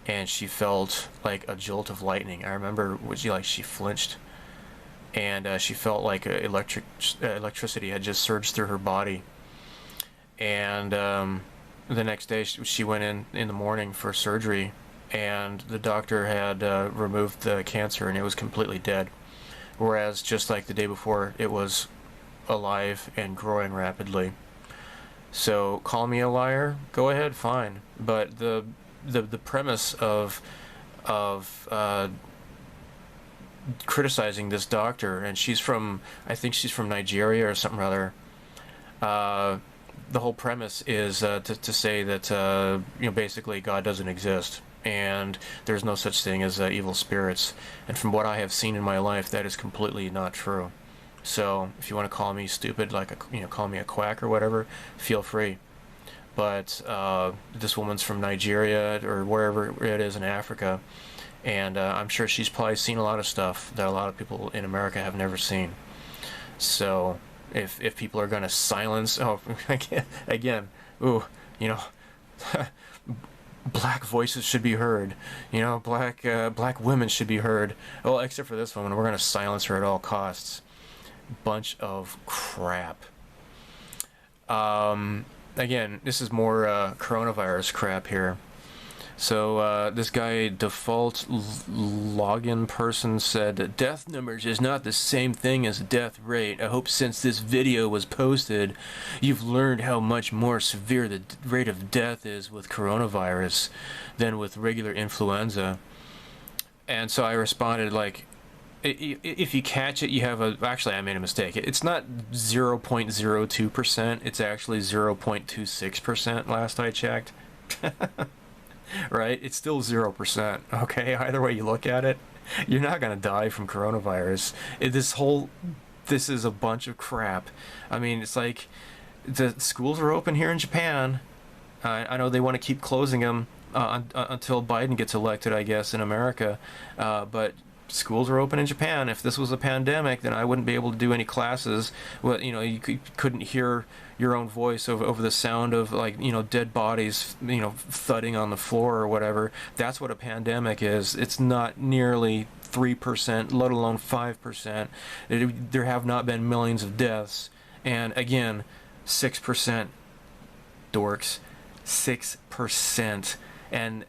And she felt like a jolt of lightning. I remember she flinched, and she felt like electricity had just surged through her body. And the next day she went in the morning for surgery, and the doctor had removed the cancer, and it was completely dead. Whereas just like the day before, it was alive and growing rapidly. So call me a liar, go ahead, fine. But the premise of criticizing this doctor, and I think she's from Nigeria or something rather. The whole premise is to say that you know, basically God doesn't exist, and there's no such thing as evil spirits. And from what I have seen in my life, that is completely not true. So if you want to call me stupid, call me a quack or whatever, feel free. But this woman's from Nigeria or wherever it is in Africa, and I'm sure she's probably seen a lot of stuff that a lot of people in America have never seen. So if people are going to silence, again, ooh, you know, black voices should be heard, you know, black women should be heard. Well, except for this woman, we're going to silence her at all costs. Bunch of crap. Again, this is more coronavirus crap here. So this guy, default login person, said death numbers is not the same thing as death rate. I hope since this video was posted, you've learned how much more severe the rate of death is with coronavirus than with regular influenza. And so I responded like, if you catch it, you have actually, I made a mistake. It's not 0.02%. It's actually 0.26% last I checked. Right? It's still 0%. Okay? Either way you look at it, you're not going to die from coronavirus. This is a bunch of crap. I mean, it's like the schools are open here in Japan. I know they want to keep closing them, until Biden gets elected, I guess, in America. But schools are open in Japan. If this was a pandemic, then I wouldn't be able to do any classes. Well, you know, you couldn't hear your own voice over the sound of, like, you know, dead bodies, you know, thudding on the floor or whatever. That's what a pandemic is. It's not nearly 3%, let alone 5%. There have not been millions of deaths. And again, 6%, dorks, 6%. And,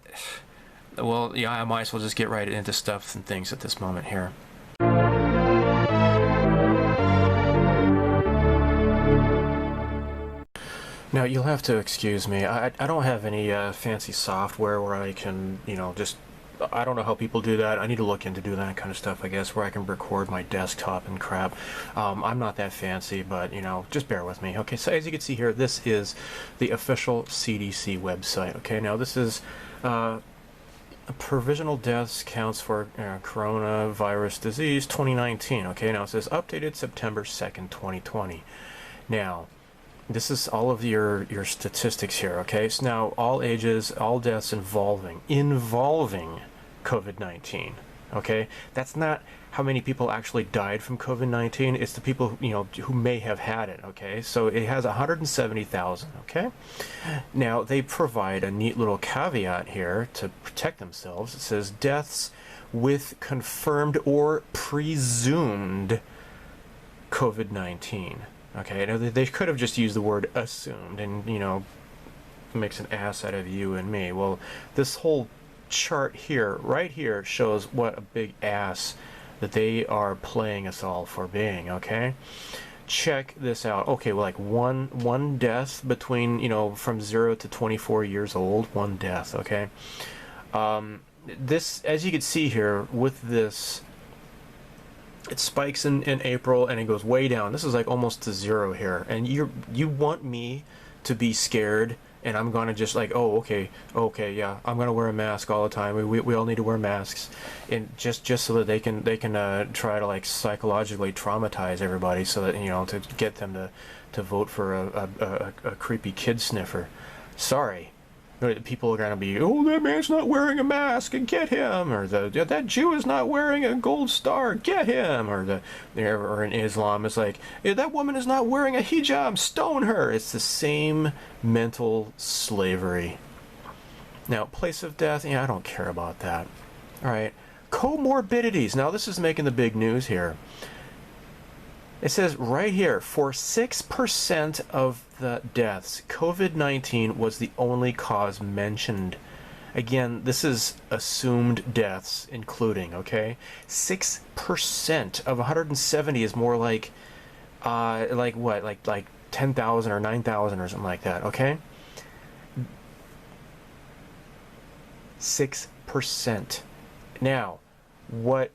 well, yeah, I might as well just get right into stuff and things at this moment here. Now, you'll have to excuse me. I don't have any fancy software where I can, you know, just... I don't know how people do that. I need to look into doing that kind of stuff, I guess, where I can record my desktop and crap. I'm not that fancy, but, you know, just bear with me. Okay, so as you can see here, this is the official CDC website. Okay, now this is provisional deaths counts for coronavirus disease 2019. Okay, now it says updated September 2nd, 2020. Now, this is all of your statistics here, okay? So now, all ages, all deaths involving COVID-19, okay? That's not how many people actually died from COVID-19. It's the people, you know, who may have had it, okay? So it has 170,000, okay? Now, they provide a neat little caveat here to protect themselves. It says deaths with confirmed or presumed COVID-19. Okay, now they could have just used the word assumed and, you know, makes an ass out of you and me. Well, this whole chart here, right here, shows what a big ass that they are playing us all for being, okay? Check this out. Okay, well, like one death between, you know, from 0 to 24 years old, one death, okay? This, as you can see here, with this, it spikes in April and it goes way down. This is like almost to 0 here. And you want me to be scared, and I'm gonna just like, oh, okay, yeah, I'm gonna wear a mask all the time. We all need to wear masks, and just so that they can try to like psychologically traumatize everybody, so that, you know, to get them to vote for a creepy kid sniffer. Sorry. People are going to be, oh, that man's not wearing a mask, and get him, or that Jew is not wearing a gold star, get him, or in Islam, it's like, that woman is not wearing a hijab, stone her. It's the same mental slavery. Now, place of death, yeah, I don't care about that. All right, comorbidities. Now, this is making the big news here. It says right here, for 6% of the deaths, COVID-19 was the only cause mentioned. Again, this is assumed deaths, including, okay? 6% of 170 is more like what? Like 10,000 or 9,000 or something like that, okay? 6%. Now, what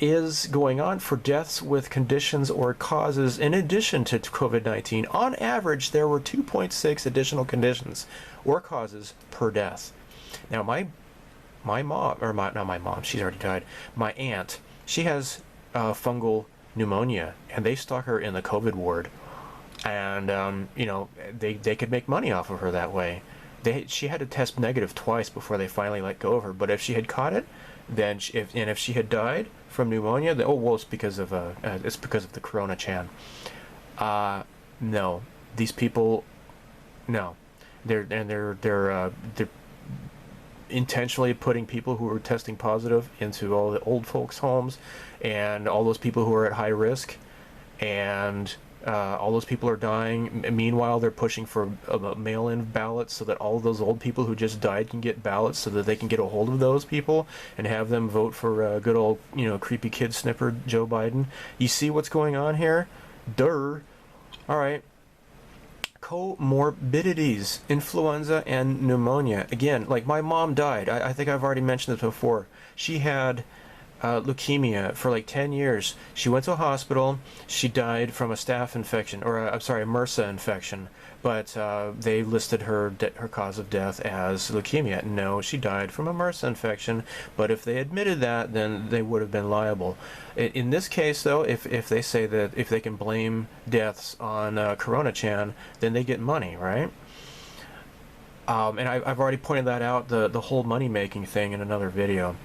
is going on for deaths with conditions or causes in addition to COVID-19? On average, there were 2.6 additional conditions or causes per death. Now, my mom, or not my mom, she's already died. My aunt, she has fungal pneumonia, and they stuck her in the COVID ward, and you know, they could make money off of her that way. She had to test negative twice before they finally let go of her. But if she had caught it, then if she had died from pneumonia, then, oh well, it's because of the Corona-chan. No, these people, no, they're intentionally putting people who are testing positive into all the old folks' homes, and all those people who are at high risk, and all those people are dying. Meanwhile, they're pushing for mail-in ballots so that all of those old people who just died can get ballots, so that they can get a hold of those people and have them vote for good old, you know, creepy kid sniffer Joe Biden. You see what's going on here? Durr. All right. Comorbidities, influenza and pneumonia. Again, like my mom died. I think I've already mentioned this before. She had leukemia for like 10 years. She went to a hospital. She died from a staph infection, or a MRSA infection, but they listed her cause of death as leukemia. No, she died from a MRSA infection, but if they admitted that, then they would have been liable. In this case, though, if they say that if they can blame deaths on Corona-chan, then they get money, right? And I've already pointed that out, the whole money-making thing, in another video.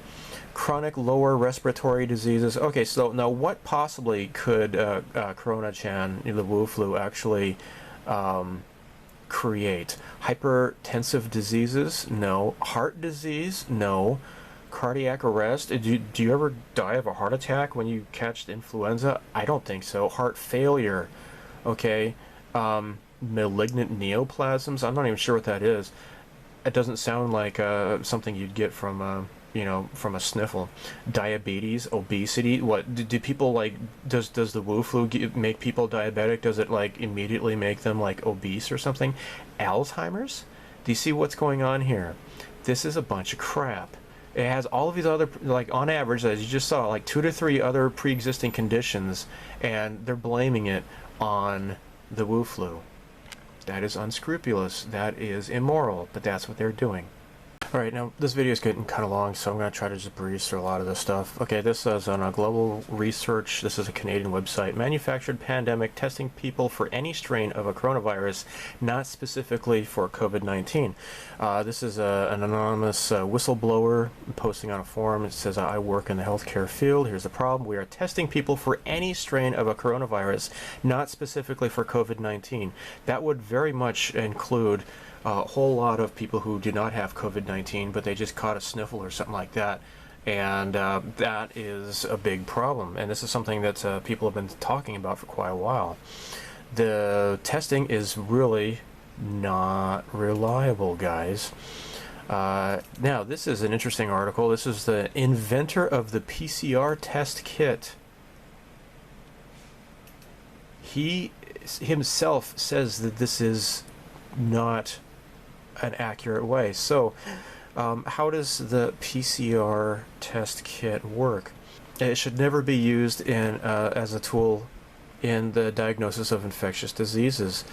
Chronic lower respiratory diseases. Okay, so now what possibly could Corona-chan, the Wu flu, actually create? Hypertensive diseases? No. Heart disease? No. Cardiac arrest? Do you ever die of a heart attack when you catch influenza? I don't think so. Heart failure? Okay. Malignant neoplasms? I'm not even sure what that is. It doesn't sound like something you'd get from from a sniffle. Diabetes, obesity. What do people like? Does the Wu flu make people diabetic? Does it like immediately make them like obese or something? Alzheimer's? Do you see what's going on here? This is a bunch of crap. It has all of these other, like on average, as you just saw, like 2 to 3 other pre-existing conditions, and they're blaming it on the Wu flu. That is unscrupulous. That is immoral. But that's what they're doing. Alright, now this video is getting kind of long, so I'm going to try to just breeze through a lot of this stuff. Okay, this is on a global research. This is a Canadian website. Manufactured pandemic testing people for any strain of a coronavirus, not specifically for COVID-19. This is an anonymous whistleblower posting on a forum. It says, I work in the healthcare field. Here's the problem. We are testing people for any strain of a coronavirus, not specifically for COVID-19. That would very much include a whole lot of people who do not have COVID-19, but they just caught a sniffle or something like that. And that is a big problem. And this is something that people have been talking about for quite a while. The testing is really not reliable, guys. Now, this is an interesting article. This is the inventor of the PCR test kit. He himself says that this is not an accurate way. So, how does the PCR test kit work? It should never be used in as a tool in the diagnosis of infectious diseases.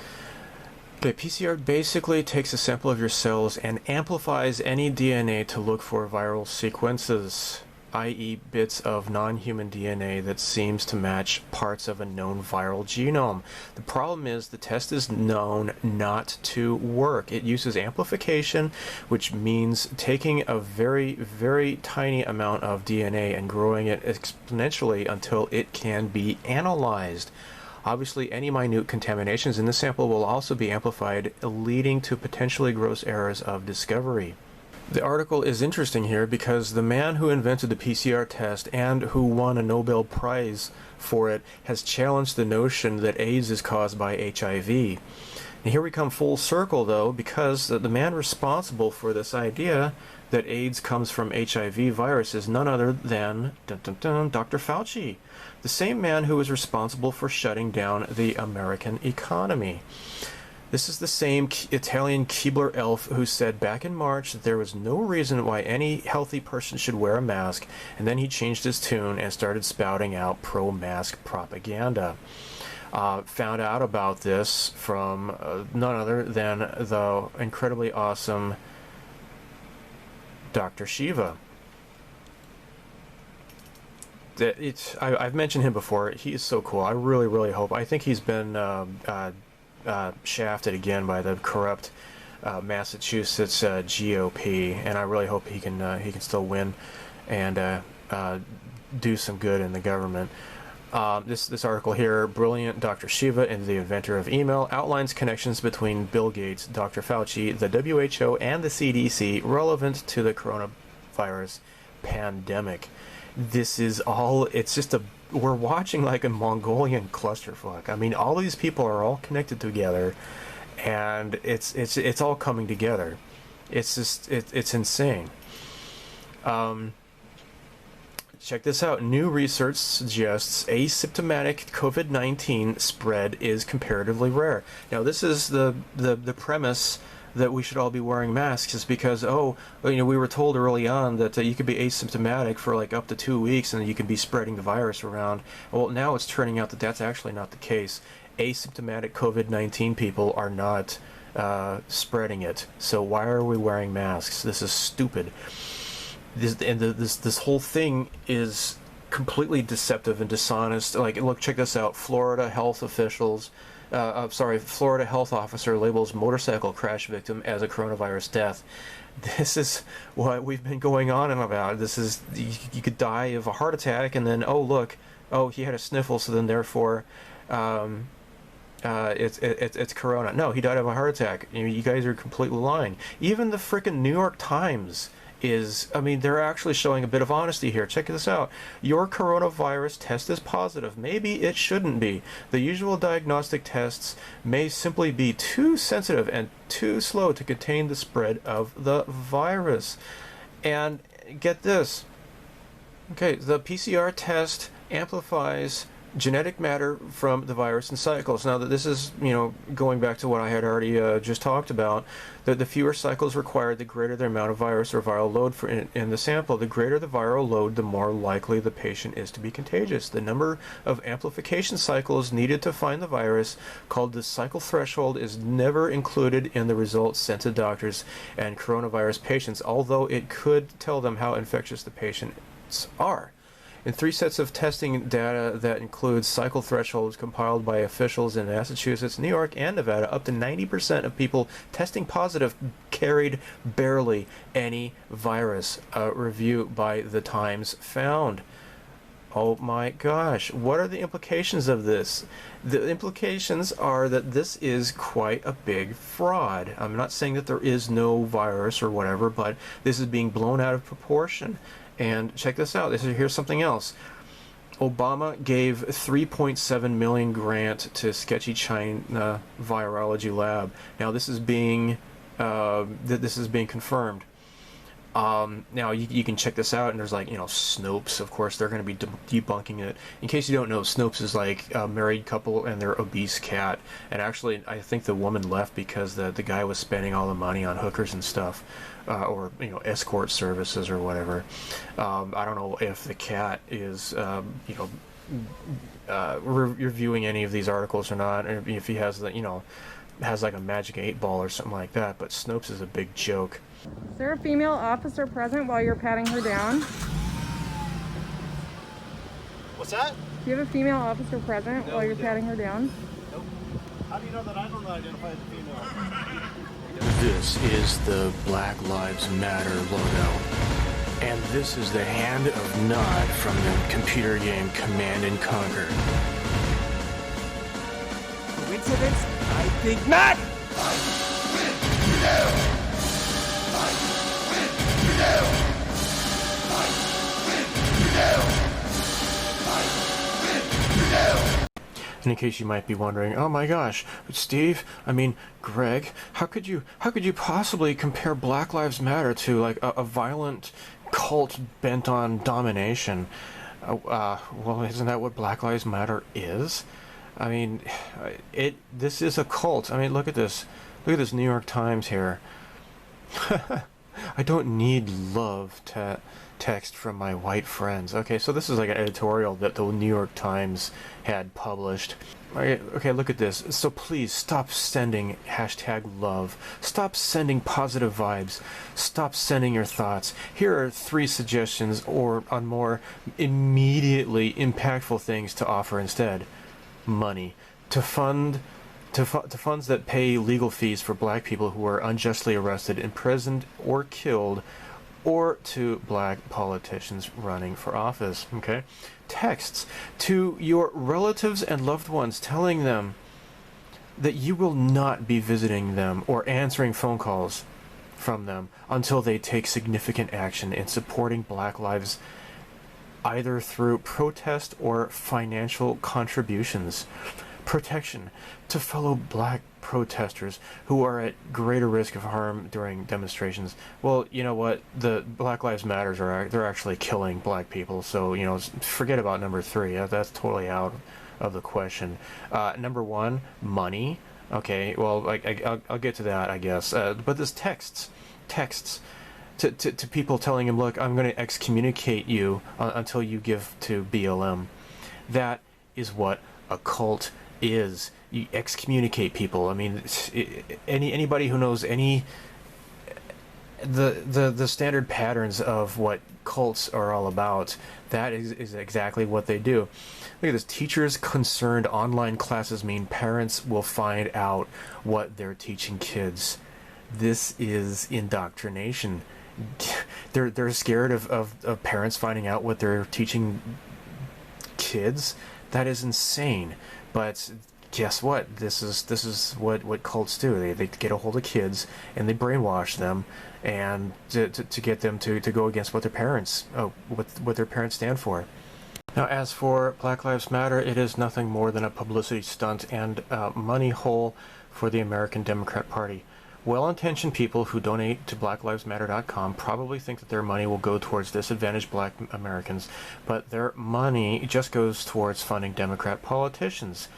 The PCR basically takes a sample of your cells and amplifies any DNA to look for viral sequences, i.e. bits of non-human DNA that seems to match parts of a known viral genome. The problem is the test is known not to work. It uses amplification, which means taking a very, very tiny amount of DNA and growing it exponentially until it can be analyzed. Obviously, any minute contaminations in the sample will also be amplified, leading to potentially gross errors of discovery. The article is interesting here because the man who invented the PCR test and who won a Nobel Prize for it has challenged the notion that AIDS is caused by HIV. And here we come full circle, though, because the man responsible for this idea that AIDS comes from HIV virus is none other than Dr. Fauci, the same man who was responsible for shutting down the American economy. This is the same Italian Keebler elf who said back in March that there was no reason why any healthy person should wear a mask, and then he changed his tune and started spouting out pro-mask propaganda. Found out about this from none other than the incredibly awesome Dr. Shiva. I've mentioned him before. He is so cool. I really, really hope. I think he's been shafted again by the corrupt Massachusetts GOP, and I really hope he can still win and do some good in the government. This article here, brilliant Dr. Shiva and the inventor of email, outlines connections between Bill Gates, Dr. Fauci, the WHO, and the CDC relevant to the coronavirus pandemic. This is all, it's just we're watching like a Mongolian clusterfuck. I mean, all these people are all connected together, and it's all coming together. It's just, it's insane. Check this out. New research suggests asymptomatic COVID-19 spread is comparatively rare. Now, this is the premise that we should all be wearing masks, is because, we were told early on that you could be asymptomatic for like up to 2 weeks and you could be spreading the virus around. Well, now it's turning out that that's actually not the case. Asymptomatic COVID-19 people are not spreading it. So why are we wearing masks? This is stupid. This whole thing is completely deceptive and dishonest. Like, look, check this out. Florida health officials Florida health officer labels motorcycle crash victim as a coronavirus death. This is what we've been going on about. This is, you could die of a heart attack, and then, oh look, oh, he had a sniffle, so then therefore it's corona. No, he died of a heart attack. You guys are completely lying. Even the frickin' New York Times is, I mean, they're actually showing a bit of honesty here. Check this out. Your coronavirus test is positive. Maybe it shouldn't be. The usual diagnostic tests may simply be too sensitive and too slow to contain the spread of the virus. And get this. Okay, the PCR test amplifies genetic matter from the virus in cycles. Now, that this is, going back to what I had already just talked about, that the fewer cycles required, the greater the amount of virus or viral load in the sample. The greater the viral load, the more likely the patient is to be contagious. The number of amplification cycles needed to find the virus, called the cycle threshold, is never included in the results sent to doctors and coronavirus patients, although it could tell them how infectious the patients are. In 3 sets of testing data that includes cycle thresholds compiled by officials in Massachusetts, New York, and Nevada, up to 90% of people testing positive carried barely any virus. A review by The Times found. Oh my gosh, what are the implications of this? The implications are that this is quite a big fraud. I'm not saying that there is no virus or whatever, but this is being blown out of proportion. And check this out. Here's something else. Obama gave $3.7 million grant to sketchy China virology lab. Now this is being confirmed. Now you can check this out, and there's Snopes. Of course, they're going to be debunking it. In case you don't know, Snopes is like a married couple and their obese cat. And actually, I think the woman left because the guy was spending all the money on hookers and stuff, or escort services or whatever. I don't know if the cat is reviewing any of these articles or not, and if he has has like a magic 8-ball or something like that. But Snopes is a big joke. Is there a female officer present while you're patting her down? What's that? Do you have a female officer present while you're patting her down? Nope. How do you know that I don't identify as a female? This is the Black Lives Matter logo. And this is the hand of Nod from the computer game Command and Conquer. Coincidence? I think not! And in case you might be wondering, oh my gosh, Greg, how could you possibly compare Black Lives Matter to like a violent cult bent on domination? Well, isn't that what Black Lives Matter is? I mean, this is a cult. I mean, look at this. Look at this New York Times here. I don't need love text from my white friends. Okay, so this is like an editorial that the New York Times had published. Okay, look at this. So please stop sending #love. Stop sending positive vibes. Stop sending your thoughts. Here are 3 suggestions on more immediately impactful things to offer instead. Money. To funds that pay legal fees for black people who are unjustly arrested, imprisoned, or killed, or to black politicians running for office. Okay? Texts to your relatives and loved ones telling them that you will not be visiting them or answering phone calls from them until they take significant action in supporting Black lives, either through protest or financial contributions. Protection to fellow black protesters who are at greater risk of harm during demonstrations. Well, you know what? The Black Lives Matters they're actually killing black people, so forget about number 3. That's totally out of the question. Number 1, money. Okay, well, I'll get to that, I guess. But this texts to people telling him, look, I'm going to excommunicate you until you give to BLM. That is what a cult is. You excommunicate people. I mean, anybody who knows the standard patterns of what cults are all about, that is exactly what they do. Look at this. Teachers concerned online classes mean parents will find out what they're teaching kids. This is indoctrination. They're scared of parents finding out what they're teaching kids. That is insane. But guess what? This is what cults do. They get a hold of kids and they brainwash them, and to get them to go against what their parents stand for. Now, as for Black Lives Matter, it is nothing more than a publicity stunt and a money hole for the American Democrat Party. Well-intentioned people who donate to blacklivesmatter.com probably think that their money will go towards disadvantaged black Americans, but their money just goes towards funding Democrat politicians,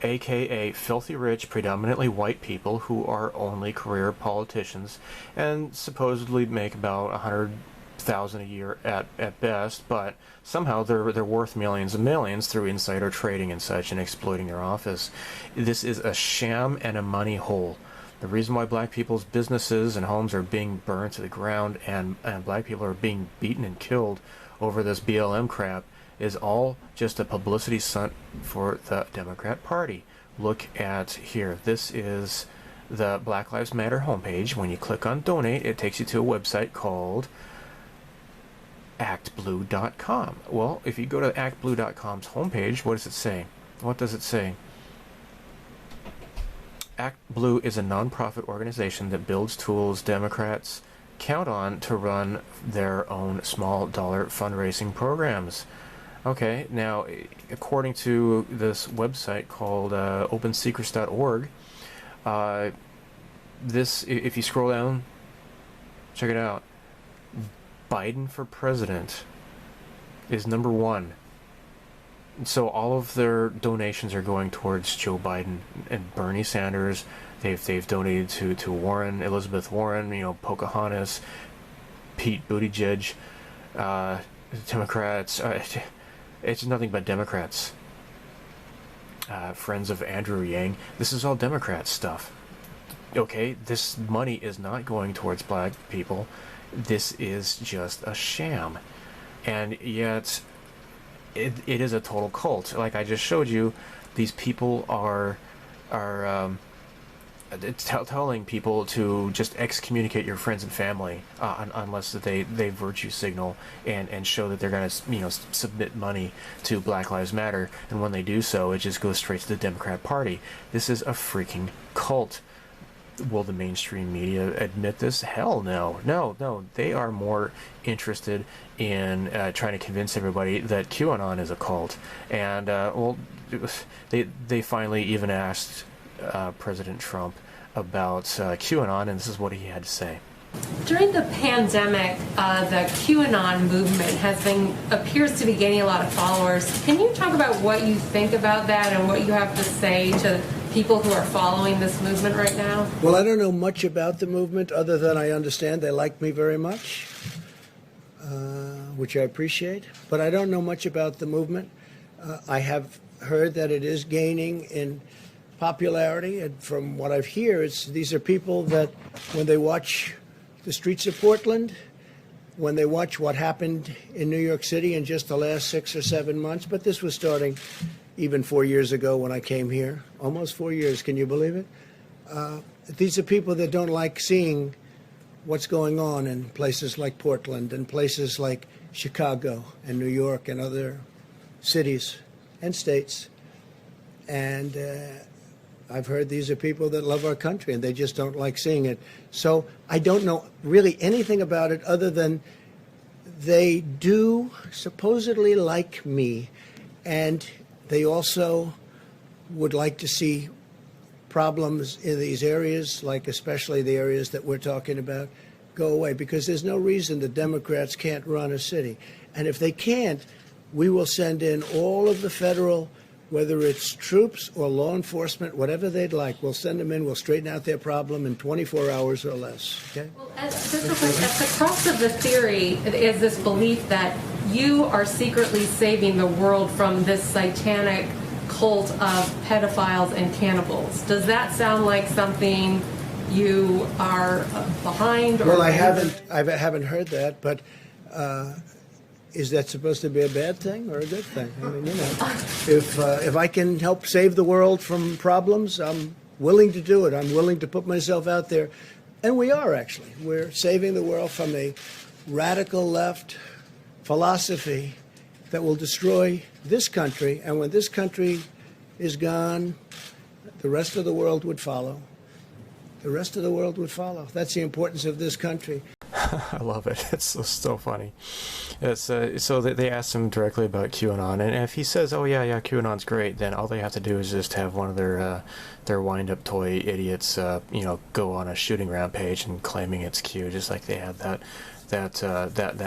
aka filthy rich, predominantly white people who are only career politicians and supposedly make about $100,000 a year at best, but somehow they're worth millions and millions through insider trading and such and exploiting their office. This is a sham and a money hole. The reason why black people's businesses and homes are being burned to the ground and black people are being beaten and killed over this BLM crap is all just a publicity stunt for the Democrat Party. Look at here. This is the Black Lives Matter homepage. When you click on donate, it takes you to a website called actblue.com. Well, if you go to actblue.com's homepage, what does it say? What does it say? Act Blue is a non-profit organization that builds tools Democrats count on to run their own small dollar fundraising programs. Okay, now, according to this website called opensecrets.org, this, if you scroll down, check it out. Biden for president is number one. So all of their donations are going towards Joe Biden and Bernie Sanders. They've donated to Warren, Elizabeth Warren, Pocahontas, Pete Buttigieg, Democrats. It's nothing but Democrats. Friends of Andrew Yang. This is all Democrat stuff. Okay, this money is not going towards black people. This is just a sham. And yet, it is a total cult. Like I just showed you, these people are telling people to just excommunicate your friends and family unless that they virtue signal and show that they're going to submit money to Black Lives Matter, and when they do so, it just goes straight to the Democrat Party. This is a freaking cult. Will the mainstream media admit this? Hell no. No. They are more interested in trying to convince everybody that QAnon is a cult. And, they finally even asked President Trump about QAnon, and this is what he had to say. During the pandemic, the QAnon movement appears to be gaining a lot of followers. Can you talk about what you think about that and what you have to say to people who are following this movement right now? Well, I don't know much about the movement other than I understand they like me very much, which I appreciate. But I don't know much about the movement. I have heard that it is gaining in popularity, and from what I've heard, these are people that when they watch the streets of Portland, when they watch what happened in New York City in just the last 6 or 7 months, but this was starting even 4 years ago when I came here, almost 4 years, can you believe it? These are people that don't like seeing what's going on in places like Portland and places like Chicago and New York and other cities and states. And I've heard these are people that love our country and they just don't like seeing it. So I don't know really anything about it other than they do supposedly like me, and they also would like to see problems in these areas, like especially the areas that we're talking about, go away, because there's no reason the Democrats can't run a city. And if they can't, we will send in all of the federal, whether it's troops or law enforcement, whatever they'd like. We'll send them in. We'll straighten out their problem in 24 hours or less. Okay? Well, just real quick, at the crux of the theory is this belief that you are secretly saving the world from this satanic cult of pedophiles and cannibals. Does that sound like something you are behind? Or Well, I haven't heard that, but is that supposed to be a bad thing or a good thing? I mean, if I can help save the world from problems, I'm willing to do it. I'm willing to put myself out there, and we are actually. We're saving the world from a radical left philosophy that will destroy this country, and when this country is gone, the rest of the world would follow. The rest of the world would follow. That's the importance of this country. I love it. It's so funny. It's so they asked him directly about QAnon, and if he says, "Oh yeah, QAnon's great," then all they have to do is just have one of their wind-up toy idiots, go on a shooting rampage and claiming it's Q, just like they had that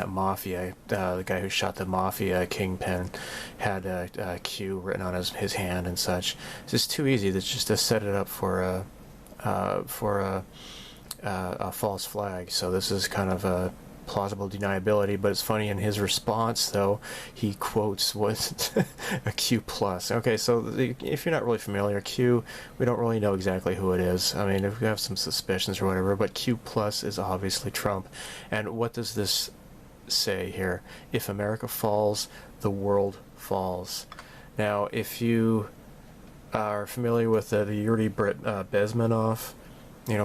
mafia, the guy who shot the mafia kingpin had Q written on his hand and such. It's just too easy. That's just to set it up for a false flag. So this is kind of a plausible deniability, but it's funny in his response, though, he quotes what a Q plus. Okay, so if you're not really familiar, Q, we don't really know exactly who it is. I mean, if we have some suspicions or whatever, but Q plus is obviously Trump. And what does this say here? If America falls, the world falls. Now, if you are familiar with the Yuri Bezmenov,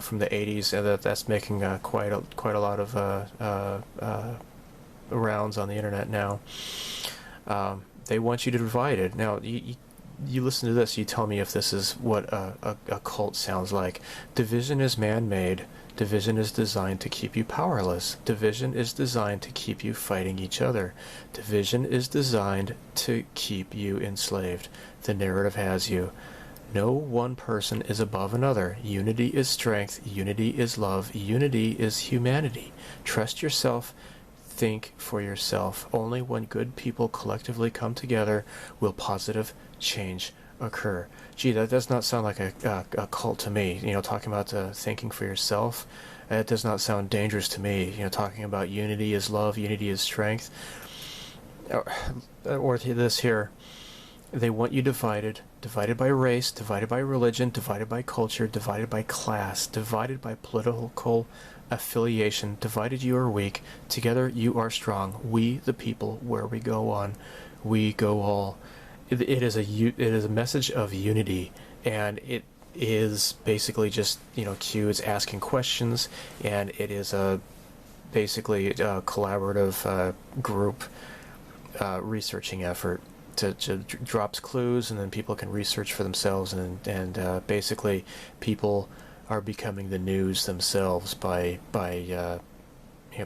from the 80s, and that's making quite a lot of rounds on the internet now. They want you to divide it. Now, you listen to this, you tell me if this is what a cult sounds like. Division is man-made. Division is designed to keep you powerless. Division is designed to keep you fighting each other. Division is designed to keep you enslaved. The narrative has you. No one person is above another. Unity is strength. Unity is love. Unity is humanity. Trust yourself. Think for yourself. Only when good people collectively come together will positive change occur. Gee, that does not sound like a cult to me. Talking about thinking for yourself. It does not sound dangerous to me. Talking about unity is love. Unity is strength. Or this here. They want you divided by race, divided by religion, divided by culture, divided by class, divided by political affiliation. Divided you are weak, together you are strong. We, the people, where we go on, we go all. It is a message of unity, and it is basically just, Q is asking questions, and it is basically a collaborative group researching effort. To drops clues, and then people can research for themselves, and basically people are becoming the news themselves by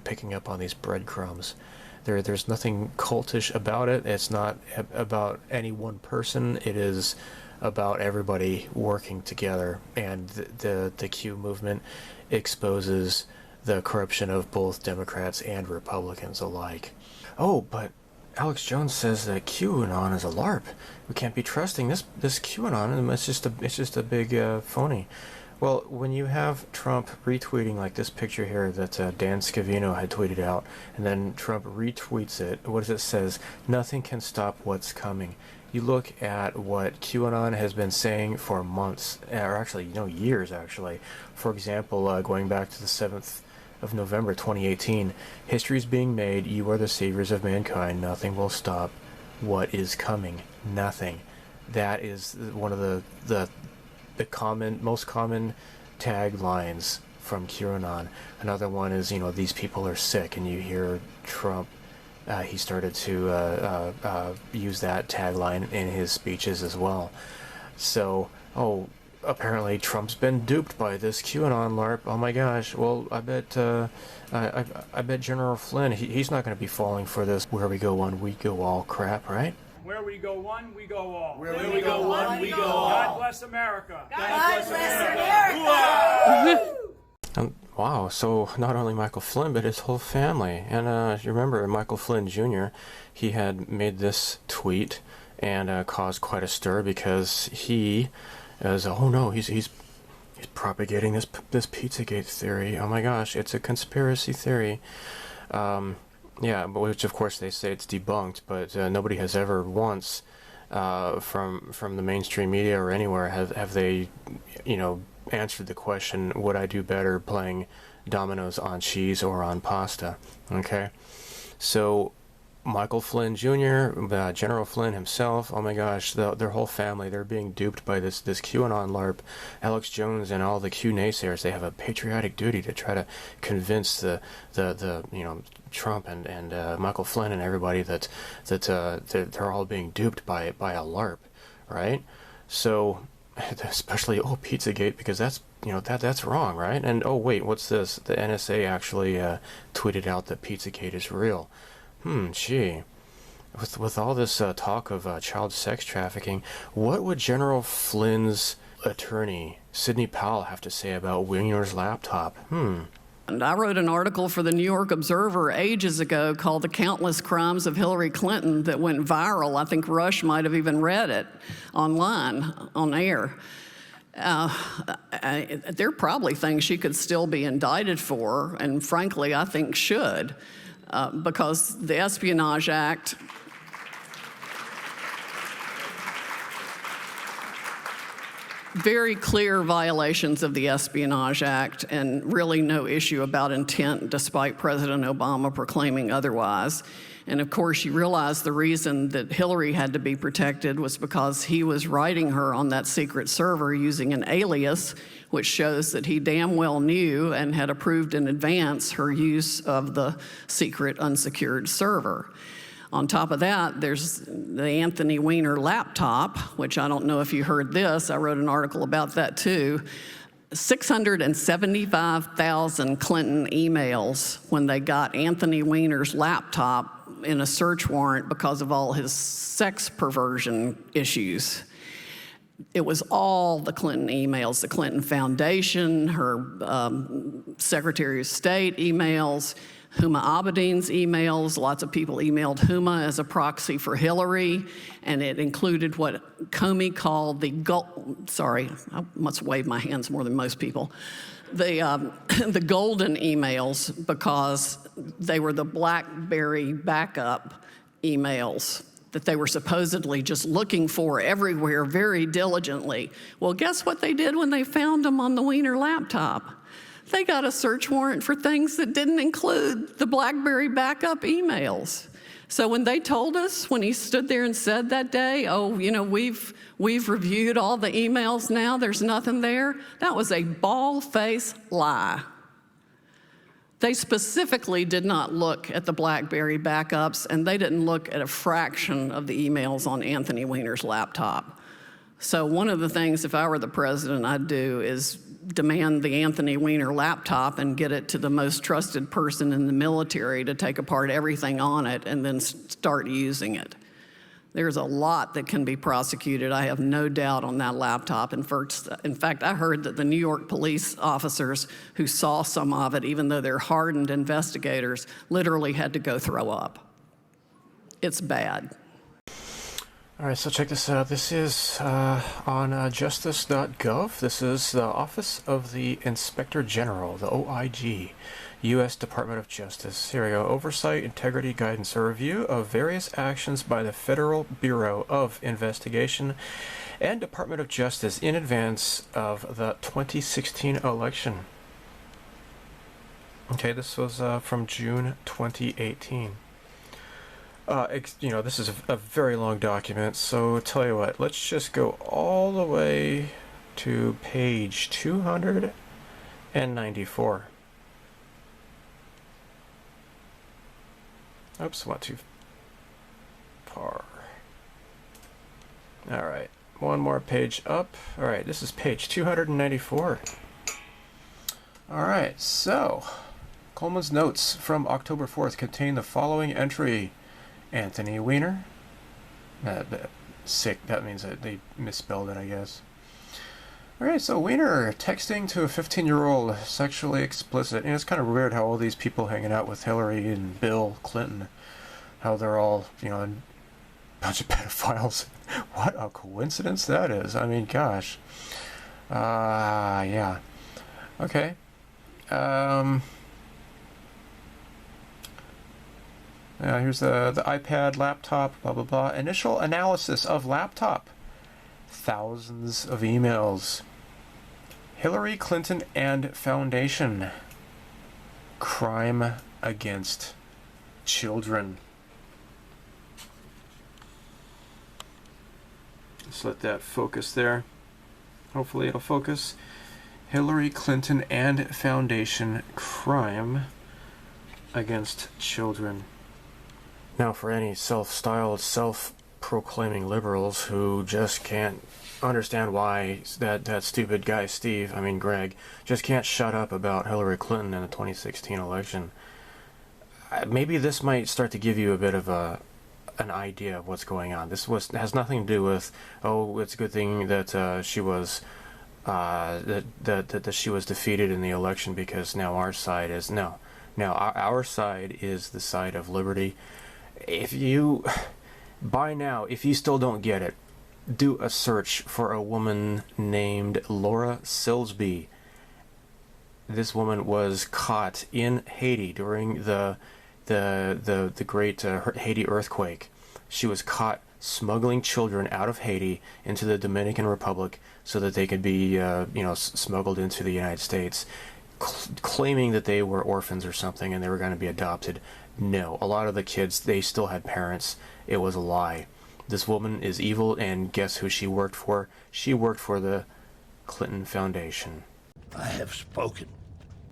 picking up on these breadcrumbs. There's nothing cultish about it. It's not about any one person. It is about everybody working together, and the Q movement exposes the corruption of both Democrats and Republicans alike. Oh, but Alex Jones says that QAnon is a LARP. We can't be trusting this QAnon. It's just a big phony. Well, when you have Trump retweeting like this picture here that Dan Scavino had tweeted out, and then Trump retweets it, what does it says? Nothing can stop what's coming. You look at what QAnon has been saying for months, or actually, years actually. For example, going back to the 7th of November 2018, history is being made. You are the saviors of mankind. Nothing will stop what is coming. Nothing. That is one of the most common taglines from QAnon. Another one is, these people are sick, and you hear Trump. He started to use that tagline in his speeches as well. So, apparently Trump's been duped by this QAnon LARP. Oh my gosh. Well, I bet General Flynn, he's not going to be falling for this where we go one, we go all crap, right? Where we go one, we go all. Where we go one, we go all. God bless America. God bless America. Wow, so not only Michael Flynn, but his whole family. And you remember Michael Flynn Jr., he had made this tweet and caused quite a stir because he... he's propagating this Pizzagate theory. Oh my gosh, it's a conspiracy theory. But which of course they say it's debunked, but nobody has ever once from the mainstream media or anywhere have they answered the question, would I do better playing dominoes on cheese or on pasta? Okay, so Michael Flynn Jr., General Flynn himself, oh my gosh, their whole family, they're being duped by this QAnon LARP. Alex Jones and all the Q naysayers, they have a patriotic duty to try to convince the Trump and Michael Flynn and everybody that they're all being duped by a LARP, right? So, especially Pizzagate, because that's wrong, right? And oh wait, what's this? The NSA actually tweeted out that Pizzagate is real. Gee. With all this talk of child sex trafficking, what would General Flynn's attorney, Sidney Powell, have to say about Wiener's laptop? And I wrote an article for the New York Observer ages ago called The Countless Crimes of Hillary Clinton that went viral. I think Rush might have even read it online, on air. There are probably things she could still be indicted for, and frankly, I think should. Because the Espionage Act very clear violations of the Espionage Act and really no issue about intent despite President Obama proclaiming otherwise. And of course, you realize the reason that Hillary had to be protected was because he was writing her on that secret server using an alias, which shows that he damn well knew and had approved in advance her use of the secret unsecured server. On top of that, there's the Anthony Weiner laptop, which I don't know if you heard this. I wrote an article about that too. 675,000 Clinton emails when they got Anthony Weiner's laptop in a search warrant because of all his sex perversion issues. It was all the Clinton emails, the Clinton Foundation, her Secretary of State emails, Huma Abedin's emails. Lots of people emailed Huma as a proxy for Hillary, and it included what Comey called the sorry, I must wave my hands more than most people. The golden emails, because they were the BlackBerry backup emails that they were supposedly just looking for everywhere very diligently. Well, guess what they did when they found them on the Weiner laptop? They got a search warrant for things that didn't include the BlackBerry backup emails. So when they told us, when he stood there and said that day, oh, you know, we've reviewed all the emails now, there's nothing there, that was a bald-faced lie. They specifically did not look at the BlackBerry backups, and they didn't look at a fraction of the emails on Anthony Weiner's laptop. So one of the things, if I were the president, I'd do is demand the Anthony Weiner laptop and get it to the most trusted person in the military to take apart everything on it and then start using it. There's a lot that can be prosecuted, I have no doubt, on that laptop. In fact, I heard that the New York police officers who saw some of it, even though they're hardened investigators, literally had to go throw up. It's bad. All right, so check this out. This is on justice.gov. This is the Office of the Inspector General, the OIG, U.S. Department of Justice. Here we go. Oversight, Integrity, Guidance, a review of various actions by the Federal Bureau of Investigation and Department of Justice in advance of the 2016 election. Okay, this was from June 2018. You know, this is a very long document, so tell you what, let's just go all the way to page 294. Oops, went too far. Alright, one more page up. Alright, this is page 294. Alright, so Coleman's notes from October 4th contain the following entry. Anthony Weiner. Sick, that means that they misspelled it, I guess. Alright, so Weiner texting to a 15-year-old, sexually explicit. And it's kind of weird how all these people hanging out with Hillary and Bill Clinton, how they're all, you know, a bunch of pedophiles. What a coincidence that is. I mean, gosh. Yeah. Okay. Here's the iPad, laptop, blah, blah, blah. Initial analysis of laptop. Thousands of emails. Hillary Clinton and Foundation. Crime against children. Just let that focus there. Hopefully it'll focus. Hillary Clinton and Foundation. Crime against children. Now, for any self-styled, self-proclaiming liberals who just can't understand why that stupid guy Greg, just can't shut up about Hillary Clinton in the 2016 election, maybe this might start to give you a bit of an idea of what's going on. This has nothing to do with, oh, it's a good thing that she was that she was defeated in the election because now our side is our side is the side of liberty. By now, if you still don't get it, do a search for a woman named Laura Silsby. This woman was caught in Haiti during the great Haiti earthquake. She was caught smuggling children out of Haiti into the Dominican Republic so that they could be smuggled into the United States, claiming that they were orphans or something and they were going to be adopted. No, a lot of the kids, they still had parents. It was a lie. This woman is evil, and guess who she worked for? She worked for the Clinton Foundation. I have spoken.